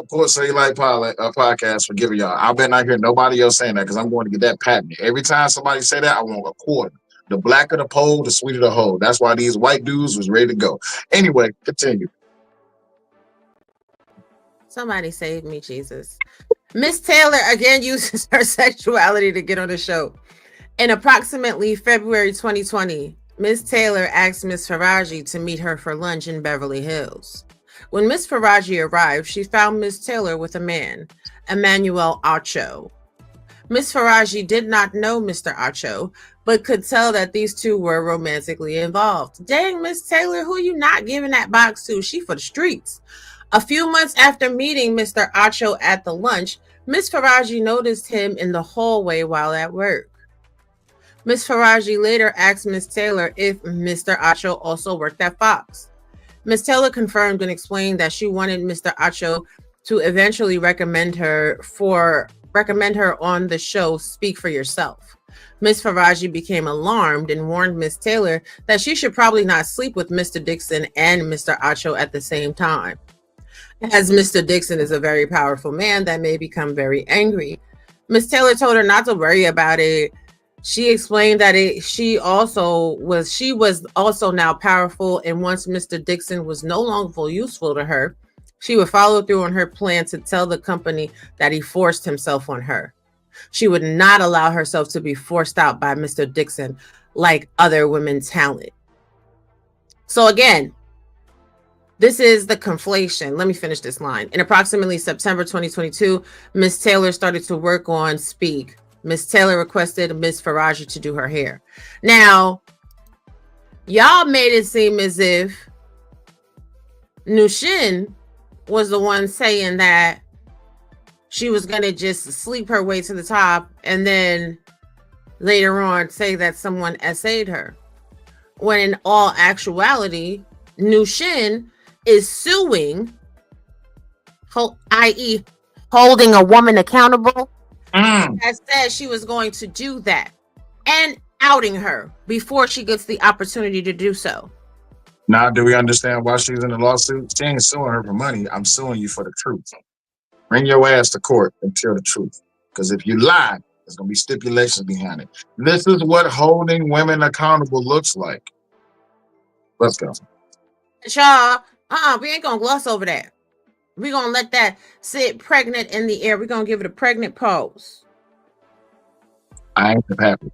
quote Say Like podcast for giving y'all. I bet not hear nobody else saying that because I'm going to get that patent. Every time somebody say that, I want a quarter. The blacker the pole, the sweeter the hole. That's why these white dudes was ready to go. Anyway, continue. Somebody save me, Jesus. Miss Taylor again uses her sexuality to get on the show. In approximately February 2020, Miss Taylor asked Miss Faraji to meet her for lunch in Beverly Hills. When Miss Faraji arrived, she found Miss Taylor with a man, Emmanuel Acho. Miss Faraji did not know Mr. Acho, but could tell that these two were romantically involved. Dang, Miss Taylor, who you not giving that box to? She for the streets. A few months after meeting Mr. Acho at the lunch, Miss Faraji noticed him in the hallway while at work. Miss Faraji later asked Miss Taylor if Mr. Acho also worked at Fox. Miss Taylor confirmed and explained that she wanted Mr. Acho to eventually recommend her on the show Speak for Yourself. Miss Faraji became alarmed and warned Miss Taylor that she should probably not sleep with Mr. Dixon and Mr. Acho at the same time, as Mr. Dixon is a very powerful man that may become very angry. Miss Taylor told her not to worry about it. She explained that she was also now powerful, and once Mr. Dixon was no longer useful to her, she would follow through on her plan to tell the company that he forced himself on her. She would not allow herself to be forced out by Mr. Dixon like other women's talent. So again, this is the conflation. Let me finish this line. In approximately September 2022, Miss Taylor started to work on Speak. Miss Taylor requested Miss Faraji to do her hair. Now, y'all made it seem as if Noushin was the one saying that she was going to just sleep her way to the top and then later on say that someone essayed her. When in all actuality, Noushin is suing, i.e. holding a woman accountable, that said she was going to do that and outing her before she gets the opportunity to do so. Now, do we understand why she's in the lawsuit? She ain't suing her for money. I'm suing you for the truth. Bring your ass to court and tell the truth. Because if you lie, there's going to be stipulations behind it. This is what holding women accountable looks like. Let's go. Y'all, we ain't going to gloss over that. We're going to let that sit pregnant in the air. We're going to give it a pregnant pause. I ain't happy.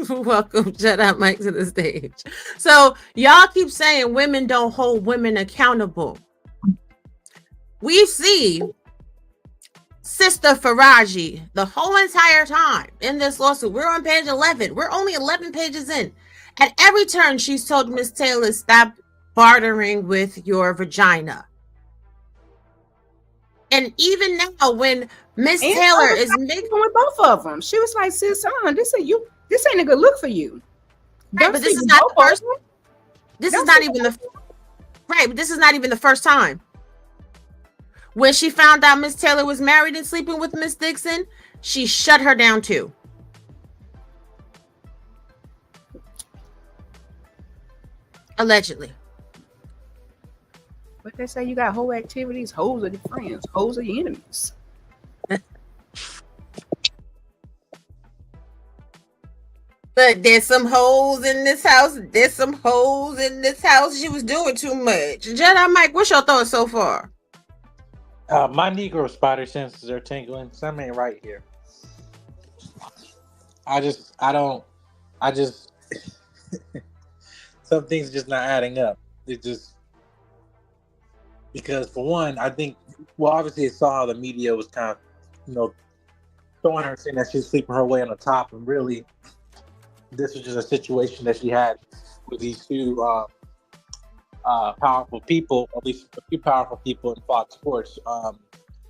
Welcome, Jedi Mike, to the stage. So y'all keep saying women don't hold women accountable. We see Sister Faraji the whole entire time in this lawsuit. We're on page 11. We're only 11 pages in. At every turn, she's told Miss Taylor, stop bartering with your vagina. And even now, when Miss Taylor is making with both of them, she was like, "Sis, this ain't a good look for you." Right, but this is not the first. This is not even the right. But this is not even the first time. When she found out Miss Taylor was married and sleeping with Miss Dixon, she shut her down too. Allegedly. But they say you got whole activities, hoes are your friends, hoes are your enemies. But there's some hoes in this house. There's some hoes in this house. She was doing too much. Jedi Mike, what's your thoughts so far? My Negro spider senses are tingling. Something ain't right here. I just some things just not adding up. It just, because for one, I think, well, obviously it saw how the media was kind of, throwing her, saying that she's sleeping her way on the top, and really this was just a situation that she had with these two powerful people, at least a few powerful people in Fox Sports.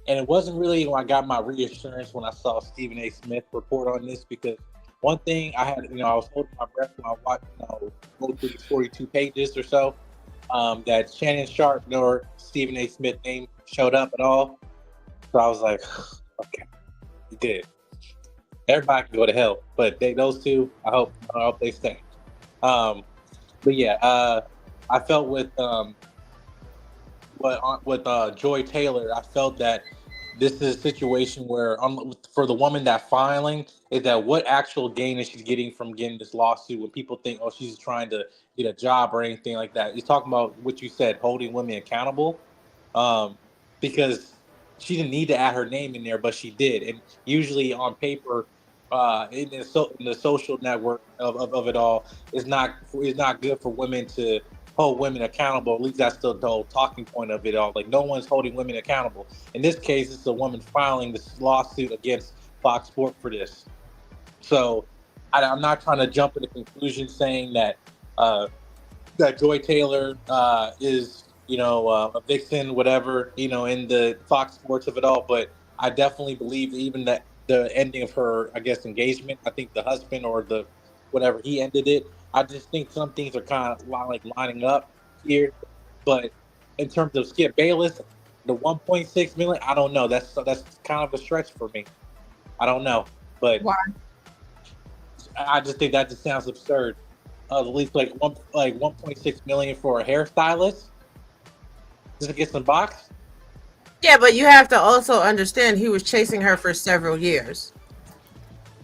And it wasn't really when I got my reassurance when I saw Stephen A. Smith report on this, because one thing I had, I was holding my breath when I watched, go through these 42 pages or so, that Shannon Sharp nor Stephen A. Smith name showed up at all. So I was like, okay, he did. Everybody can go to hell, but those two, I hope they stay. But yeah, I felt with Joy Taylor, I felt that this is a situation where, for the woman that filing, is that what actual gain is she getting from getting this lawsuit when people think, oh, she's trying to get a job or anything like that. You're talking about what you said, holding women accountable, because she didn't need to add her name in there, but she did. And usually on paper, in the social network of it all, is not good for women to hold women accountable. At least that's the whole talking point of it all. Like, no one's holding women accountable. In this case, it's a woman filing this lawsuit against Fox Sports for this. So I'm not trying to jump to the conclusion saying that that Joy Taylor is a vixen, whatever, in the Fox Sports of it all. But I definitely believe that even that the ending of her, I guess, engagement, I think the husband or the whatever, he ended it. I just think some things are kind of like lining up here. But in terms of Skip Bayless, the 1.6 million, I don't know. That's kind of a stretch for me. I don't know. But why? I just think that just sounds absurd. At least like 1.6 million for a hairstylist just to get some box. Yeah, but you have to also understand he was chasing her for several years.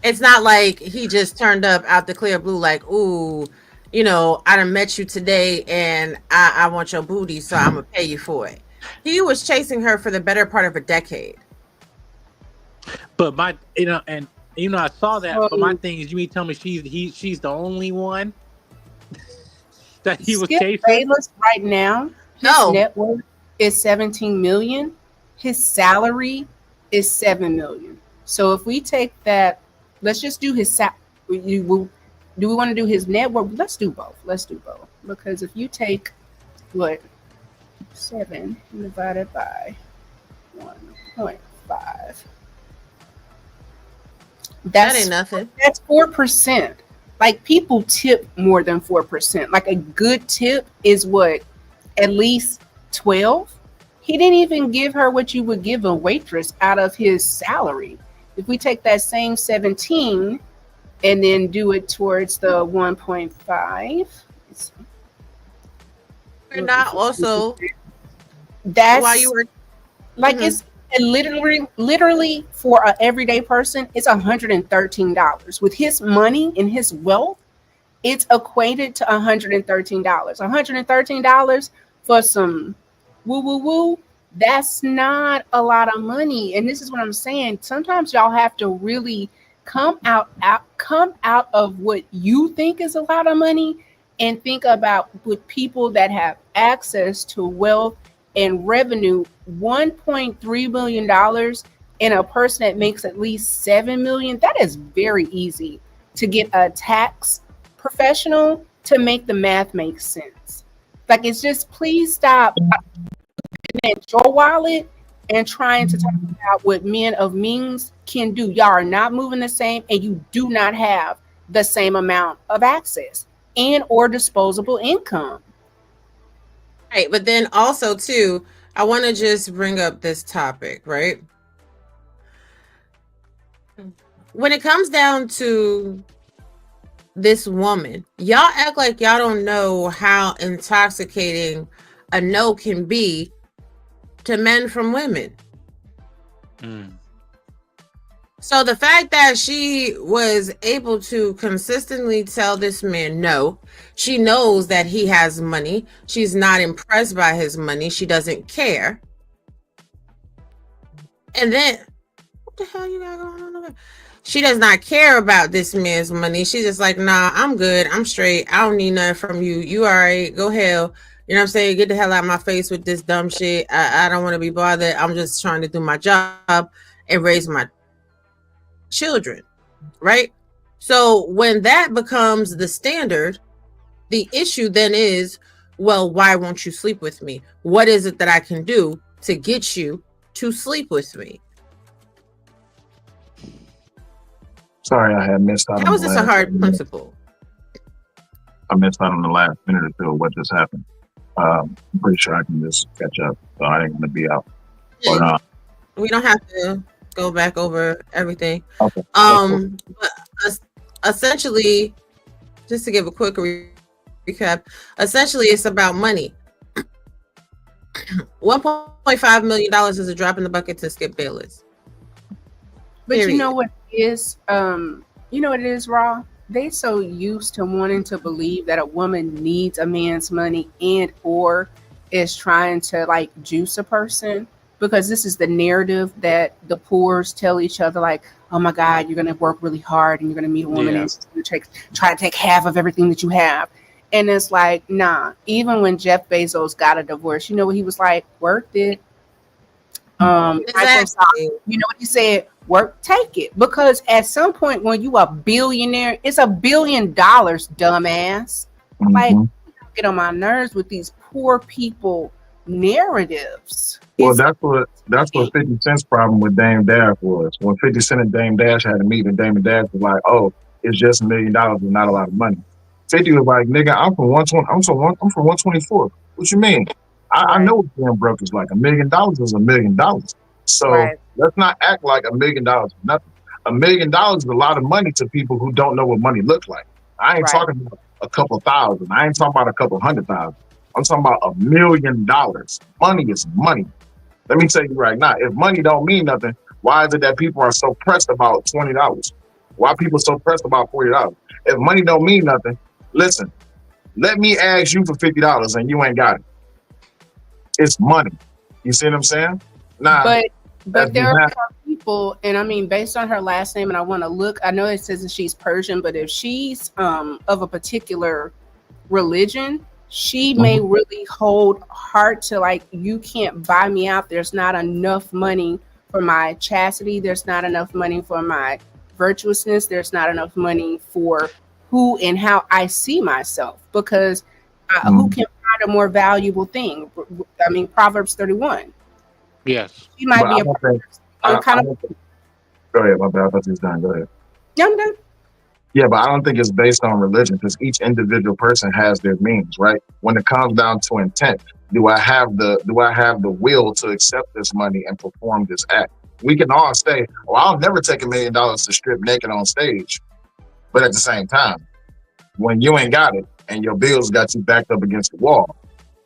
It's not like he just turned up out the clear blue like, ooh, I done met you today and I want your booty, so I'm going to pay you for it. He was chasing her for the better part of a decade. But I saw that, but my thing is, you mean tell me she's the only one that he was chasing? Bayless right now, his net worth is 17 million. His salary is 7 million. So if we take that, let's just do his salary. Do we want to do his net worth? Let's do both. Because if you take 7 divided by 1.5, that ain't nothing. That's 4%. Like, people tip more than 4%. Like, a good tip is at least 12. He didn't even give her what you would give a waitress out of his salary. If we take that same 17 and then do it towards the 1.5, We're not also. That's while you were like, it's literally for an everyday person, it's $113. With his money and his wealth, it's equated to $113. $113 for some woo. That's not a lot of money. And this is what I'm saying. Sometimes y'all have to really come out of what you think is a lot of money and think about with people that have access to wealth and revenue. $1.3 billion and a person that makes at least $7 million, that is very easy to get a tax professional to make the math make sense. Like, it's just, please stop at your wallet and trying to talk about what men of means can do. Y'all are not moving the same, and you do not have the same amount of access and or disposable income. Right, but then also too, I want to just bring up this topic, right? When it comes down to this woman, y'all act like y'all don't know how intoxicating a no can be to men from women. So the fact that she was able to consistently tell this man no, she knows that he has money. She's not impressed by his money. She doesn't care. And then, what the hell you got going on over there? She does not care about this man's money. She's just like, nah, I'm good. I'm straight. I don't need nothing from you. You all right. Go hell. You know what I'm saying? Get the hell out of my face with this dumb shit. I don't want to be bothered. I'm just trying to do my job and raise my children, right? So when that becomes the standard, the issue then is, well, why won't you sleep with me? What is it that I can do to get you to sleep with me? Sorry, I had missed out. How is this a hard principle? I missed out on the last minute or two of what just happened. I'm pretty sure I can just catch up, so I ain't gonna be out. But we don't have to go back over everything. Okay. But essentially, just to give a quick recap, essentially it's about money. $1.5 million is a drop in the bucket to Skip Bayless. But Period. you know what it is? You know what it is, Raw? They so used to wanting to believe that a woman needs a man's money and or is trying to like juice a person, because this is the narrative that the poors tell each other, like, oh my God, you're gonna work really hard and you're gonna meet a woman and she's gonna try to take half of everything that you have. And it's like, nah, even when Jeff Bezos got a divorce, you know what he was like? Worth it. Exactly. You know what he said? Work, take it. Because at some point when you are a billionaire, it's $1 billion, dumbass. Like, get on my nerves with these poor people narratives. Well, that's what 50 Cent's problem with Dame Dash was. When 50 Cent and Dame Dash had a meeting, Dame Dash was like, "Oh, it's just $1 million and not a lot of money." 50 was like, "Nigga, I'm from 120. I'm from 124. What you mean? I know what being broke is like. $1 million is $1 million. So let's not act like $1 million is nothing. $1 million is a lot of money to people who don't know what money looks like. I ain't talking about a couple thousand. I ain't talking about a couple $100,000. I'm talking about $1 million. Money is money. Let me tell you right now, if money don't mean nothing, why is it that people are so pressed about $20? Why are people so pressed about $40? If money don't mean nothing, listen, let me ask you for $50 and you ain't got it. It's money. You see what I'm saying? Nah. But there are people, and I mean, based on her last name, and I want to look, I know it says that she's Persian, but if she's of a particular religion, she may really hold hard to, like, you can't buy me out. There's not enough money for my chastity. There's not enough money for my virtuousness. There's not enough money for who and how I see myself, because who can find a more valuable thing? I mean, Proverbs 31. Yes. She might be Go ahead, my bad. I thought you was done. Go ahead. Yeah, I'm done. Yeah, but I don't think it's based on religion, because each individual person has their means, right? When it comes down to intent, do I have the will to accept this money and perform this act? We can all say, "Oh, I'll never take $1 million to strip naked on stage," but at the same time, when you ain't got it and your bills got you backed up against the wall,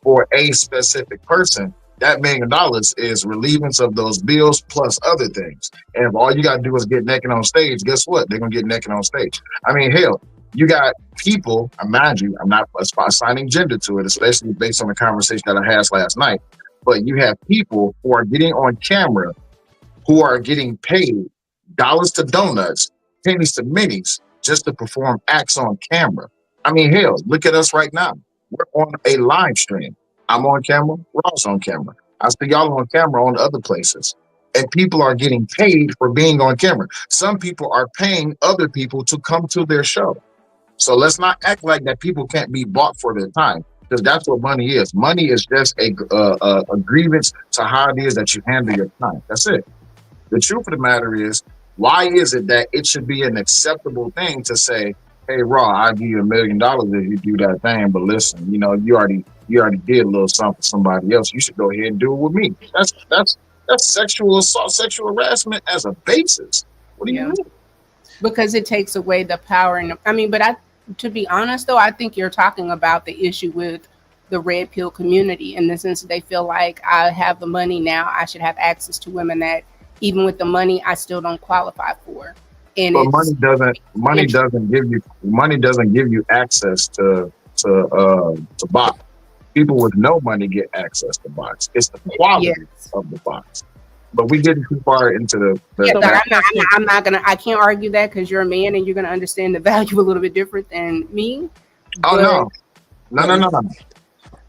for a specific person, that $1 million is relievance of those bills plus other things. And if all you got to do is get naked on stage, guess what? They're going to get naked on stage. I mean, hell, you got people, mind you, I'm not assigning gender to it, especially based on the conversation that I had last night. but you have people who are getting on camera who are getting paid dollars to donuts, pennies to minis, just to perform acts on camera. I mean, hell, look at us right now. We're on a live stream. I'm on camera. Raw's on camera. I see y'all on camera on other places. And people are getting paid for being on camera. Some people are paying other people to come to their show. So let's not act like that people can't be bought for their time, because that's what money is. Money is just a grievance to how it is that you handle your time. That's it. The truth of the matter is, why is it that it should be an acceptable thing to say, hey, Raw, I'll give you $1 million if you do that thing, but listen, you know, you already did a little something for somebody else. You should go ahead and do it with me. That's sexual assault, sexual harassment as a basis. What do you mean? Because it takes away the power. And I mean, but to be honest, though, I think you're talking about the issue with the red pill community in the sense that they feel like I have the money now, I should have access to women that even with the money, I still don't qualify for. And but money doesn't give you access to box. People with no money get access to box. It's the quality of the box. But we get too far into I can't argue that because you're a man and you're gonna understand the value a little bit different than me. No.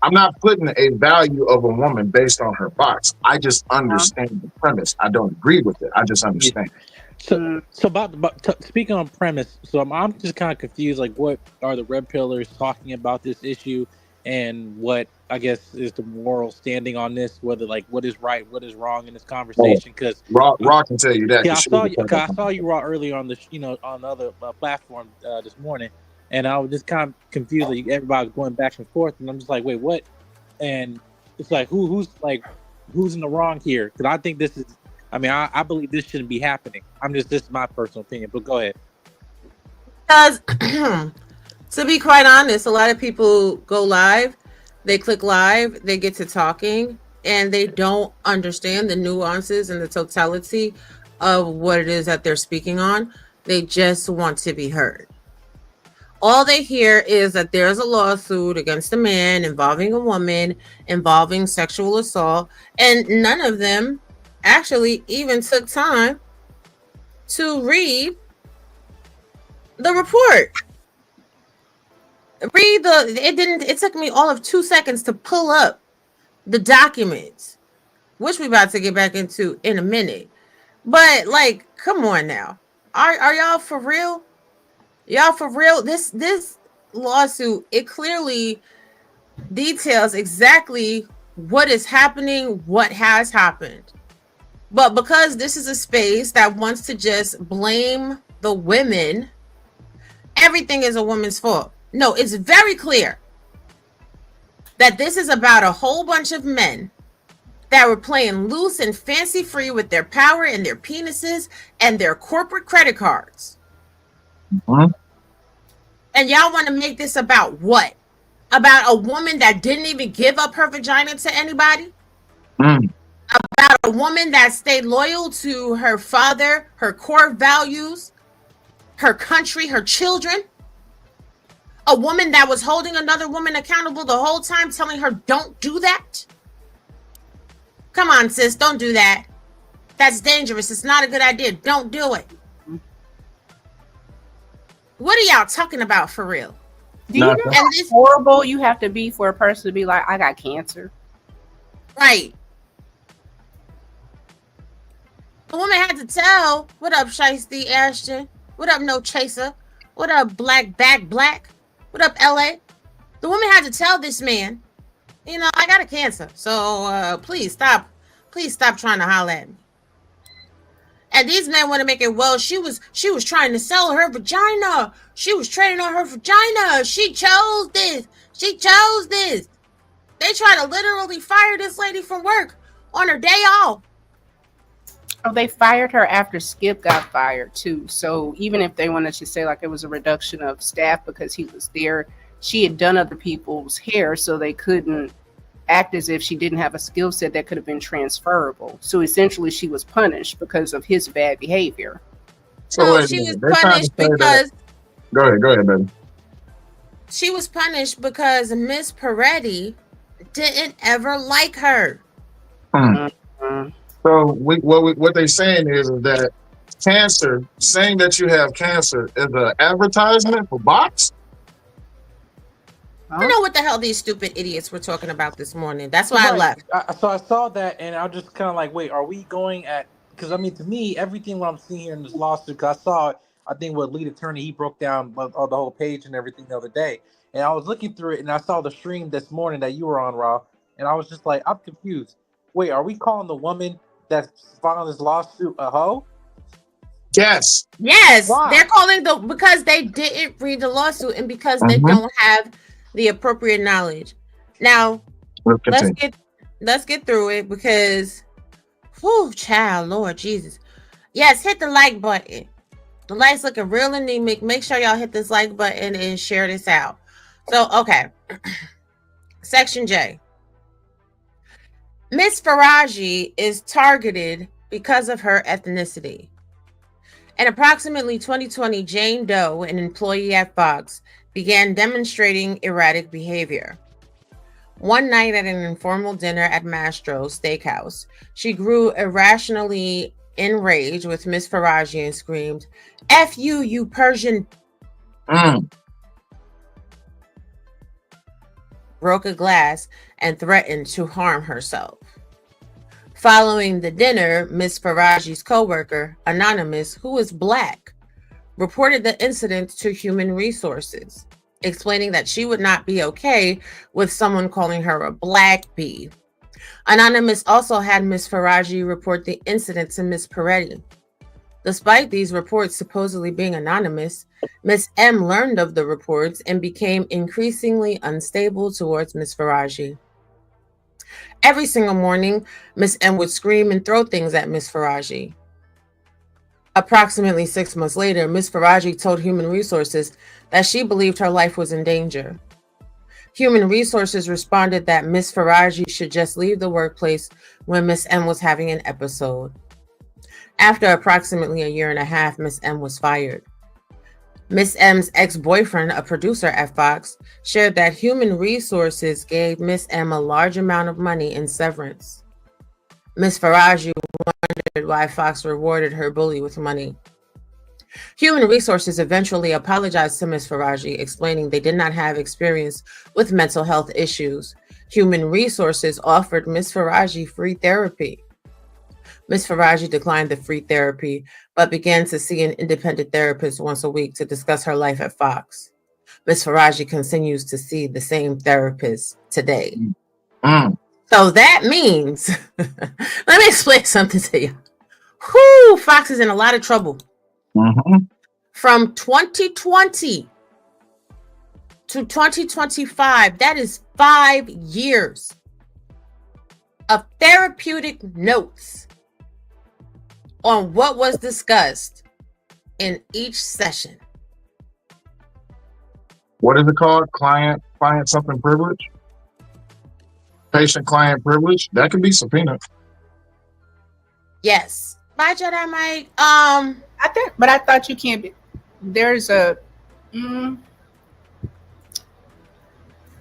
I'm not putting a value of a woman based on her box. I just understand the premise. I don't agree with it. I just understand. So about speaking on premise, so I'm just kind of confused. Like, what are the red pillars talking about this issue, and what I guess is the moral standing on this? Whether like what is right, what is wrong in this conversation? Because Raw can tell you that. Yeah, I saw you Raw earlier on the on the other platform this morning. And I was just kind of confused. Like everybody was going back and forth, and I'm just like, "Wait, what?" And it's like, who's in the wrong here? Because I think this is. I mean, I believe this shouldn't be happening. This is my personal opinion, but go ahead. Because to be quite honest, a lot of people go live, they click live, they get to talking, and they don't understand the nuances and the totality of what it is that they're speaking on. They just want to be heard. All they hear is that there's a lawsuit against a man involving a woman, involving sexual assault, and none of them actually even took time to read the report. It took me all of 2 seconds to pull up the documents, which we about to get back into in a minute. But like, come on now. Are y'all for real? Y'all for real? This lawsuit, it clearly details exactly what is happening, what has happened. But because this is a space that wants to just blame the women, everything is a woman's fault. No, it's very clear that this is about a whole bunch of men that were playing loose and fancy free with their power and their penises and their corporate credit cards. Mm-hmm. And y'all want to make this about what? About a woman that didn't even give up her vagina to anybody? About a woman that stayed loyal to her father, her core values, her country, her children? A woman that was holding another woman accountable the whole time, telling her, don't do that? Come on, sis, don't do that. That's dangerous. It's not a good idea. Don't do it. What are y'all talking about for real? Do you know how horrible you have to be for a person to be like, I got cancer? Right. The woman had to tell, what up, Shiesty Ashton? What up, No Chaser? What up, Black Back Black? What up, LA? The woman had to tell this man, I got a cancer. So please stop trying to holler at me. And these men want to make it, well, she was trying to sell her vagina. She was trading on her vagina. She chose this. They try to literally fire this lady from work on her day off. Oh, they fired her after Skip got fired too. So even if they wanted to say like it was a reduction of staff because he was there, she had done other people's hair, so they couldn't act as if she didn't have a skill set that could have been transferable. So essentially she was punished because of his bad behavior. So she was punished because Go ahead, baby. She was punished because Miss Peretti didn't ever like her. So what they're saying is that cancer, saying that you have cancer, is an advertisement for bots. I don't know what the hell these stupid idiots were talking about this morning. That's why I left. So I saw that, and I was just kind of like, wait, are we going at? Because I mean, to me, everything what I'm seeing here in this lawsuit, because I saw, I think what lead attorney, he broke down the whole page and everything the other day, and I was looking through it, and I saw the stream this morning that you were on, Raw, and I was just like, I'm confused. Wait, are we calling the woman that's filing this lawsuit a hoe? Yes. Yes, Why? they're calling because they didn't read the lawsuit and because they don't have the appropriate knowledge. Now, let's get through it because, whew, child, Lord Jesus. Yes, hit the like button. The light's looking real anemic. Make sure y'all hit this like button and share this out. So, okay. Section J. Miss Faraji is targeted because of her ethnicity. In approximately 2020, Jane Doe, an employee at Fox, began demonstrating erratic behavior. One night at an informal dinner at Mastro's Steakhouse, she grew irrationally enraged with Miss Faraji and screamed, "F you, you Persian!" Broke a glass and threatened to harm herself. Following the dinner, Miss Faraji's coworker, Anonymous, who is Black, reported the incident to Human Resources, explaining that she would not be okay with someone calling her a black bee. Anonymous also had Miss Faraji report the incident to Miss Peretti. Despite these reports supposedly being anonymous, Miss M learned of the reports and became increasingly unstable towards Miss Faraji. Every single morning, Miss M would scream and throw things at Miss Faraji. Approximately 6 months later, Miss Faraji told Human Resources that she believed her life was in danger. Human Resources responded that Miss Faraji should just leave the workplace when Miss M was having an episode. After approximately a year and a half, Miss M was fired. Miss M's ex-boyfriend, a producer at Fox, shared that Human Resources gave Miss M a large amount of money in severance. Miss Faraji wondered why Fox rewarded her bully with money. Human Resources eventually apologized to Miss Faraji, explaining they did not have experience with mental health issues. Human Resources offered Miss Faraji free therapy. Miss Faraji declined the free therapy, but began to see an independent therapist once a week to discuss her life at Fox. Miss Faraji continues to see the same therapist today. So that means, let me explain something to you. Whoo, Fox is in a lot of trouble. From 2020 to 2025, that is 5 years of therapeutic notes on what was discussed in each session. What is it called? Client something privilege? Patient-client privilege? That could be subpoenaed. Yes. Bye, Jedi Mike. I thought you can't be. There's a.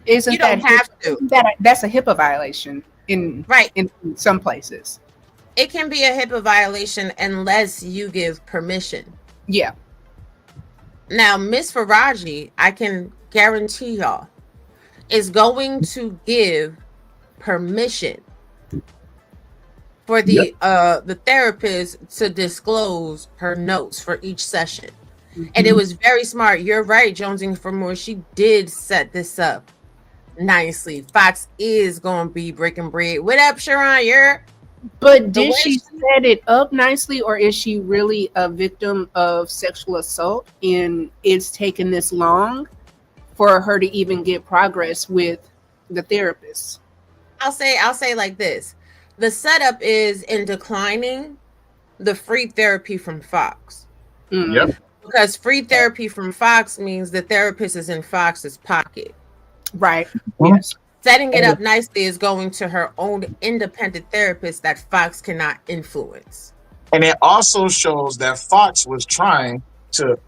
Isn't you don't have to. That's a HIPAA violation in some places. It can be a HIPAA violation unless you give permission. Yeah. Now, Miss Faraji, I can guarantee y'all, is going to give permission for the therapist to disclose her notes for each session. And it was very smart. You're right, Jonesing for more. She did set this up nicely. Fox is going to be breaking bread. What up, Sharon? But did she set it up nicely, or is she really a victim of sexual assault and it's taken this long for her to even get progress with the therapist? I'll say like this. The setup is in declining the free therapy from Fox. Yep. Because free therapy from Fox means the therapist is in Fox's pocket. Right. Yes. Setting it up nicely is going to her own independent therapist that Fox cannot influence. And it also shows that Fox was trying to,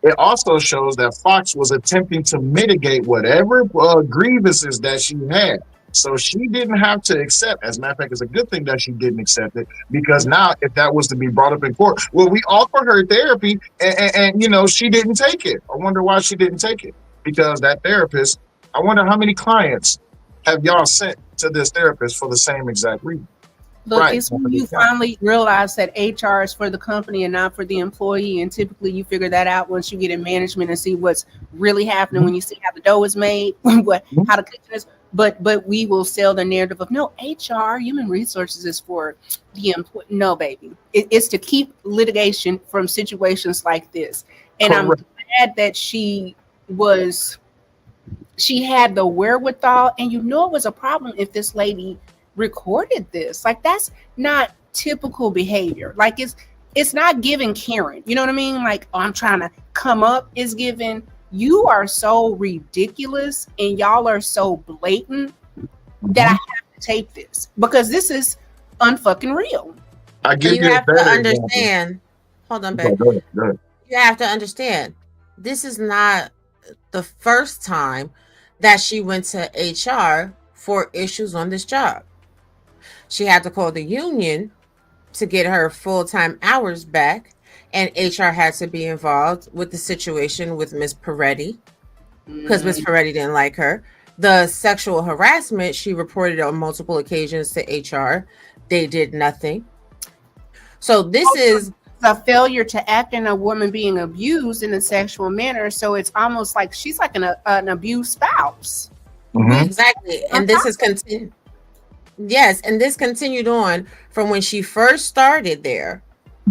it also shows that Fox was attempting to mitigate whatever grievances that she had. So she didn't have to accept. As a matter of fact, it's a good thing that she didn't accept it, because now if that was to be brought up in court, well, we offered her therapy and you know, she didn't take it. I wonder why she didn't take it, because that therapist, I wonder how many clients have y'all sent to this therapist for the same exact reason. Look, Right. it's when you finally realize that HR is for the company and not for the employee. And typically you figure that out once you get in management and see what's really happening, when you see how the dough is made, how the kitchen is. But we will sell the narrative of, no, HR, human resources, is for the employee. No, baby. It's to keep litigation from situations like this. And correct. I'm glad that she had the wherewithal, and you know it was a problem if this lady recorded this. Like, that's not typical behavior. Like, it's not giving Karen, you know what I mean? Like, oh, I'm trying to come up. Is giving, you are so ridiculous and y'all are so blatant that I have to tape this, because this is unfucking real. I give you have to understand. Hold on, babe. Go ahead. You have to understand, this is not the first time that she went to HR for issues on this job. She had to call the union to get her full-time hours back, and HR had to be involved with the situation with Miss Peretti, because Miss Peretti didn't like her. The sexual harassment, she reported on multiple occasions to HR. They did nothing. So this is a failure to act in a woman being abused in a sexual manner. So it's almost like she's like an abused spouse. Exactly. And this is continued. Yes, and this continued on from when she first started there.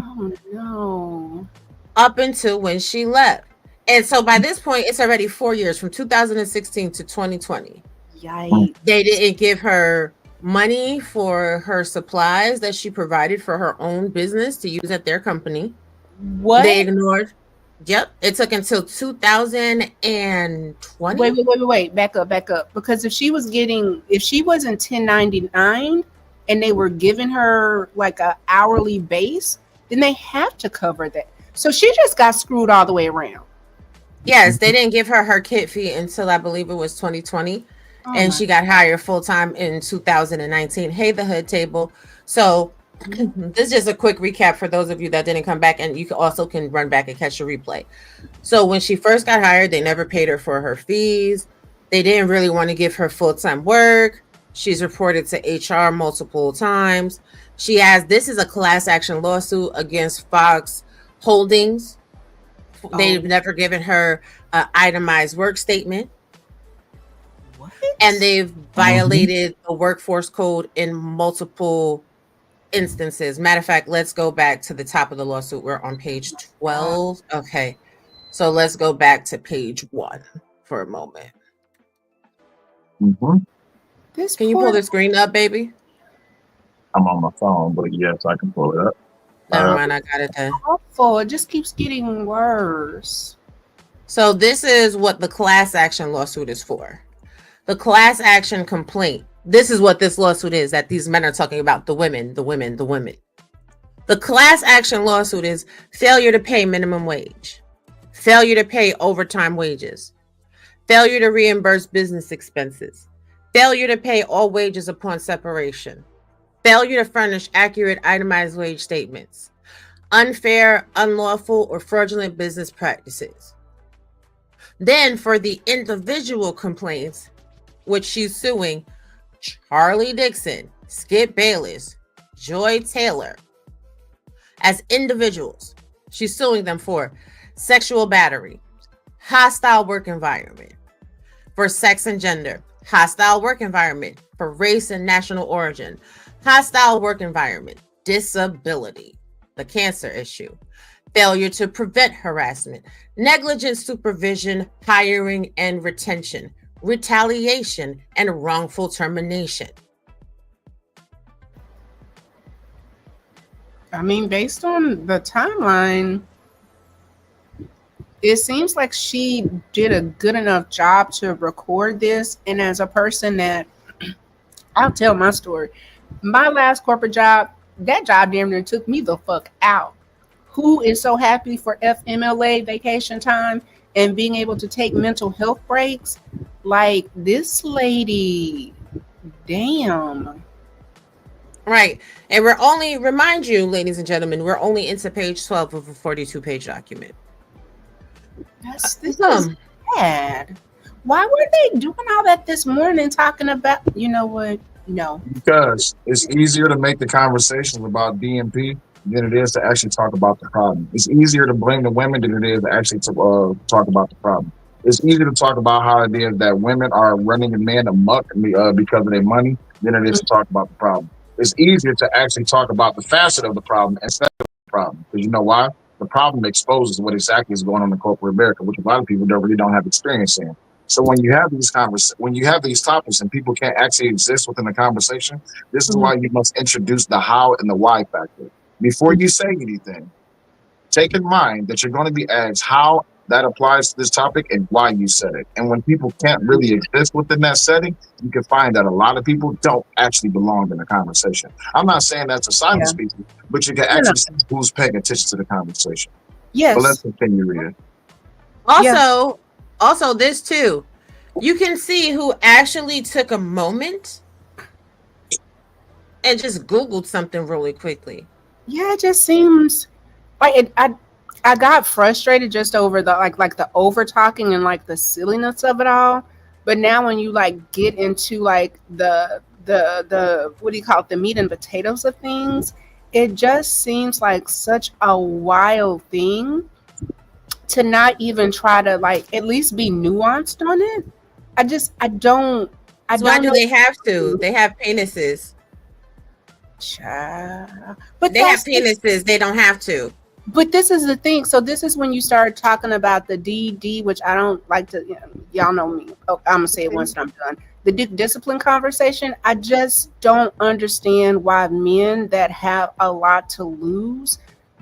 Oh no. Up until when she left. And so by this point, it's already 4 years, from 2016 to 2020. Yikes. They didn't give her money for her supplies that she provided for her own business to use at their company. What? They ignored. Yep. It took until 2020. Wait. Back up. Because if she was in 1099 and they were giving her like a hourly base, then they have to cover that. So she just got screwed all the way around. Yes, they didn't give her kit fee until I believe it was 2020. And she got hired full-time in 2019. Hey, the hood table. So this is just a quick recap for those of you that didn't come back, and you also can run back and catch the replay. So when she first got hired, they never paid her for her fees. They didn't really want to give her full-time work. She's reported to HR multiple times. This is a class action lawsuit against Fox Holdings. They've never given her an itemized work statement. What? And they've violated the workforce code in multiple instances. Matter of fact, let's go back to the top of the lawsuit. We're on page 12. Okay. So let's go back to page 1 for a moment. Mm-hmm. Can you pull the screen up, baby? I'm on my phone, but yes, I can pull it up. Never mind, I got it then. Awful. It just keeps getting worse. So this is what the class action lawsuit is for. The class action complaint. This is what this lawsuit is that these men are talking about. The women. The class action lawsuit is failure to pay minimum wage, failure to pay overtime wages, failure to reimburse business expenses, failure to pay all wages upon separation, failure to furnish accurate itemized wage statements, unfair, unlawful, or fraudulent business practices. Then for the individual complaints, which she's suing Charlie Dixon, Skip Bayless, Joy Taylor, as individuals, she's suing them for sexual battery, hostile work environment, for sex and gender, hostile work environment, for race and national origin, hostile work environment, disability, the cancer issue, failure to prevent harassment, negligent supervision, hiring and retention, retaliation, and wrongful termination. I mean, based on the timeline, it seems like she did a good enough job to record this. And as a person that, I'll tell my story. My last corporate job, that job damn near took me the fuck out. Who is so happy for FMLA vacation time and being able to take mental health breaks? Like, this lady Damn. Right. And we're only, remind you, ladies and gentlemen, we're only into page 12 of a 42-page document. This is bad. Why were they doing all that this morning talking about, you know what? No. Because it's easier to make the conversations about DMP than it is to actually talk about the problem. It's easier to blame the women than it is to actually talk about the problem. It's easier to talk about how it is that women are running the man amok because of their money than it is to talk about the problem. It's easier to actually talk about the facet of the problem instead of the problem. Because you know why? The problem exposes what exactly is going on in corporate America, which a lot of people don't have experience in. So when you have these topics and people can't actually exist within the conversation, this is why you must introduce the how and the why factor. Before you say anything, take in mind that you're going to be asked how that applies to this topic and why you said it. And when people can't really exist within that setting, you can find that a lot of people don't actually belong in the conversation. I'm not saying that's a silent speaker, but you can actually see who's paying attention to the conversation. Yes. But let's continue, Rita. Also, this too, you can see who actually took a moment and just Googled something really quickly. Yeah, it just seems like I got frustrated just over the like the over talking and like the silliness of it all. But now when you like get into like the what do you call it, the meat and potatoes of things, it just seems like such a wild thing to not even try to like at least be nuanced on it. Why do they have to? They have penises. But they have penises. They don't have to. But this is the thing. So this is when you start talking about the DD, which I don't like to. Y'all know me. Oh, I'm gonna say it once and I'm done. The discipline conversation. I just don't understand why men that have a lot to lose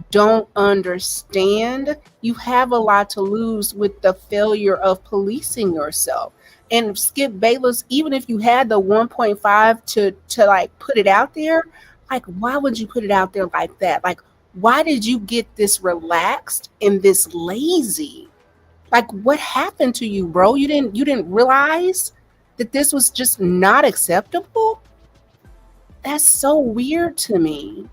don't understand you have a lot to lose with the failure of policing yourself. And Skip Bayless, even if you had the 1.5 to like put it out there, like why would you put it out there like that? Like why did you get this relaxed and this lazy? Like what happened to you, bro? You didn't realize that this was just not acceptable? That's so weird to me.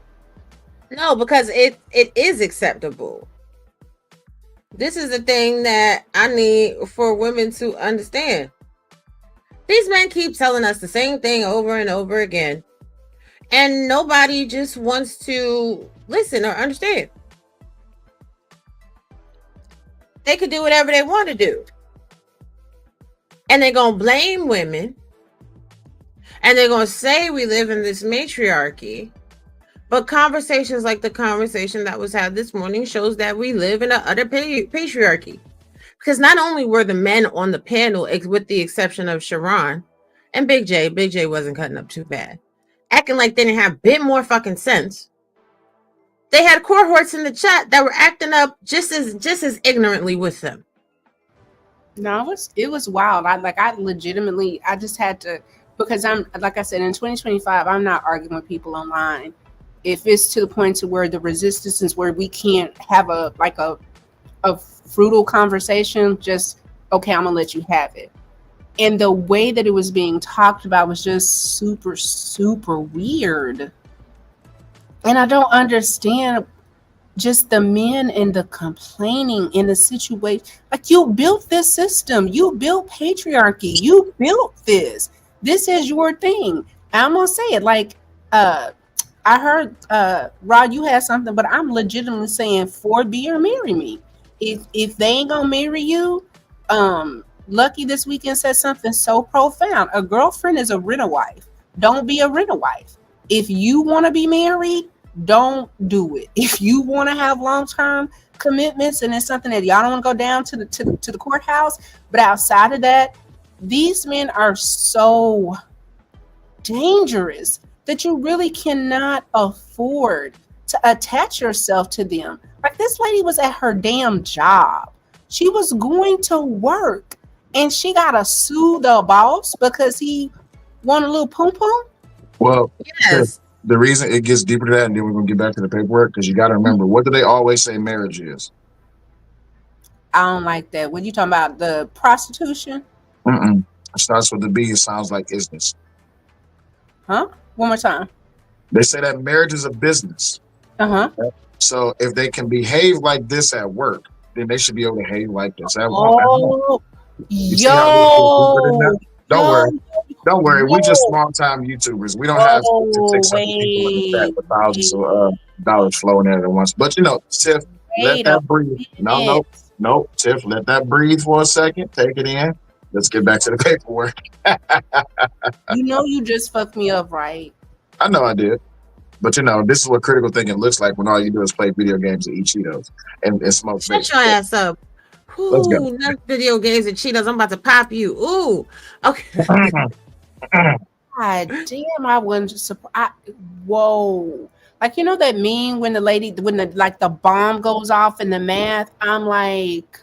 No, because it is acceptable. This is the thing that I need for women to understand. These men keep telling us the same thing over and over again, and nobody just wants to listen or understand. They could do whatever they want to do, and they're gonna blame women, and they're gonna say we live in this matriarchy. But conversations like the conversation that was had this morning shows that we live in an utter patriarchy. Because not only were the men on the panel, with the exception of Sharon and Big J wasn't cutting up too bad, acting like they didn't have a bit more fucking sense. They had cohorts in the chat that were acting up just as ignorantly with them. No, it was wild. I legitimately just had to, because I'm, like I said, in 2025, I'm not arguing with people online. If it's to the point to where the resistance is where we can't have a fruitful conversation, just okay, I'm gonna let you have it. And the way that it was being talked about was just super, super weird. And I don't understand just the men and the complaining in the situation. Like you built this system, you built patriarchy, you built this. This is your thing. I'm gonna say it like I heard Rod, you had something, but I'm legitimately saying 4B or marry me. If they ain't gonna marry you, Lucky this weekend said something so profound. A girlfriend is a rent wife. Don't be a rent wife. If you want to be married, don't do it. If you want to have long-term commitments and it's something that y'all don't want to go down to the courthouse, but outside of that, these men are so dangerous that you really cannot afford to attach yourself to them. Like this lady was at her damn job. She was going to work and she got to sue the boss because he won a little pom pom. Well, yes. The reason it gets deeper to that, and then we're going to get back to the paperwork, because you got to remember, what do they always say marriage is? I don't like that. What you talking about? The prostitution? It starts with the B. It sounds like isness. Huh? One more time. They say that marriage is a business. Uh-huh. So if they can behave like this at work, then they should be able to behave like this at home. Oh, You see how they're deeper than that? Don't yo, worry. Don't worry. We just yo. small-time YouTubers. We don't have Oh, 600 people in the chat wait, with thousands of dollars flowing in at once. But, you know, Tiff, let wait a that breathe. No, Tiff, let that breathe for a second. Take it in. Let's get back to the paperwork. You know you just fucked me up, right? I know I did. But, you know, this is what critical thinking looks like when all you do is play video games and eat Cheetos and smoke vape. Shut your ass up. Let's go. Ooh, not video games and Cheetos. I'm about to pop you. Ooh. Okay. God damn, I wasn't surprised. Whoa. Like, you know that meme when the bomb goes off in the math? I'm like,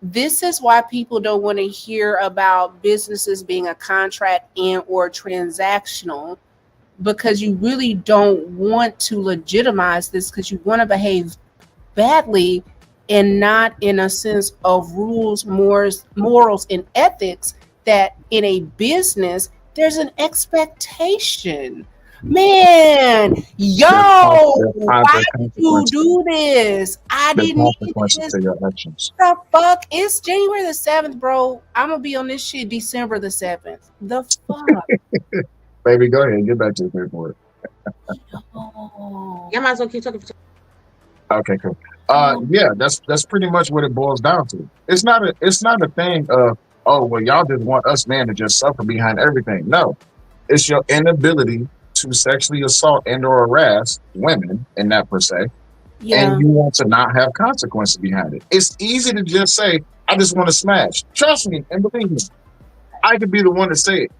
this is why people don't want to hear about businesses being a contract and or transactional, because you really don't want to legitimize this, because you want to behave badly and not in a sense of rules, morals, and ethics, that in a business, there's an expectation. Man, yo, why did you do this? I didn't need this. To your actions. The fuck? It's January the 7th, bro. I'm gonna be on this shit December the 7th. The fuck? Baby, go ahead and get back to the paperwork. Y'all might as well keep talking. Okay, cool. Yeah, that's pretty much what it boils down to. It's not a thing of, oh, well, y'all just want us men to just suffer behind everything. No, it's your inability to sexually assault and or harass women in that per se, and you want to not have consequences behind it. It's easy to just say, I just want to smash. Trust me and believe me, I could be the one to say it.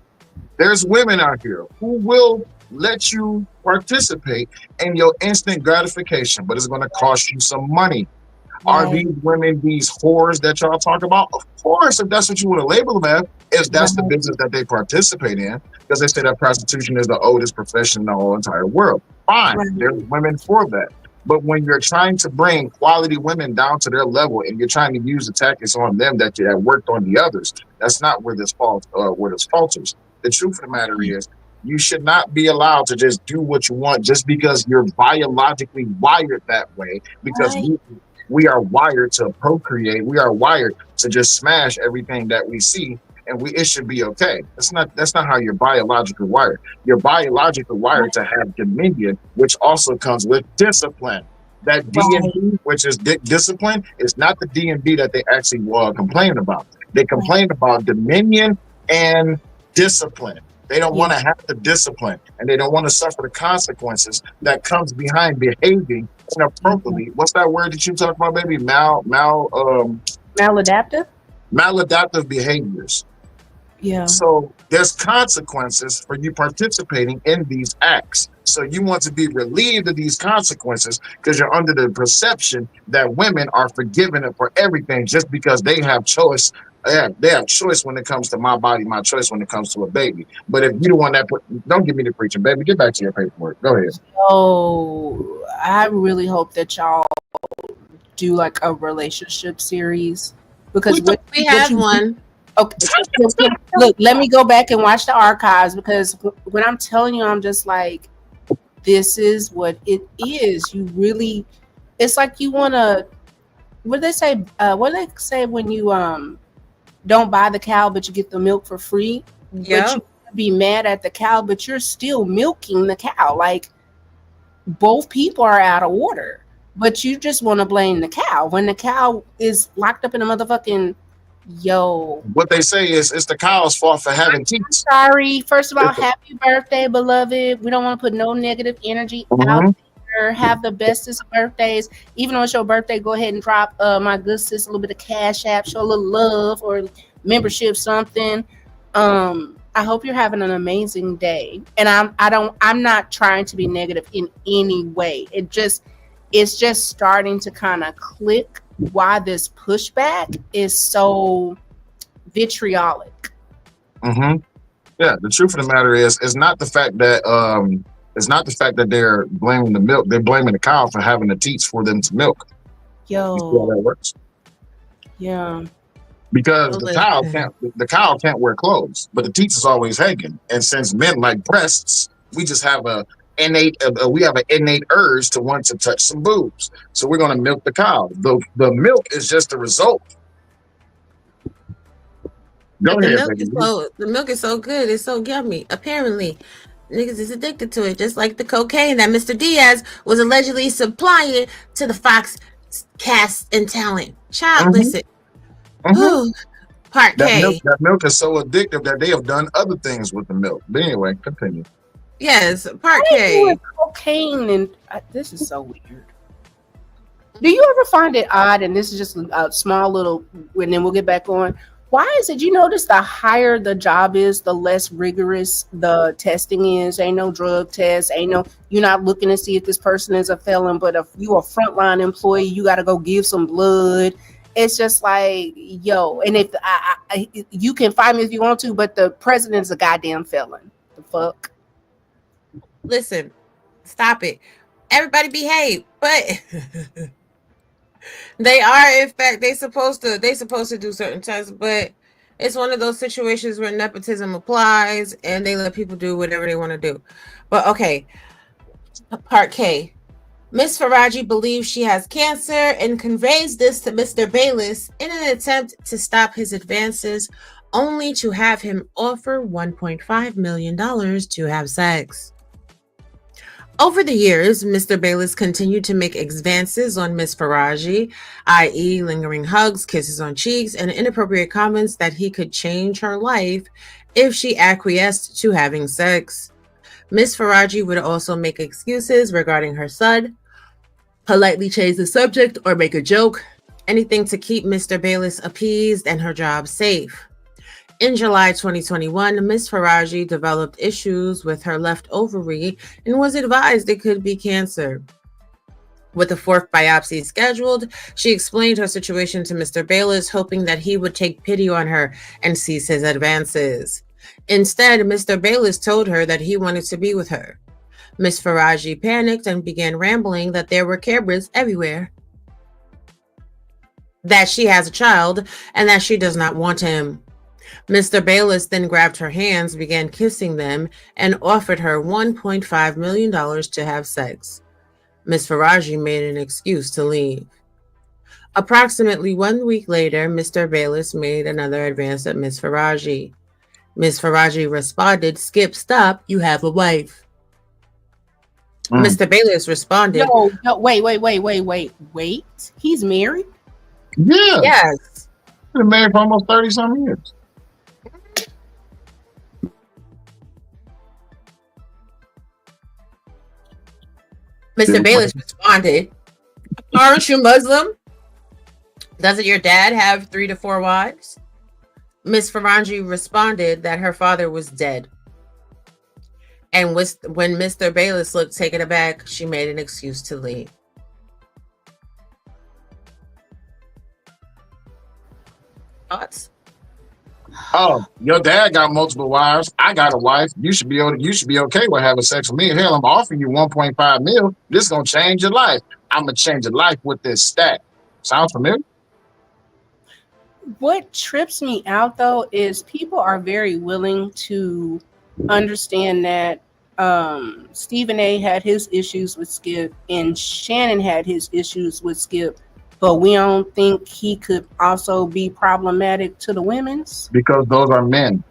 There's women out here who will let you participate in your instant gratification, but it's going to cost you some money. Are these women these whores that y'all talk about? Of course, if that's what you want to label them as, if that's the business that they participate in, because they say that prostitution is the oldest profession in the whole entire world. Fine, there's women for that. But when you're trying to bring quality women down to their level and you're trying to use the tactics on them that you have worked on the others, that's not where this falters. The truth of the matter is, you should not be allowed to just do what you want just because you're biologically wired that way, because we are wired to procreate. We are wired to just smash everything that we see, and it should be okay. That's not how you're biologically wired. You're biologically wired to have dominion, which also comes with discipline. That D&B, which is discipline, is not the D&B that they actually complain about. They complain about dominion and discipline. They don't want to have the discipline, and they don't want to suffer the consequences that comes behind behaving inappropriately. What's that word that you talk about, baby? Maladaptive? Maladaptive behaviors. Yeah. So there's consequences for you participating in these acts. So you want to be relieved of these consequences because you're under the perception that women are forgiven for everything just because they have choice. They have choice when it comes to my body, my choice when it comes to a baby. But if you the one that don't give me the preaching, baby, get back to your paperwork. Go ahead. Oh, I really hope that y'all do like a relationship series, because we have one. Okay, look, let me go back and watch the archives, because when I'm telling you, I'm just like, this is what it is. You really, it's like you want to. What do they say? What do they say when you don't buy the cow but you get the milk for free? Yeah. But you be mad at the cow, but you're still milking the cow. Like, both people are out of order, but you just want to blame the cow when the cow is locked up in a motherfucking What they say is it's the cow's fault for having teeth. Sorry. First of all, happy birthday, beloved. We don't want to put no negative energy out there. Have the bestest of birthdays. Even though it's your birthday, go ahead and drop my good sis a little bit of cash app, show a little love or membership, something. I hope you're having an amazing day. And I'm not trying to be negative in any way. It's just starting to kind of click why this pushback is so vitriolic. Yeah, the truth of the matter is, it's not the fact that they're blaming the milk. They're blaming the cow for having the teats for them to milk. You see how that works? Yeah. Because the cow can't wear clothes, but the teats is always hanging. And since men like breasts, we just have an innate urge to want to touch some boobs. So we're gonna milk the cow. The milk is just a result. Go ahead, the milk is so good, it's so yummy. Apparently, niggas is addicted to it, just like the cocaine that Mr. Diaz was allegedly supplying to the Fox cast and talent. Child, listen. Part K. That milk is so addictive that they have done other things with the milk. But anyway, continue. Yes, Part K. Cocaine and this is so weird. Do you ever find it odd? And this is just a small little, and then we'll get back on. Why is it? You notice the higher the job is, the less rigorous the testing is. Ain't no drug test. You're not looking to see if this person is a felon. But if you're a frontline employee, you got to go give some blood. It's just like, yo, and if you can find me if you want to, but the president's a goddamn felon. The fuck? Listen, stop it. Everybody behave, but they are, in fact, they supposed to do certain tests, but it's one of those situations where nepotism applies and they let people do whatever they want to do. But okay, Part K. Ms. Faraji believes she has cancer and conveys this to Mr. Bayless in an attempt to stop his advances, only to have him offer $1.5 million to have sex. Over the years, Mr. Bayless continued to make advances on Ms. Faraji, i.e. lingering hugs, kisses on cheeks, and inappropriate comments that he could change her life if she acquiesced to having sex. Ms. Faraji would also make excuses regarding her son, politely change the subject or make a joke, anything to keep Mr. Bayless appeased and her job safe. In July 2021, Ms. Faraji developed issues with her left ovary and was advised it could be cancer. With a fourth biopsy scheduled, she explained her situation to Mr. Bayless, hoping that he would take pity on her and cease his advances. Instead, Mr. Bayless told her that he wanted to be with her. Ms. Faraji panicked and began rambling that there were cameras everywhere, that she has a child, and that she does not want him. Mr. Bayless then grabbed her hands, began kissing them, and offered her $1.5 million to have sex. Ms. Faraji made an excuse to leave. Approximately 1 week later, Mr. Bayless made another advance at Ms. Faraji. Ms. Faraji responded, "Skip, stop, you have a wife." Mr. Bayless responded, No, wait. He's married? Yeah. Yes. He's been married for almost 30-some years. Mr. Bayless responded, "Aren't you Muslim? Doesn't your dad have 3 to 4 wives?" Ms. Faraji responded that her father was dead. And when Mr. Bayless looked taken aback, she made an excuse to leave. Thoughts? Oh, your dad got multiple wives. I got a wife. You should be okay with having sex with me. Hell, I'm offering you 1.5 mil. This is gonna change your life. I'm gonna change your life with this stack. Sound familiar? What trips me out though is people are very willing to understand that Stephen A had his issues with Skip and Shannon had his issues with Skip, but we don't think he could also be problematic to the women's? Because those are men.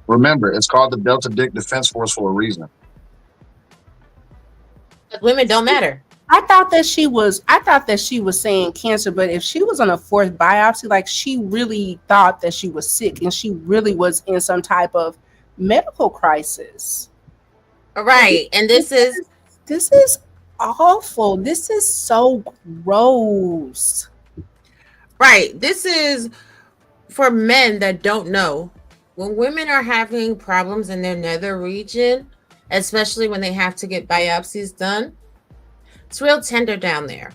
Remember, it's called the Delta Dick Defense Force for a reason. Women don't matter. I thought that she was saying cancer, but if she was on a fourth biopsy, like she really thought that she was sick and she really was in some type of medical crisis. Right. And this is awful. This is so gross. Right. This is for men that don't know. When women are having problems in their nether region, especially when they have to get biopsies done, it's real tender down there.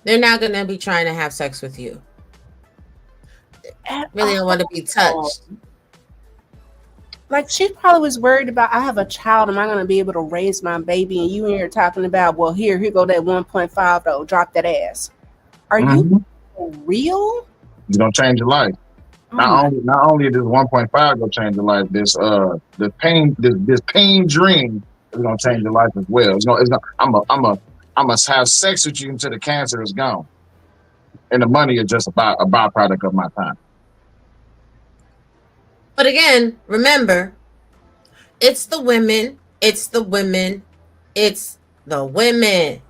They're not going to be trying to have sex with you. Really don't want to be touched. Like she probably was worried about, I have a child, am I going to be able to raise my baby? And you in here talking about, well, here go that 1.5 though, drop that ass. Are you real? It's gonna change your life. Not only does 1.5 gonna change your life, this pain dream is gonna change your life as well. I'm gonna have sex with you until the cancer is gone, and the money is just a byproduct of my time. But again, remember, it's the women, it's the women, it's the women.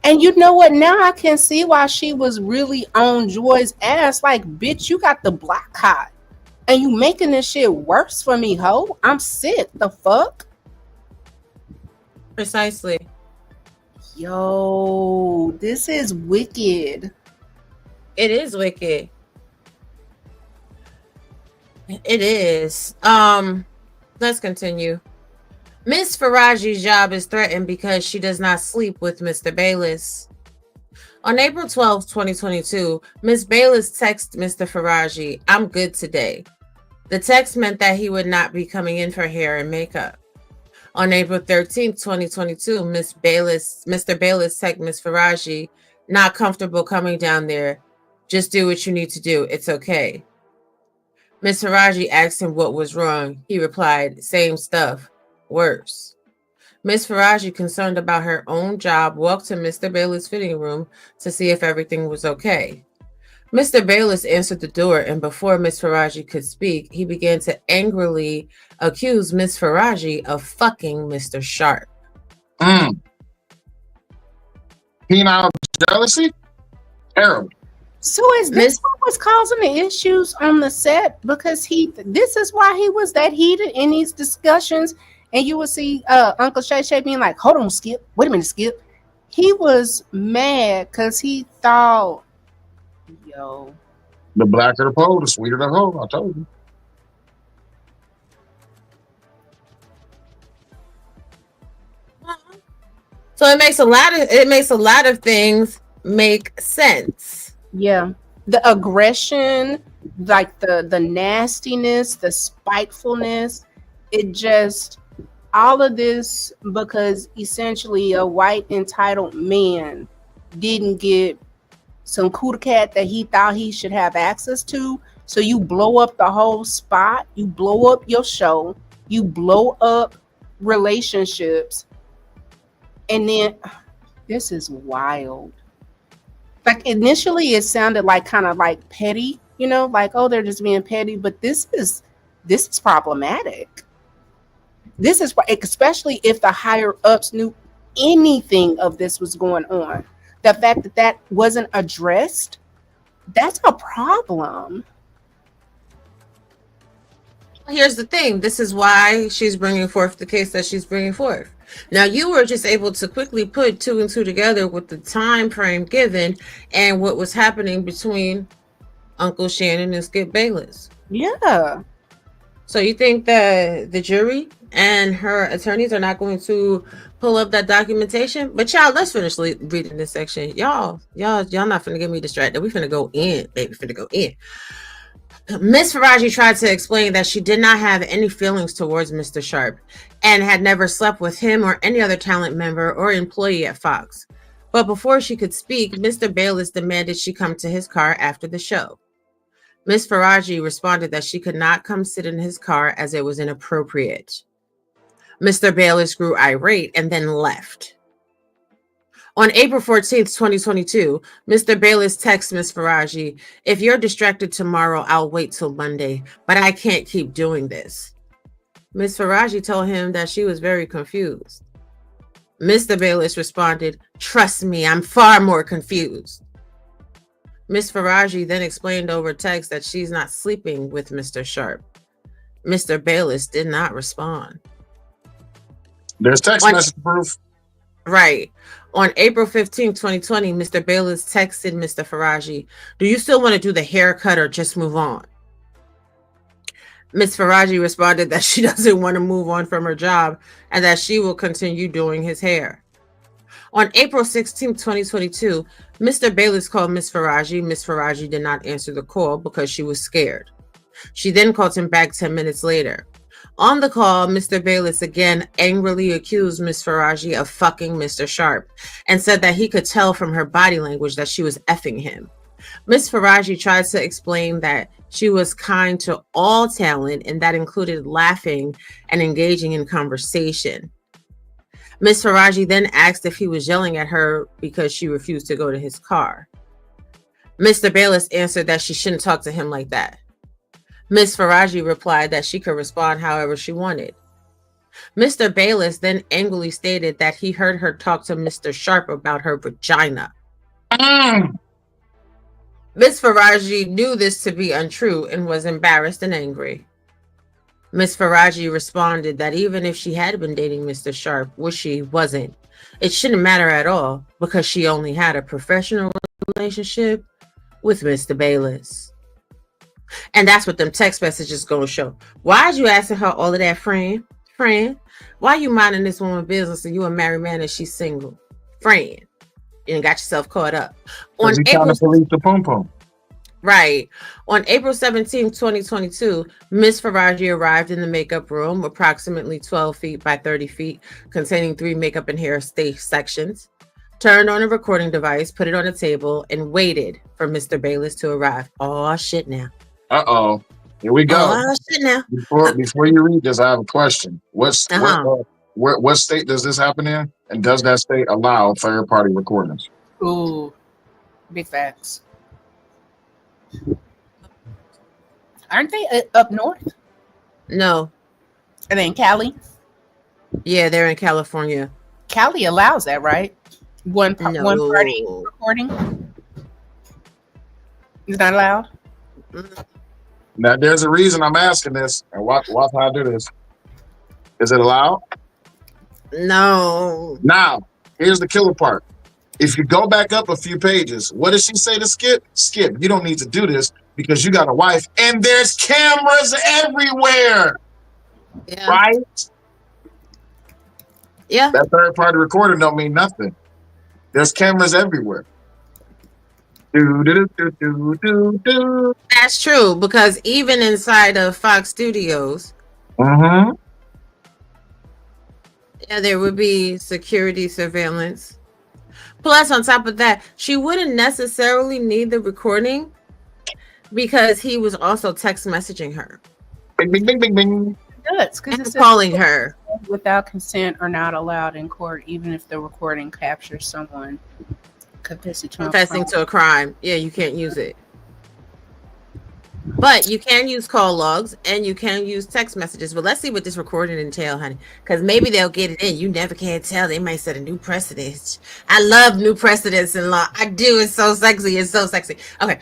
And you know what? Now I can see why she was really on Joy's ass. Like, bitch, you got the block hot. And you making this shit worse for me, ho. I'm sick. The fuck? Precisely. Yo, this is wicked. It is wicked. It is. Let's continue. Miss Faraji's job is threatened because she does not sleep with Mr. Bayless. On April 12, 2022, Miss Bayless texted Mr. Faraji, "I'm good today." The text meant that he would not be coming in for hair and makeup. On April 13th, 2022, Mr. Bayless texted Miss Faraji, "Not comfortable coming down there. Just do what you need to do. It's okay." Miss Faraji asked him what was wrong. He replied, "Same stuff. Worse." Miss Faraji, concerned about her own job, walked to Mr. Bayless' fitting room to see if everything was okay. Mr. Bayless answered the door, and before Miss Faraji could speak, he began to angrily accuse Miss Faraji of fucking Mr. Sharp. Penile jealousy? Terrible. So is this what was causing the issues on the set? Because this is why he was that heated in these discussions. And you would see Uncle Shay Shay being like, "Hold on, Skip. Wait a minute, Skip." He was mad because he thought, yo. The blacker the pole, the sweeter the hoe. I told you. So it makes a lot of things make sense. Yeah. The aggression, like the nastiness, the spitefulness, it just, all of this because essentially a white entitled man didn't get some cootie cat that he thought he should have access to. So you blow up the whole spot, you blow up your show, you blow up relationships, and then this is wild. Like initially it sounded like kind of like petty, you know, like, oh, they're just being petty, but this is problematic. This is especially if the higher ups knew anything of this was going on. The fact that wasn't addressed, that's a problem. Here's the thing. This is why she's bringing forth the case that she's bringing forth. Now, you were just able to quickly put two and two together with the time frame given and what was happening between Uncle Shannon and Skip Bayless. Yeah. So you think that the jury and her attorneys are not going to pull up that documentation? But y'all, let's finish reading this section. Y'all not finna get me distracted. We finna go in, baby. Finna go in. Miss Faraji tried to explain that she did not have any feelings towards Mr. Sharp and had never slept with him or any other talent member or employee at Fox. But before she could speak, Mr. Bayless demanded she come to his car after the show. Miss Faraji responded that she could not come sit in his car as it was inappropriate. Mr. Bayless grew irate and then left. On April 14th, 2022, Mr. Bayless texts Miss Faraji, "If you're distracted tomorrow, I'll wait till Monday, but I can't keep doing this." Miss Faraji told him that she was very confused. Mr. Bayless responded, "Trust me, I'm far more confused." Miss Faraji then explained over text that she's not sleeping with Mr. Sharp. Mr. Bayless did not respond. There's text message proof. Right. On April 15, 2020, Mr. Bayless texted Mr. Faraji, "Do you still want to do the haircut or just move on?" Miss Faraji responded that she doesn't want to move on from her job and that she will continue doing his hair. On April 16, 2022, Mr. Bayless called Miss Faraji. Miss Faraji did not answer the call because she was scared. She then called him back 10 minutes later. On the call, Mr. Bayless again angrily accused Miss Faraji of fucking Mr. Sharp and said that he could tell from her body language that she was effing him. Ms. Faraji tried to explain that she was kind to all talent, and that included laughing and engaging in conversation. Ms. Faraji then asked if he was yelling at her because she refused to go to his car. Mr. Bayless answered that she shouldn't talk to him like that. Ms. Faraji replied that she could respond however she wanted. Mr. Bayless then angrily stated that he heard her talk to Mr. Sharp about her vagina. Ms. Faraji knew this to be untrue and was embarrassed and angry. Ms. Faraji responded that even if she had been dating Mr. Sharp, which she wasn't, it shouldn't matter at all because she only had a professional relationship with Mr. Bayless. And that's what them text messages gonna show. Why'd you asking her all of that, friend? Why you minding this woman's business and you a married man and she's single? Friend. You got yourself caught up. On April, police the pum-pum. Right. On April 17, 2022, Ms. Faraji arrived in the makeup room, approximately 12 feet by 30 feet, containing 3 makeup and hair sections, turned on a recording device, put it on a table, and waited for Mr. Bayless to arrive. Oh, shit now. Uh-oh. Here we go. Oh, shit now. Before you read this, I have a question. What state does this happen in? And does that state allow third-party recordings? Ooh, big facts. Aren't they up north? No. Are they in Cali? Yeah, they're in California. Cali allows that, right? One party recording is not allowed. Now, there's a reason I'm asking this, and watch how I do this. Is it allowed? No. Now, here's the killer part. If you go back up a few pages, what does she say to Skip? Skip, you don't need to do this because you got a wife and there's cameras everywhere. Yeah. Right? Yeah. That third party recording don't mean nothing. There's cameras everywhere. That's true, because even inside of Fox Studios, yeah, there would be security surveillance. Plus, on top of that, she wouldn't necessarily need the recording because he was also text messaging her. Bing, bing, bing, bing, bing. It does, and calling her. Without consent are not allowed in court, even if the recording captures someone confessing to a crime. Yeah, you can't use it. But you can use call logs and you can use text messages. But let's see what this recording entail, honey. Because maybe they'll get it in. You never can tell. They might set a new precedent. I love new precedents in law. I do. It's so sexy. It's so sexy. Okay.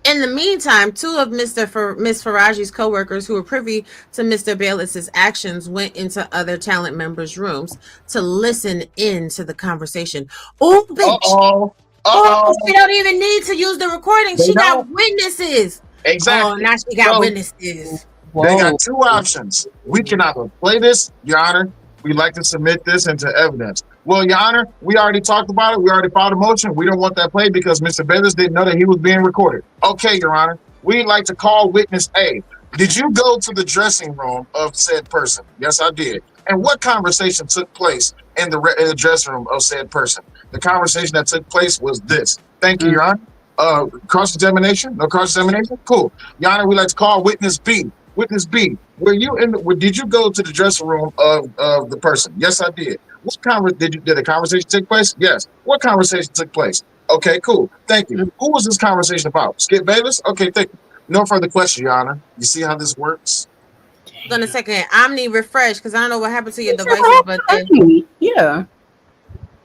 In the meantime, 2 of Ms. Faraji's co-workers who were privy to Mr. Bayless's actions went into other talent members' rooms to listen in to the conversation. Oh, bitch. Oh, she don't even need to use the recording. She got witnesses. Exactly. Oh, now she got witnesses. They got 2 options. We can either play this, Your Honor. We'd like to submit this into evidence. Well, Your Honor, we already talked about it. We already filed a motion. We don't want that played because Mr. Bayless didn't know that he was being recorded. Okay, Your Honor. We'd like to call witness A. Did you go to the dressing room of said person? Yes, I did. And what conversation took place in the dressing room of said person? The conversation that took place was this. Thank you, Your Honor. Cross-examination? No cross-examination? Cool. Your Honor, we'd like to call witness B. Witness B, did you go to the dressing room of the person? Yes, I did. Did a conversation take place? Yes. What conversation took place? Okay, cool. Thank you. Who was this conversation about? Skip Bayless? Okay, thank you. No further question, Your Honor. You see how this works? Hold on a second. Omni refresh because I don't know what happened to your devices, but yeah.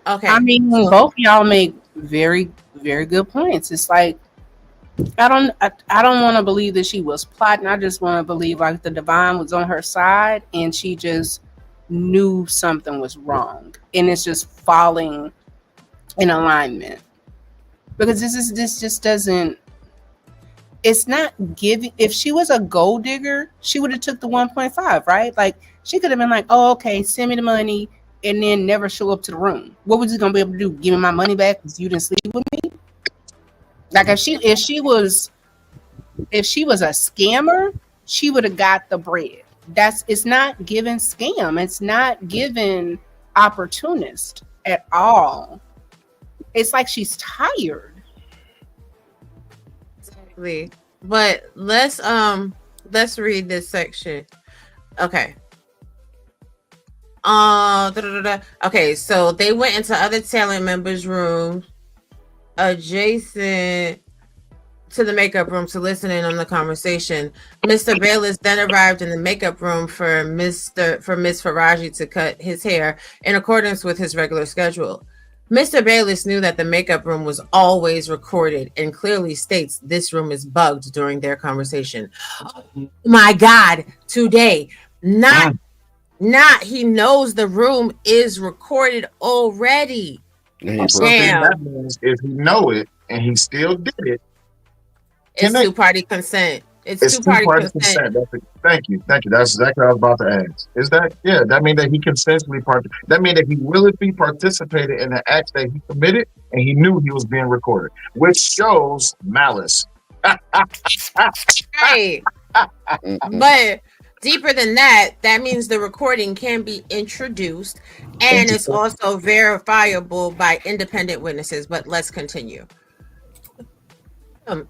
Okay. I mean, both y'all make very, very good points. It's like I don't want to believe that she was plotting. I just want to believe like the divine was on her side and she just knew something was wrong and it's just falling in alignment. Because this just doesn't. It's not giving. If she was a gold digger, she would have took the 1.5, right? Like she could have been like, "Oh, okay, send me the money," and then never show up to the room. What was he gonna be able to do? Give me my money back because you didn't sleep with me? Like if she was a scammer, she would have got the bread. It's not giving scam. It's not giving opportunist at all. It's like she's tired. Exactly. But let's read this section. Okay. Okay, so they went into other talent members' rooms adjacent to the makeup room to listen in on the conversation. Mr. Bayless then arrived in the makeup room for Miss Faraji to cut his hair in accordance with his regular schedule. Mr. Bayless knew that the makeup room was always recorded and clearly states this room is bugged during their conversation. Oh my God, today, not he knows the room is recorded already. So then that means if he know it and he still did it, it's two-party consent. It's two-party consent. Thank you. That's exactly what I was about to ask. Is that that means that he consensually that means that he willingly participated in the acts that he committed and he knew he was being recorded, which shows malice. Right. But deeper than that, that means the recording can be introduced and it's also verifiable by independent witnesses. But let's continue.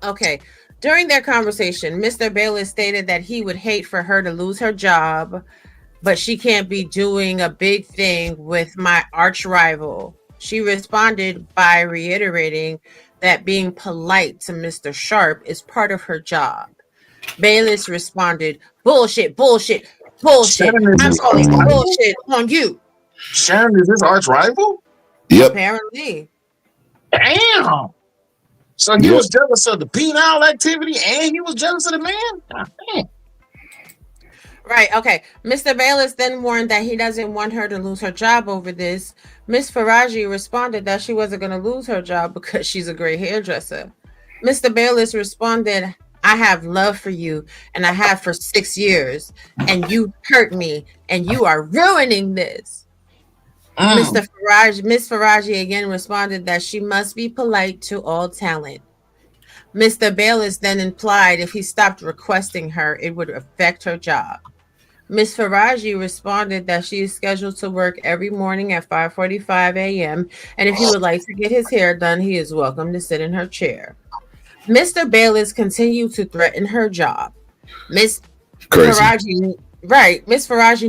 Okay. During their conversation, Mr. Bayless stated that he would hate for her to lose her job, but she can't be doing a big thing with my arch rival. She responded by reiterating that being polite to Mr. Sharp is part of her job. Bayless responded, bullshit. I'm calling bullshit on you. Sharon is his arch rival? Yep. Apparently. Damn. So he was jealous of the penile activity and he was jealous of the man? Right, okay. Mr. Bayless then warned that he doesn't want her to lose her job over this. Miss Faraji responded that she wasn't going to lose her job because she's a great hairdresser. Mr. Bayless responded, I have love for you and I have for 6 years and you hurt me and you are ruining this. Miss Faraji again responded that she must be polite to all talent. Mr. Bayless then implied if he stopped requesting her, it would affect her job. Miss Faraji responded that she is scheduled to work every morning at 5:45 a.m. and if he would like to get his hair done, he is welcome to sit in her chair. Mr. Bayless continued to threaten her job. Miss Faraji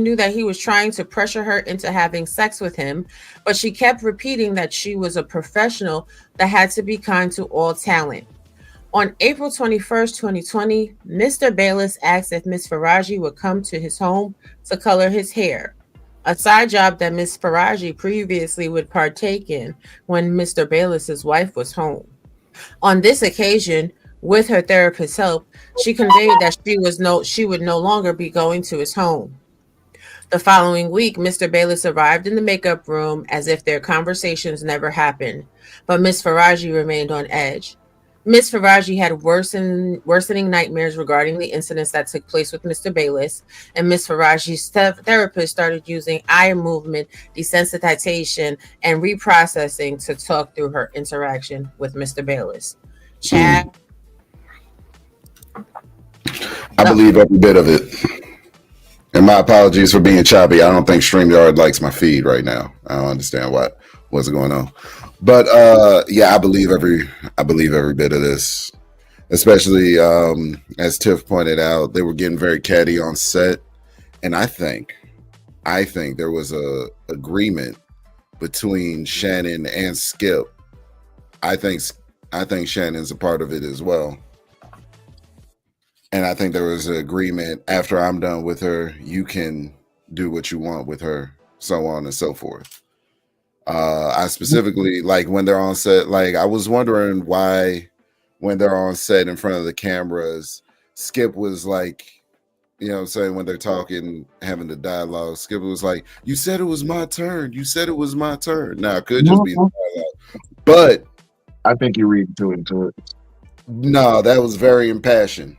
knew that he was trying to pressure her into having sex with him, but she kept repeating that she was a professional that had to be kind to all talent. On April 21st, 2020, Mr. Bayless asked if Miss Faraji would come to his home to color his hair, a side job that Miss Faraji previously would partake in when Mr. Bayless's wife was home. On this occasion, with her therapist's help, she conveyed that she would no longer be going to his home. The following week, Mr. Bayless arrived in the makeup room as if their conversations never happened, but Miss Faraji remained on edge. Miss Faraji had worsening nightmares regarding the incidents that took place with Mr. Bayless, and Miss Faraji's therapist started using eye movement desensitization and reprocessing to talk through her interaction with Mr. Bayless. Chad? I believe every bit of it. And my apologies for being choppy. I don't think StreamYard likes my feed right now. I don't understand what's going on. But I believe every bit of this. Especially as Tiff pointed out, they were getting very catty on set. And I think there was a agreement between Shannon and Skip. I think Shannon's a part of it as well. And I think there was an agreement, after I'm done with her, you can do what you want with her, so on and so forth. I specifically, like when they're on set, like I was wondering why when they're on set in front of the cameras, Skip was like, you know what I'm saying, when they're talking, having the dialogue, Skip was like, you said it was my turn. You said it was my turn. Now, it could just be the dialogue. But I think you read into it. No, that was very impassioned.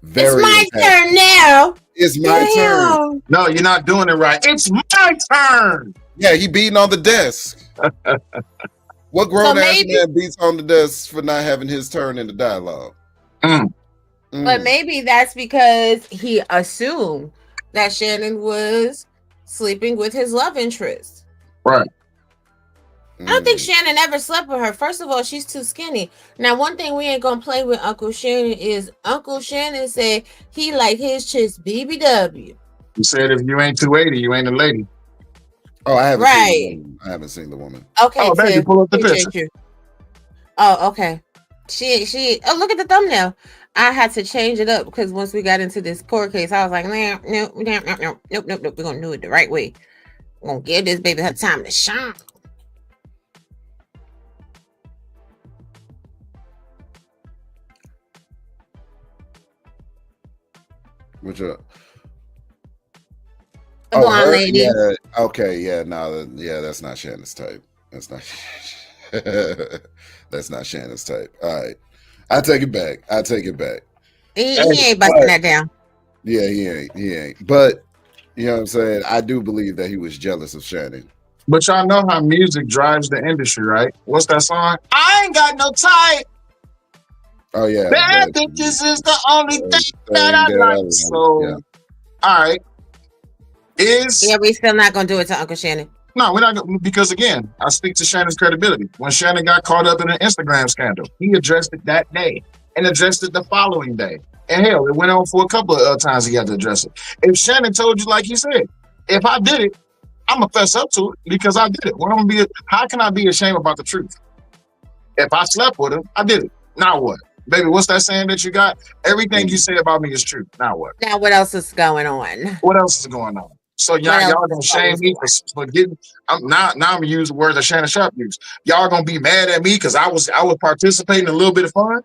It's my turn now. It's my turn. No, you're not doing it right. It's my turn. Yeah, he beating on the desk. What grown ass man beats on the desk for not having his turn in the dialogue? But maybe that's because he assumed that Shannon was sleeping with his love interest. Right. I don't think Shannon ever slept with her. First of all, she's too skinny. Now, one thing we ain't gonna play with Uncle Shannon is Uncle Shannon said he like his chicks BBW. He said if you ain't 280, you ain't a lady. Oh, I haven't Right. seen the woman. I haven't seen the woman. Okay, Oh, baby, Tiff, pull up the appreciate picture. you. Oh, okay. She. Oh, look at the thumbnail. I had to change it up because once we got into this court case, I was like, nope. We're gonna do it the right way. We're gonna give this baby her time to shine. Which The blonde lady. Yeah. Okay. Yeah. No. Yeah. That's not Shannon's type. That's not. That's not Shannon's type. All right. I take it back. He ain't busting that down. Yeah, he ain't. But you know what I'm saying? I do believe that he was jealous of Shannon. But y'all know how music drives the industry, right? What's that song? I ain't got no type. Oh yeah. Bad bitches is the only thing that I like. So, yeah. All right. Yeah, we still not gonna do it to Uncle Shannon. No, we're not gonna, because again, I speak to Shannon's credibility. When Shannon got caught up in an Instagram scandal, he addressed it that day and addressed it the following day. And hell, it went on for a couple of times he had to address it. If Shannon told you, like he said, if I did it, I'm gonna fess up to it because I did it. What I'm gonna be? How can I be ashamed about the truth? If I slept with him, I did it. Now what? Baby, what's that saying that you got? Everything you say about me is true. Now what? Now what else is going on? What else is going on? So y'all gonna shame me for getting? Now I'm gonna use the words that Shannon Sharp used. Y'all gonna be mad at me because I was participating in a little bit of fun.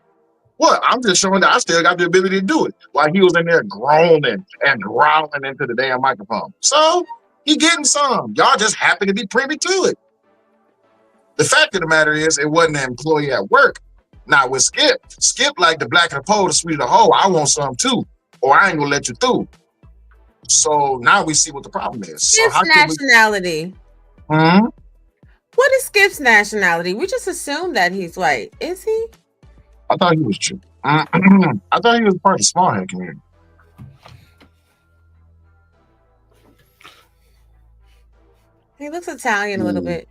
What? I'm just showing that I still got the ability to do it while he was in there groaning and growling into the damn microphone. So he getting some. Y'all just happen to be privy to it. The fact of the matter is, it wasn't an employee at work. Not with Skip. Skip like the black of the pole, the sweet of the hoe. I want some too, or I ain't gonna let you through. So now we see what the problem is. Skip's nationality. What is Skip's nationality? We just assume that he's white. Is he? I thought he was true. I thought he was part of the small head community. He looks Italian a little bit.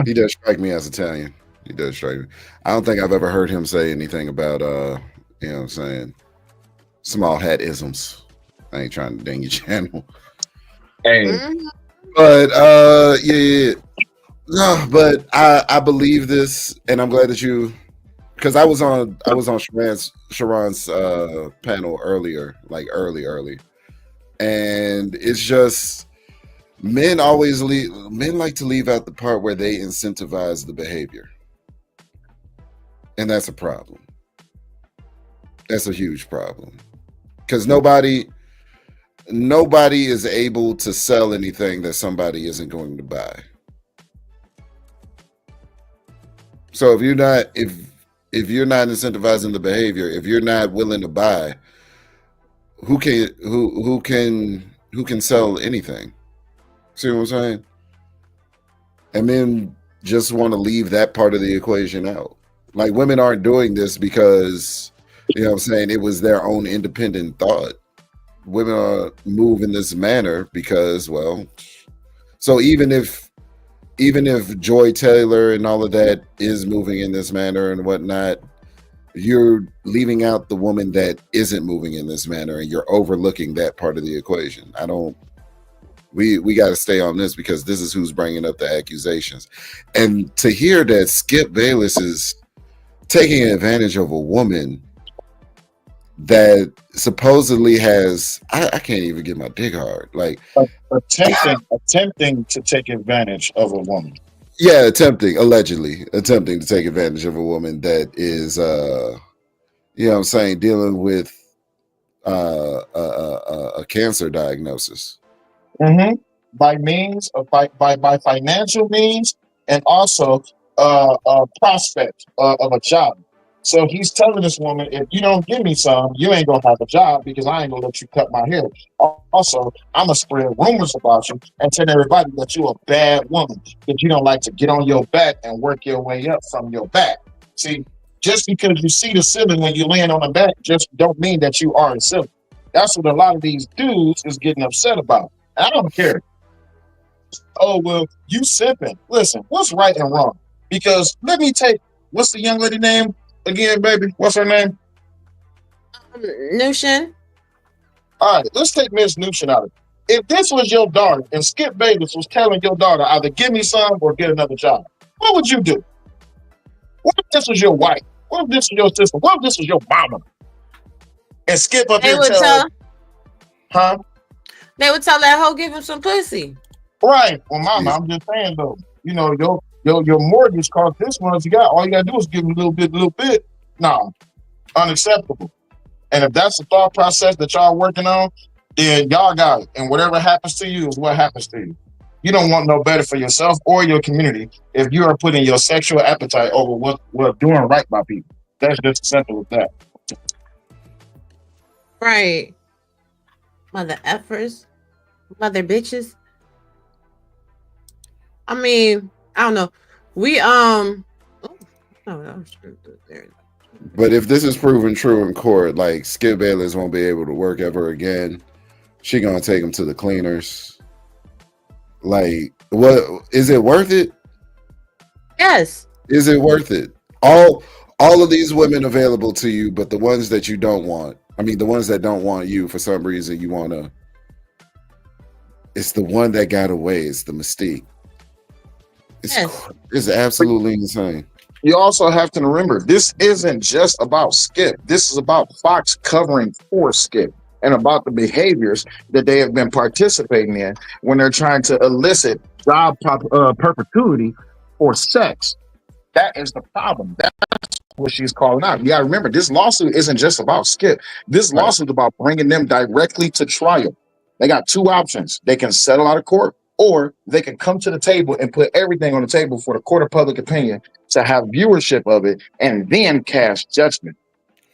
He does strike me as Italian. He does strike me. I don't think I've ever heard him say anything about you know what I'm saying, small hat isms. I ain't trying to ding your channel. Hey. But yeah. No, but I believe this, and I'm glad that you, because I was on Sharon's panel earlier, like early, and it's just men like to leave out the part where they incentivize the behavior, and that's a problem. That's a huge problem, because nobody is able to sell anything that somebody isn't going to buy. So if you're not incentivizing the behavior, if you're not willing to buy, who can sell anything? See what I'm saying? And men just want to leave that part of the equation out. Like, women aren't doing this because, you know what I'm saying, it was their own independent thought. Women are move in this manner because, well, so even if Joy Taylor and all of that is moving in this manner and whatnot, you're leaving out the woman that isn't moving in this manner, and you're overlooking that part of the equation. We got to stay on this, because this is who's bringing up the accusations. And to hear that Skip Bayless is taking advantage of a woman that supposedly has, I can't even get my dick hard, like attempting to take advantage of a woman. Yeah, allegedly attempting to take advantage of a woman that is, you know what I'm saying, dealing with a cancer diagnosis. By means of by financial means, and also a prospect of a job. So he's telling this woman, if you don't give me some, you ain't gonna have a job, because I ain't gonna let you cut my hair. Also, I'm gonna spread rumors about you and tell everybody that you're a bad woman, that you don't like to get on your back and work your way up from your back. See, just because you see the ceiling when you're laying on the back, just don't mean that you are the ceiling. That's what a lot of these dudes is getting upset about. And I don't care. Oh, well, you simping. Listen, what's right and wrong? Because let me take, what's the young lady name again, baby? What's her name? Noushin. All right, let's take Miss Noushin out of it. If this was your daughter and Skip Bayless was telling your daughter either give me some or get another job, what would you do? What if this was your wife? What if this was your sister? What if this was your mama? And Skip up here telling her, huh? They would tell that hoe give him some pussy. Right. Well, mama, I'm just saying though, you know, your mortgage cost this much. You got all you gotta do is give him a little bit. Nah, unacceptable. And if that's the thought process that y'all working on, then y'all got it. And whatever happens to you is what happens to you. You don't want no better for yourself or your community if you are putting your sexual appetite over what doing right by people. That's just simple as that. Right. Mother effers. Mother bitches. I mean, I don't know. We But if this is proven true in court, like Skip Bayless won't be able to work ever again. She gonna take him to the cleaners. Like, what is it worth it? Yes. Is it worth it? All of these women available to you, but the ones that you don't want. I mean, the ones that don't want you for some reason, you wanna. It's the one that got away. It's the mystique. It's absolutely insane. You also have to remember, this isn't just about Skip. This is about Fox covering for Skip and about the behaviors that they have been participating in when they're trying to elicit job perpetuity or sex. That is the problem. That's what she's calling out. You got to remember, this lawsuit isn't just about Skip. This lawsuit is about bringing them directly to trial. They got two options. They can settle out of court, or they can come to the table and put everything on the table for the court of public opinion to have viewership of it and then cast judgment.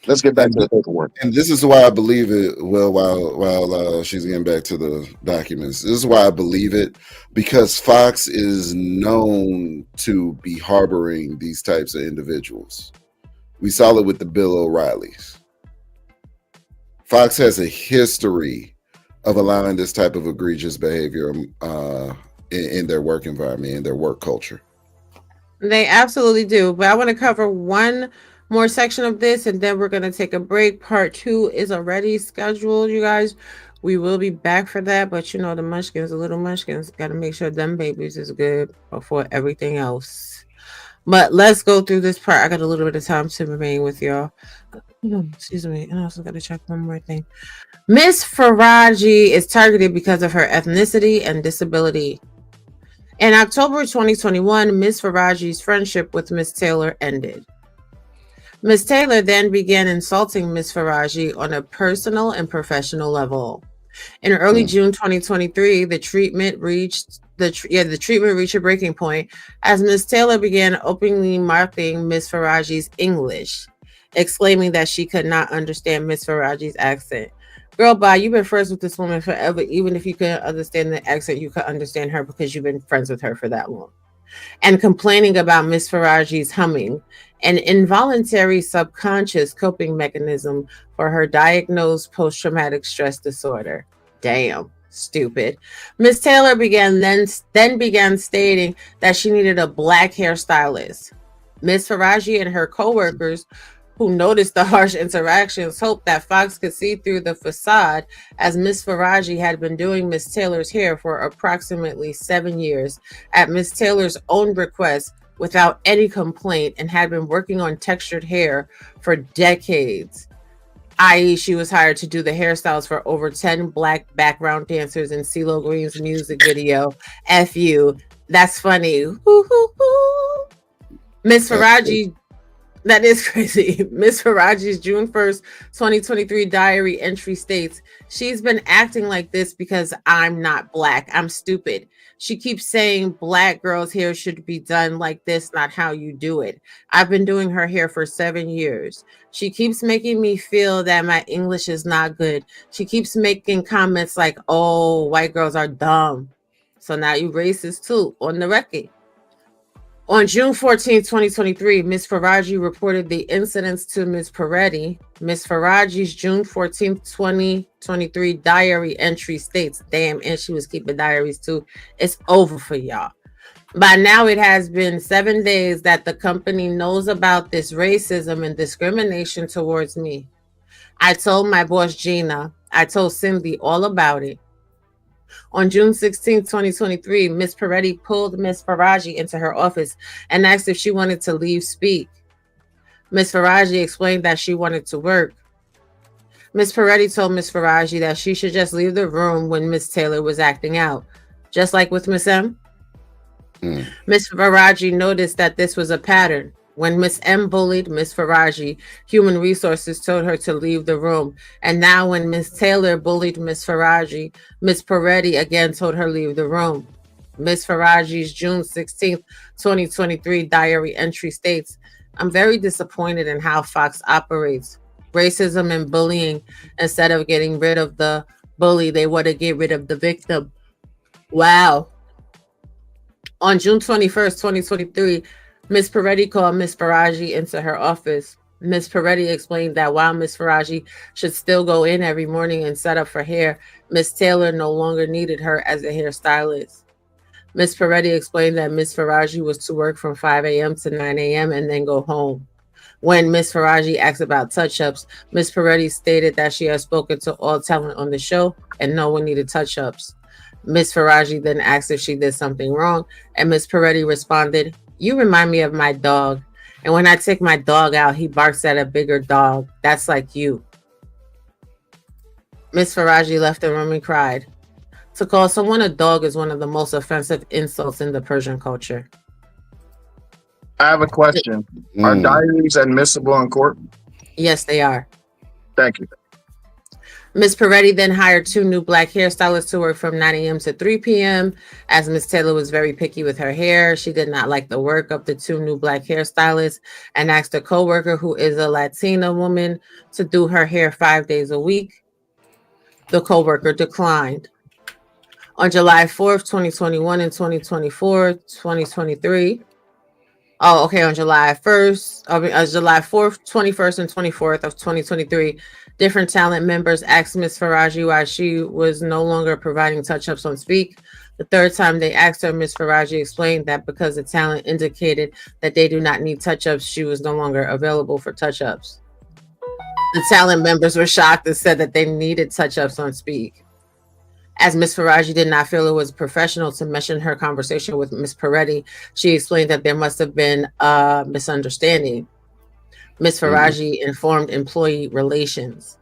Let's get back to the paperwork. And this is why I believe it. Well, while she's getting back to the documents, this is why I believe it, because Fox is known to be harboring these types of individuals. We saw it with the Bill O'Reillys. Fox has a history of allowing this type of egregious behavior in their work environment, in their work culture. They absolutely do. But I want to cover one more section of this, and then we're going to take a break. Part 2 is already scheduled, you guys. We will be back for that, but you know, the munchkins, the little munchkins, got to make sure them babies is good before everything else. But let's go through this part. I got a little bit of time to remain with y'all. Excuse me. And I also got to check one more thing. Miss Faraji is targeted because of her ethnicity and disability. In October 2021, Miss Faraji's friendship with Miss Taylor ended. Miss Taylor then began insulting Miss Faraji on a personal and professional level. In early June 2023, the treatment reached a breaking point as Miss Taylor began openly mocking Miss Faraji's English, exclaiming that she could not understand Miss Faraji's accent. Girl, bye, you've been friends with this woman forever. Even if you couldn't understand the accent, you could understand her because you've been friends with her for that long. And complaining about Miss Faraji's humming, an involuntary subconscious coping mechanism for her diagnosed post-traumatic stress disorder. Damn, stupid. Miss Taylor began stating that she needed a black hairstylist. Miss Faraji and her co-workers, who noticed the harsh interactions, hoped that Fox could see through the facade, as Miss Faraji had been doing Miss Taylor's hair for approximately 7 years at Miss Taylor's own request without any complaint, and had been working on textured hair for decades. I.e., she was hired to do the hairstyles for over 10 black background dancers in CeeLo Green's music video, F You. That's funny. Miss Faraji... That is crazy. Miss Faraji's June 1st, 2023 diary entry states, she's been acting like this because I'm not black. I'm stupid. She keeps saying black girls' hair should be done like this, not how you do it. I've been doing her hair for 7 years. She keeps making me feel that my English is not good. She keeps making comments like, oh, white girls are dumb. So now you racist too, on the record. On June 14, 2023, Ms. Faraji reported the incidents to Ms. Peretti. Ms. Faraji's June 14, 2023 diary entry states, damn, and she was keeping diaries too. It's over for y'all. By now, it has been 7 days that the company knows about this racism and discrimination towards me. I told my boss, Gina, I told Cindy all about it. On June 16, 2023, Ms. Peretti pulled Ms. Faraji into her office and asked if she wanted to leave speak. Ms. Faraji explained that she wanted to work. Ms. Peretti told Ms. Faraji that she should just leave the room when Ms. Taylor was acting out, just like with Ms. M. Ms. Faraji noticed that this was a pattern. When Ms. M bullied Ms. Faraji, Human Resources told her to leave the room. And now when Ms. Taylor bullied Ms. Faraji, Ms. Peretti again told her leave the room. Ms. Faraji's June 16th, 2023 diary entry states, I'm very disappointed in how Fox operates. Racism and bullying, instead of getting rid of the bully, they want to get rid of the victim. Wow. On June 21st, 2023, Ms. Peretti called Ms. Faraji into her office. Ms. Peretti explained that while Ms. Faraji should still go in every morning and set up for hair, Ms. Taylor no longer needed her as a hairstylist. Ms. Peretti explained that Ms. Faraji was to work from 5 a.m. to 9 a.m. and then go home. When Ms. Faraji asked about touch-ups, Ms. Peretti stated that she had spoken to all talent on the show and no one needed touch-ups. Ms. Faraji then asked if she did something wrong, and Ms. Peretti responded, you remind me of my dog. And when I take my dog out, he barks at a bigger dog. That's like you. Ms. Faraji left the room and cried. To call someone a dog is one of the most offensive insults in the Persian culture. I have a question. Are diaries admissible in court? Yes, they are. Thank you. Ms. Peretti then hired 2 new black hairstylists to work from 9 a.m. to 3 p.m. As Ms. Taylor was very picky with her hair, she did not like the work of the 2 new black hairstylists and asked a coworker who is a Latina woman to do her hair 5 days a week. The coworker declined. On July 4th, 2021 and 2023. On July 1st, July 4th, 21st, and 24th of 2023, different talent members asked Ms. Faraji why she was no longer providing touch-ups on Speak. The third time they asked her, Ms. Faraji explained that because the talent indicated that they do not need touch-ups, she was no longer available for touch-ups. The talent members were shocked and said that they needed touch-ups on Speak. As Ms. Faraji did not feel it was professional to mention her conversation with Ms. Peretti, she explained that there must have been a misunderstanding. Ms. Faraji informed employee relations.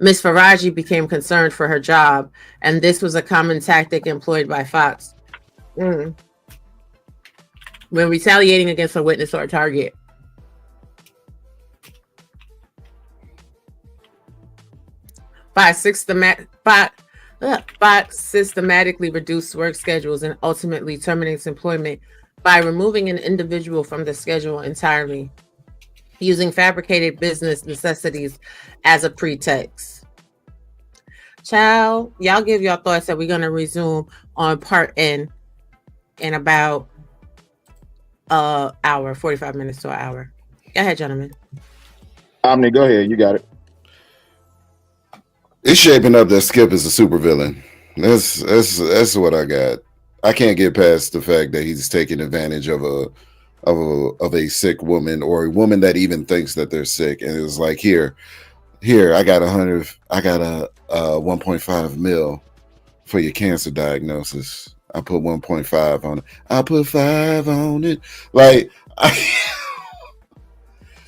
Ms. Faraji became concerned for her job, and this was a common tactic employed by Fox. When retaliating against a witness or a target. Fox systematically reduced work schedules and ultimately terminates employment by removing an individual from the schedule entirely, using fabricated business necessities as a pretext. Child, y'all give your thoughts that we're going to resume on part N in about an hour, 45 minutes to an hour. Go ahead, gentlemen. Omni, go ahead. You got it. It's shaping up that Skip is a supervillain. That's what I got. I can't get past the fact that he's taking advantage of a sick woman or a woman that even thinks that they're sick, and it's like, here, I got 1.5 mil for your cancer diagnosis. I put 1.5 on it. I put 5 on it. Like,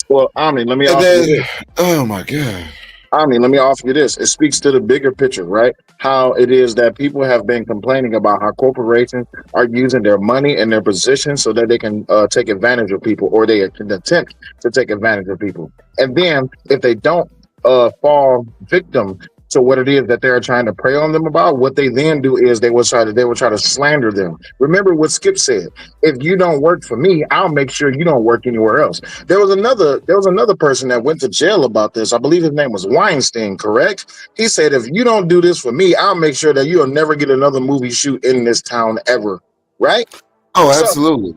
well, Omni, let me offer you this. Oh my God. Omni, let me offer you this. It speaks to the bigger picture, right? How it is that people have been complaining about how corporations are using their money and their position so that they can take advantage of people, or they can attempt to take advantage of people. And then if they don't fall victim to what it is that they're trying to prey on them about, what they then do is they will try to slander them. Remember what Skip said: if you don't work for me, I'll make sure you don't work anywhere else. There was another person that went to jail about this. I believe his name was Weinstein, correct? He said, if you don't do this for me, I'll make sure that you'll never get another movie shoot in this town ever. Right? Oh, absolutely.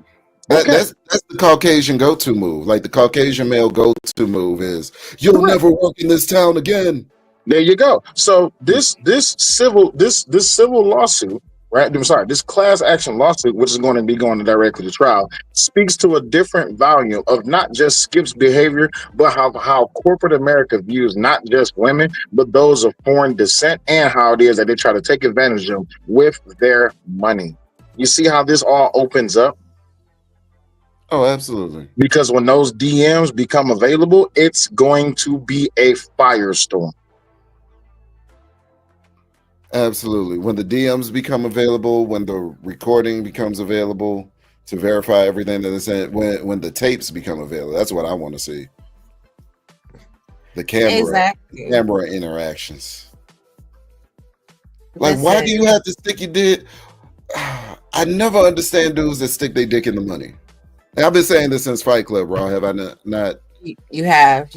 That's the Caucasian go-to move. Like the Caucasian male go-to move is, "You'll never work in this town again." There you go. So this civil lawsuit, right? I'm sorry, this class action lawsuit, which is going to be going directly to trial, speaks to a different volume of not just Skip's behavior, but how corporate America views not just women, but those of foreign descent, and how it is that they try to take advantage of them with their money. You see how this all opens up? Oh, absolutely. Because when those DMs become available, it's going to be a firestorm. Absolutely. When the DMs become available, when the recording becomes available to verify everything that is in, when the tapes become available, that's what I want to see. The camera interactions. Like, why do you have to stick your dick? I never understand dudes that stick their dick in the money. And I've been saying this since Fight Club, bro. Have I not? You have.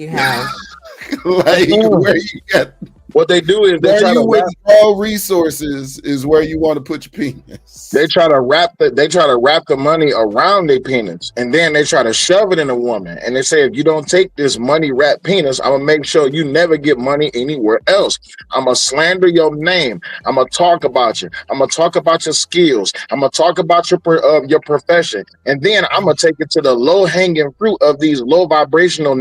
Like, where you got? What they do is they try to withdraw resources is where you want to put your penis. They try to wrap the money around their penis, and then they try to shove it in a woman. And they say, if you don't take this money wrapped penis, I'm gonna make sure you never get money anywhere else. I'm gonna slander your name. I'm gonna talk about you. I'm gonna talk about your skills. I'm gonna talk about your profession, and then I'm gonna take it to the low hanging fruit of these low vibrational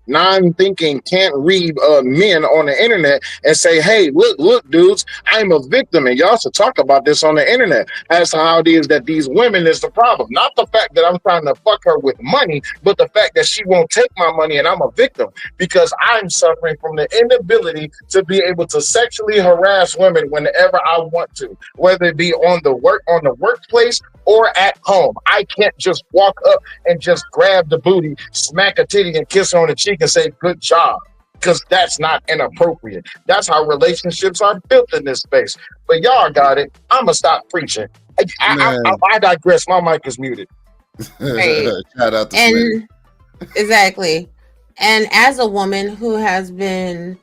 non-thinking, can't read men on the internet and say, hey, look, dudes, I'm a victim, and y'all should talk about this on the internet as to how it is that these women is the problem. Not the fact that I'm trying to fuck her with money, but the fact that she won't take my money and I'm a victim because I'm suffering from the inability to be able to sexually harass women whenever I want to, whether it be on the workplace or at home. I can't just walk up and just grab the booty, smack a titty, and kiss her on the cheek and say, good job, because that's not inappropriate. That's how relationships are built in this space. But y'all got it. I'm going to stop preaching. I digress. My mic is muted. Right. Shout out to Exactly. And as a woman who has been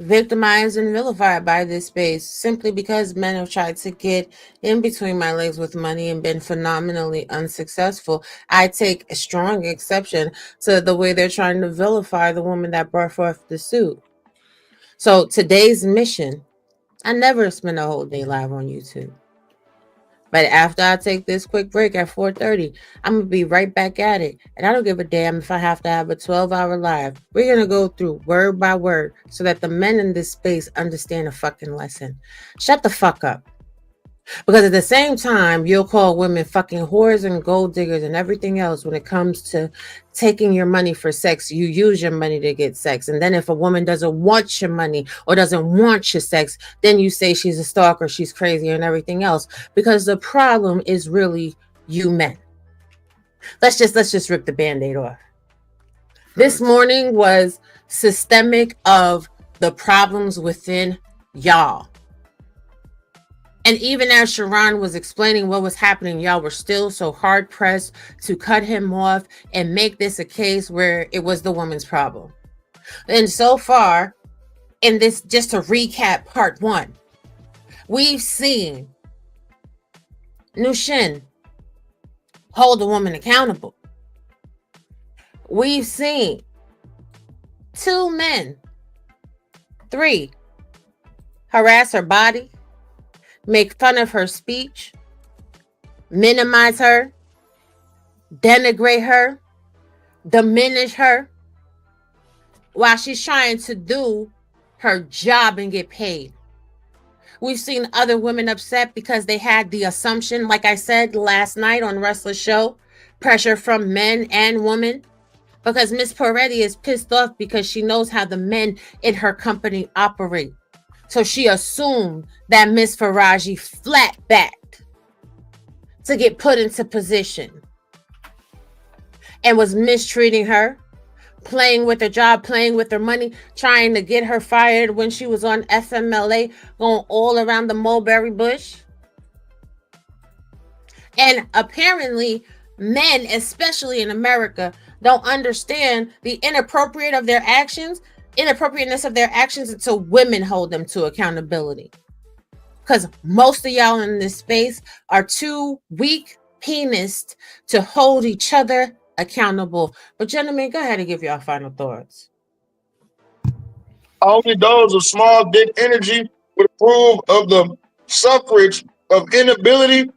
victimized and vilified by this space simply because men have tried to get in between my legs with money and been phenomenally unsuccessful, I take a strong exception to the way they're trying to vilify the woman that brought forth the suit. So today's mission, I never spend a whole day live on YouTube. But after I take this quick break at 4:30, I'm going to be right back at it. And I don't give a damn if I have to have a 12-hour live. We're going to go through word by word so that the men in this space understand a fucking lesson. Shut the fuck up. Because at the same time, you'll call women fucking whores and gold diggers and everything else when it comes to taking your money for sex. You use your money to get sex. And then if a woman doesn't want your money or doesn't want your sex, then you say she's a stalker, she's crazy and everything else. Because the problem is really you men. Let's just rip the Band-Aid off. This morning was systemic of the problems within y'all. And even as Sharon was explaining what was happening, y'all were still so hard pressed to cut him off and make this a case where it was the woman's problem. And so far, in this, just to recap part one, we've seen Noushin hold a woman accountable. We've seen 2 men, 3, harass her body, make fun of her speech, minimize her, denigrate her, diminish her, while she's trying to do her job and get paid. We've seen other women upset because they had the assumption, like I said last night on Wrestler's Show, pressure from men and women, because Miss Peretti is pissed off because she knows how the men in her company operate. So she assumed that Miss Faraji flat-backed to get put into position and was mistreating her, playing with her job, playing with her money, trying to get her fired when she was on FMLA, going all around the mulberry bush. And apparently, men, especially in America, don't understand the inappropriateness of their actions until women hold them to accountability. Because most of y'all in this space are too weak penis to hold each other accountable. But gentlemen, go ahead and give your final thoughts. Only those of small dick energy would approve of the suffrage of inability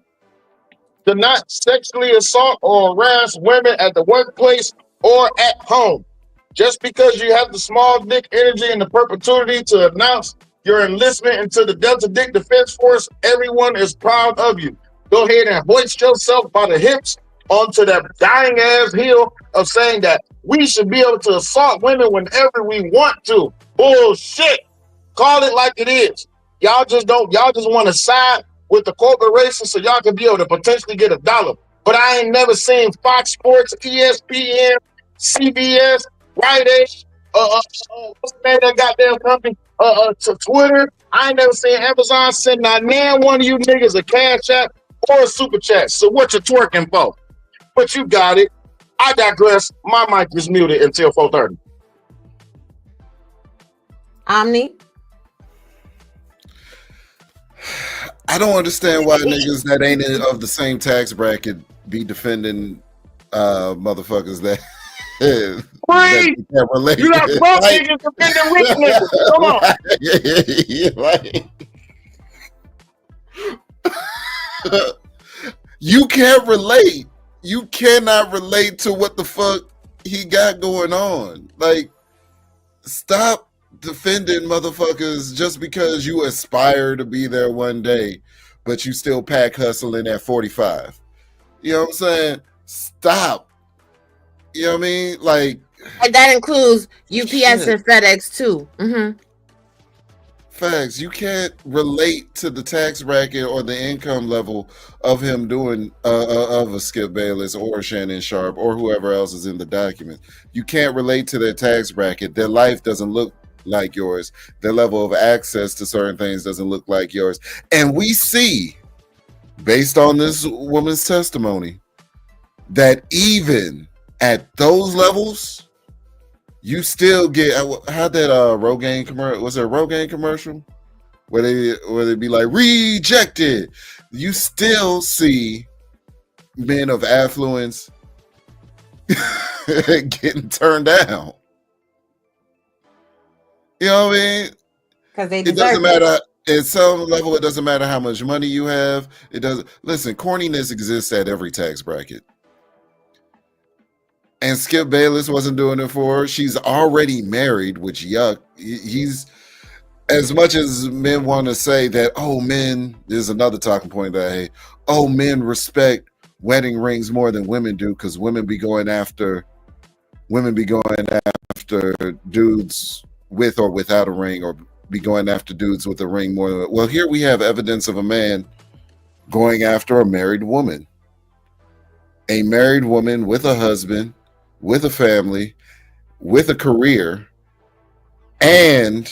to not sexually assault or harass women at the workplace or at home. Just because you have the small dick energy and the perpetuity to announce your enlistment into the Delta Dick Defense Force, everyone is proud of you. Go ahead and hoist yourself by the hips onto that dying ass hill of saying that we should be able to assault women whenever we want to. Bullshit. Call it like it is. Y'all just want to side with the corporation so y'all can be able to potentially get $1. But I ain't never seen Fox Sports, ESPN, CBS, Rite Aid, what's the name of that goddamn company? To Twitter. I ain't never seen Amazon send not one of you niggas a cash app or a super chat. So what you twerking for? But you got it. I digress. My mic is muted until 4:30. Omni? I don't understand why niggas that ain't of the same tax bracket be defending motherfuckers that that you can't relate. You got broke niggas defending rich niggas. Come on. You can't relate. You cannot relate to what the fuck he got going on. Like, stop defending motherfuckers just because you aspire to be there one day, but you still pack hustling at 45. You know what I'm saying? Stop. You know what I mean? Like, and that includes UPS and FedEx too. Mm-hmm. Facts. You can't relate to the tax bracket or the income level of him doing of a Skip Bayless or Shannon Sharp or whoever else is in the document. You can't relate to their tax bracket. Their life doesn't look like yours. Their level of access to certain things doesn't look like yours. And we see, based on this woman's testimony, that even at those levels, you still get how that Rogaine commercial, was there a Rogaine commercial where they be like rejected? You still see men of affluence getting turned down. You know what I mean? Because it doesn't matter. At some level, it doesn't matter how much money you have. It doesn't. Listen, corniness exists at every tax bracket. And Skip Bayless wasn't doing it for her. She's already married, which yuck. He's, as much as men want to say that, oh, men, there's another talking point that I hate. Oh, men respect wedding rings more than women do because women be going after dudes with or without a ring, or be going after dudes with a ring more than. Well, here we have evidence of a man going after a married woman. A married woman with a husband, with a family, with a career, and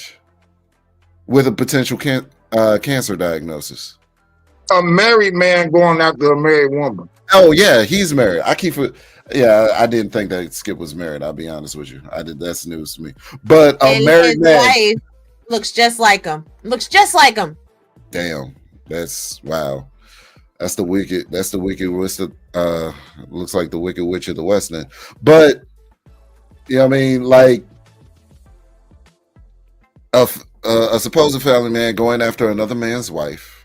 with a potential cancer diagnosis. A married man going after a married woman. Oh yeah, he's married. I didn't think that Skip was married. I'll be honest with you. That's news to me. But a married man wife looks just like him. Damn, that's wow. That's the wicked. Looks like the Wicked Witch of the West End. But you know what I mean, like a supposed family man going after another man's wife.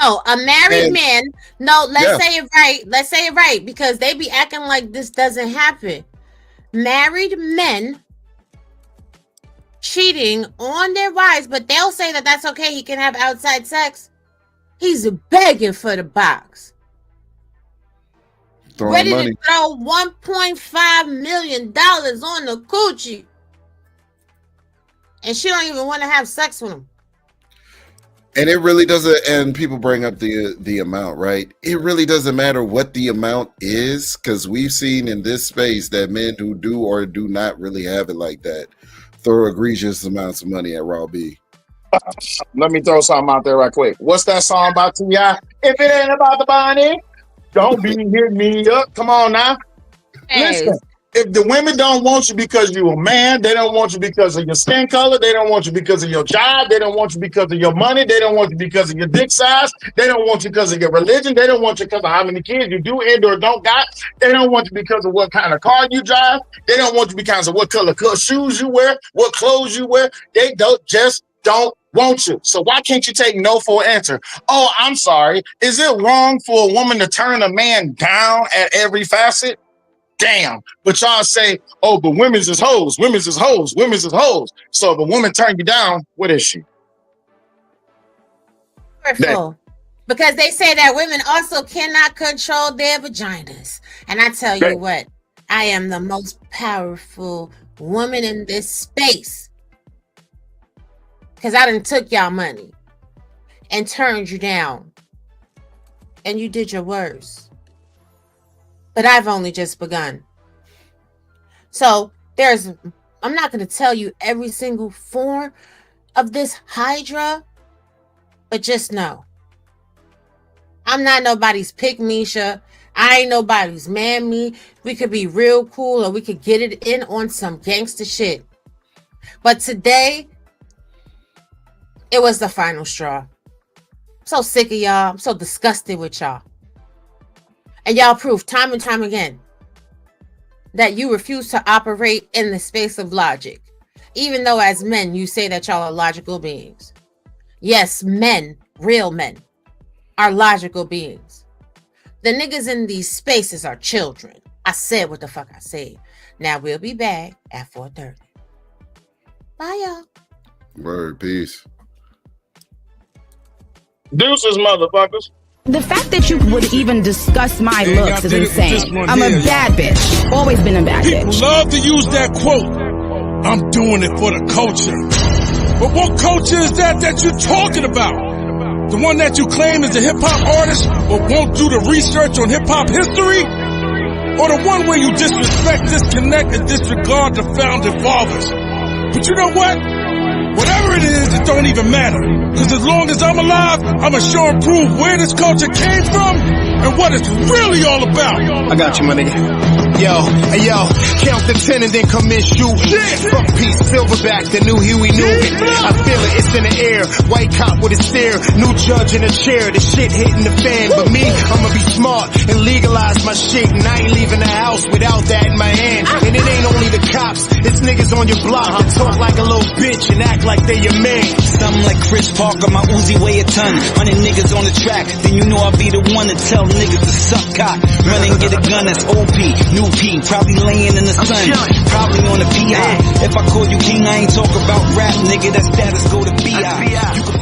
No, a married man. No, let's say it right. Let's say it right, because they be acting like this doesn't happen. Married men cheating on their wives, but they'll say that that's okay. He can have outside sex. He's begging for the box. Ready to throw $1.5 million on the coochie. And she don't even want to have sex with him. And it really doesn't, and people bring up the amount, right? It really doesn't matter what the amount is, because we've seen in this space that men who do or do not really have it like that throw egregious amounts of money at Raw B. Let me throw something out there right quick. What's that song about T.I.? If it ain't about the money, don't be hitting me up. Come on now. Hey. Listen, if the women don't want you because you're a man, they don't want you because of your skin color, they don't want you because of your job, they don't want you because of your money, they don't want you because of your dick size, they don't want you because of your religion, they don't want you because of how many kids you do and or don't got, they don't want you because of what kind of car you drive, they don't want you because of what color shoes you wear, what clothes you wear, they don't want you. So why can't you take no for an answer? Oh, I'm sorry. Is it wrong for a woman to turn a man down at every facet? Damn. But y'all say, oh, but women's is hoes, women's is hoes, women's is hoes. So if a woman turn you down, what is she? Because they say that women also cannot control their vaginas. And I tell you what, I am the most powerful woman in this space. Because I done took y'all money and turned you down. And you did your worst. But I've only just begun. So I'm not going to tell you every single form of this hydra, but just know, I'm not nobody's pick-me-sha. I ain't nobody's man-me. We could be real cool or we could get it in on some gangster shit. But today, it was the final straw. I'm so sick of y'all. I'm so disgusted with y'all. And y'all prove time and time again that you refuse to operate in the space of logic. Even though as men, you say that y'all are logical beings. Yes, men, real men, are logical beings. The niggas in these spaces are children. I said what the fuck I said. Now we'll be back at 4:30. Bye, y'all. Word, peace. Deuces, motherfuckers. The fact that you would even discuss my looks is insane. I'm a bad bitch. Always been a bad bitch. People love to use that quote. I'm doing it for the culture. But what culture is that you're talking about? The one that you claim is a hip-hop artist but won't do the research on hip-hop history? Or the one where you disrespect, disconnect, and disregard the founding fathers? But you know what? Whatever it is, it don't even matter. Because as long as I'm alive, I'ma show and prove where this culture came from and what it's really all about. I got you, my nigga. Yo, count the 10 and then come in shooting. Fuck Pete, Silverback, the new Huey Newton. I feel it, it's in the air. White cop with a stare, new judge in a chair. The shit hitting the fan, but me, I'ma be smart and legalize my shit. And I ain't leaving the house without that in my hand. And it ain't only the cops, it's niggas on your block that talk like a little bitch and act like they your man. Something like Chris Parker, my Uzi weigh a ton. 100 niggas on the track, then you know I'll be the one to tell niggas to suck cock. Run and get a gun, that's OP, new P, probably laying in the sun, probably on the PI. If I call you king, I ain't talk about rap, nigga, that status go to BI. You can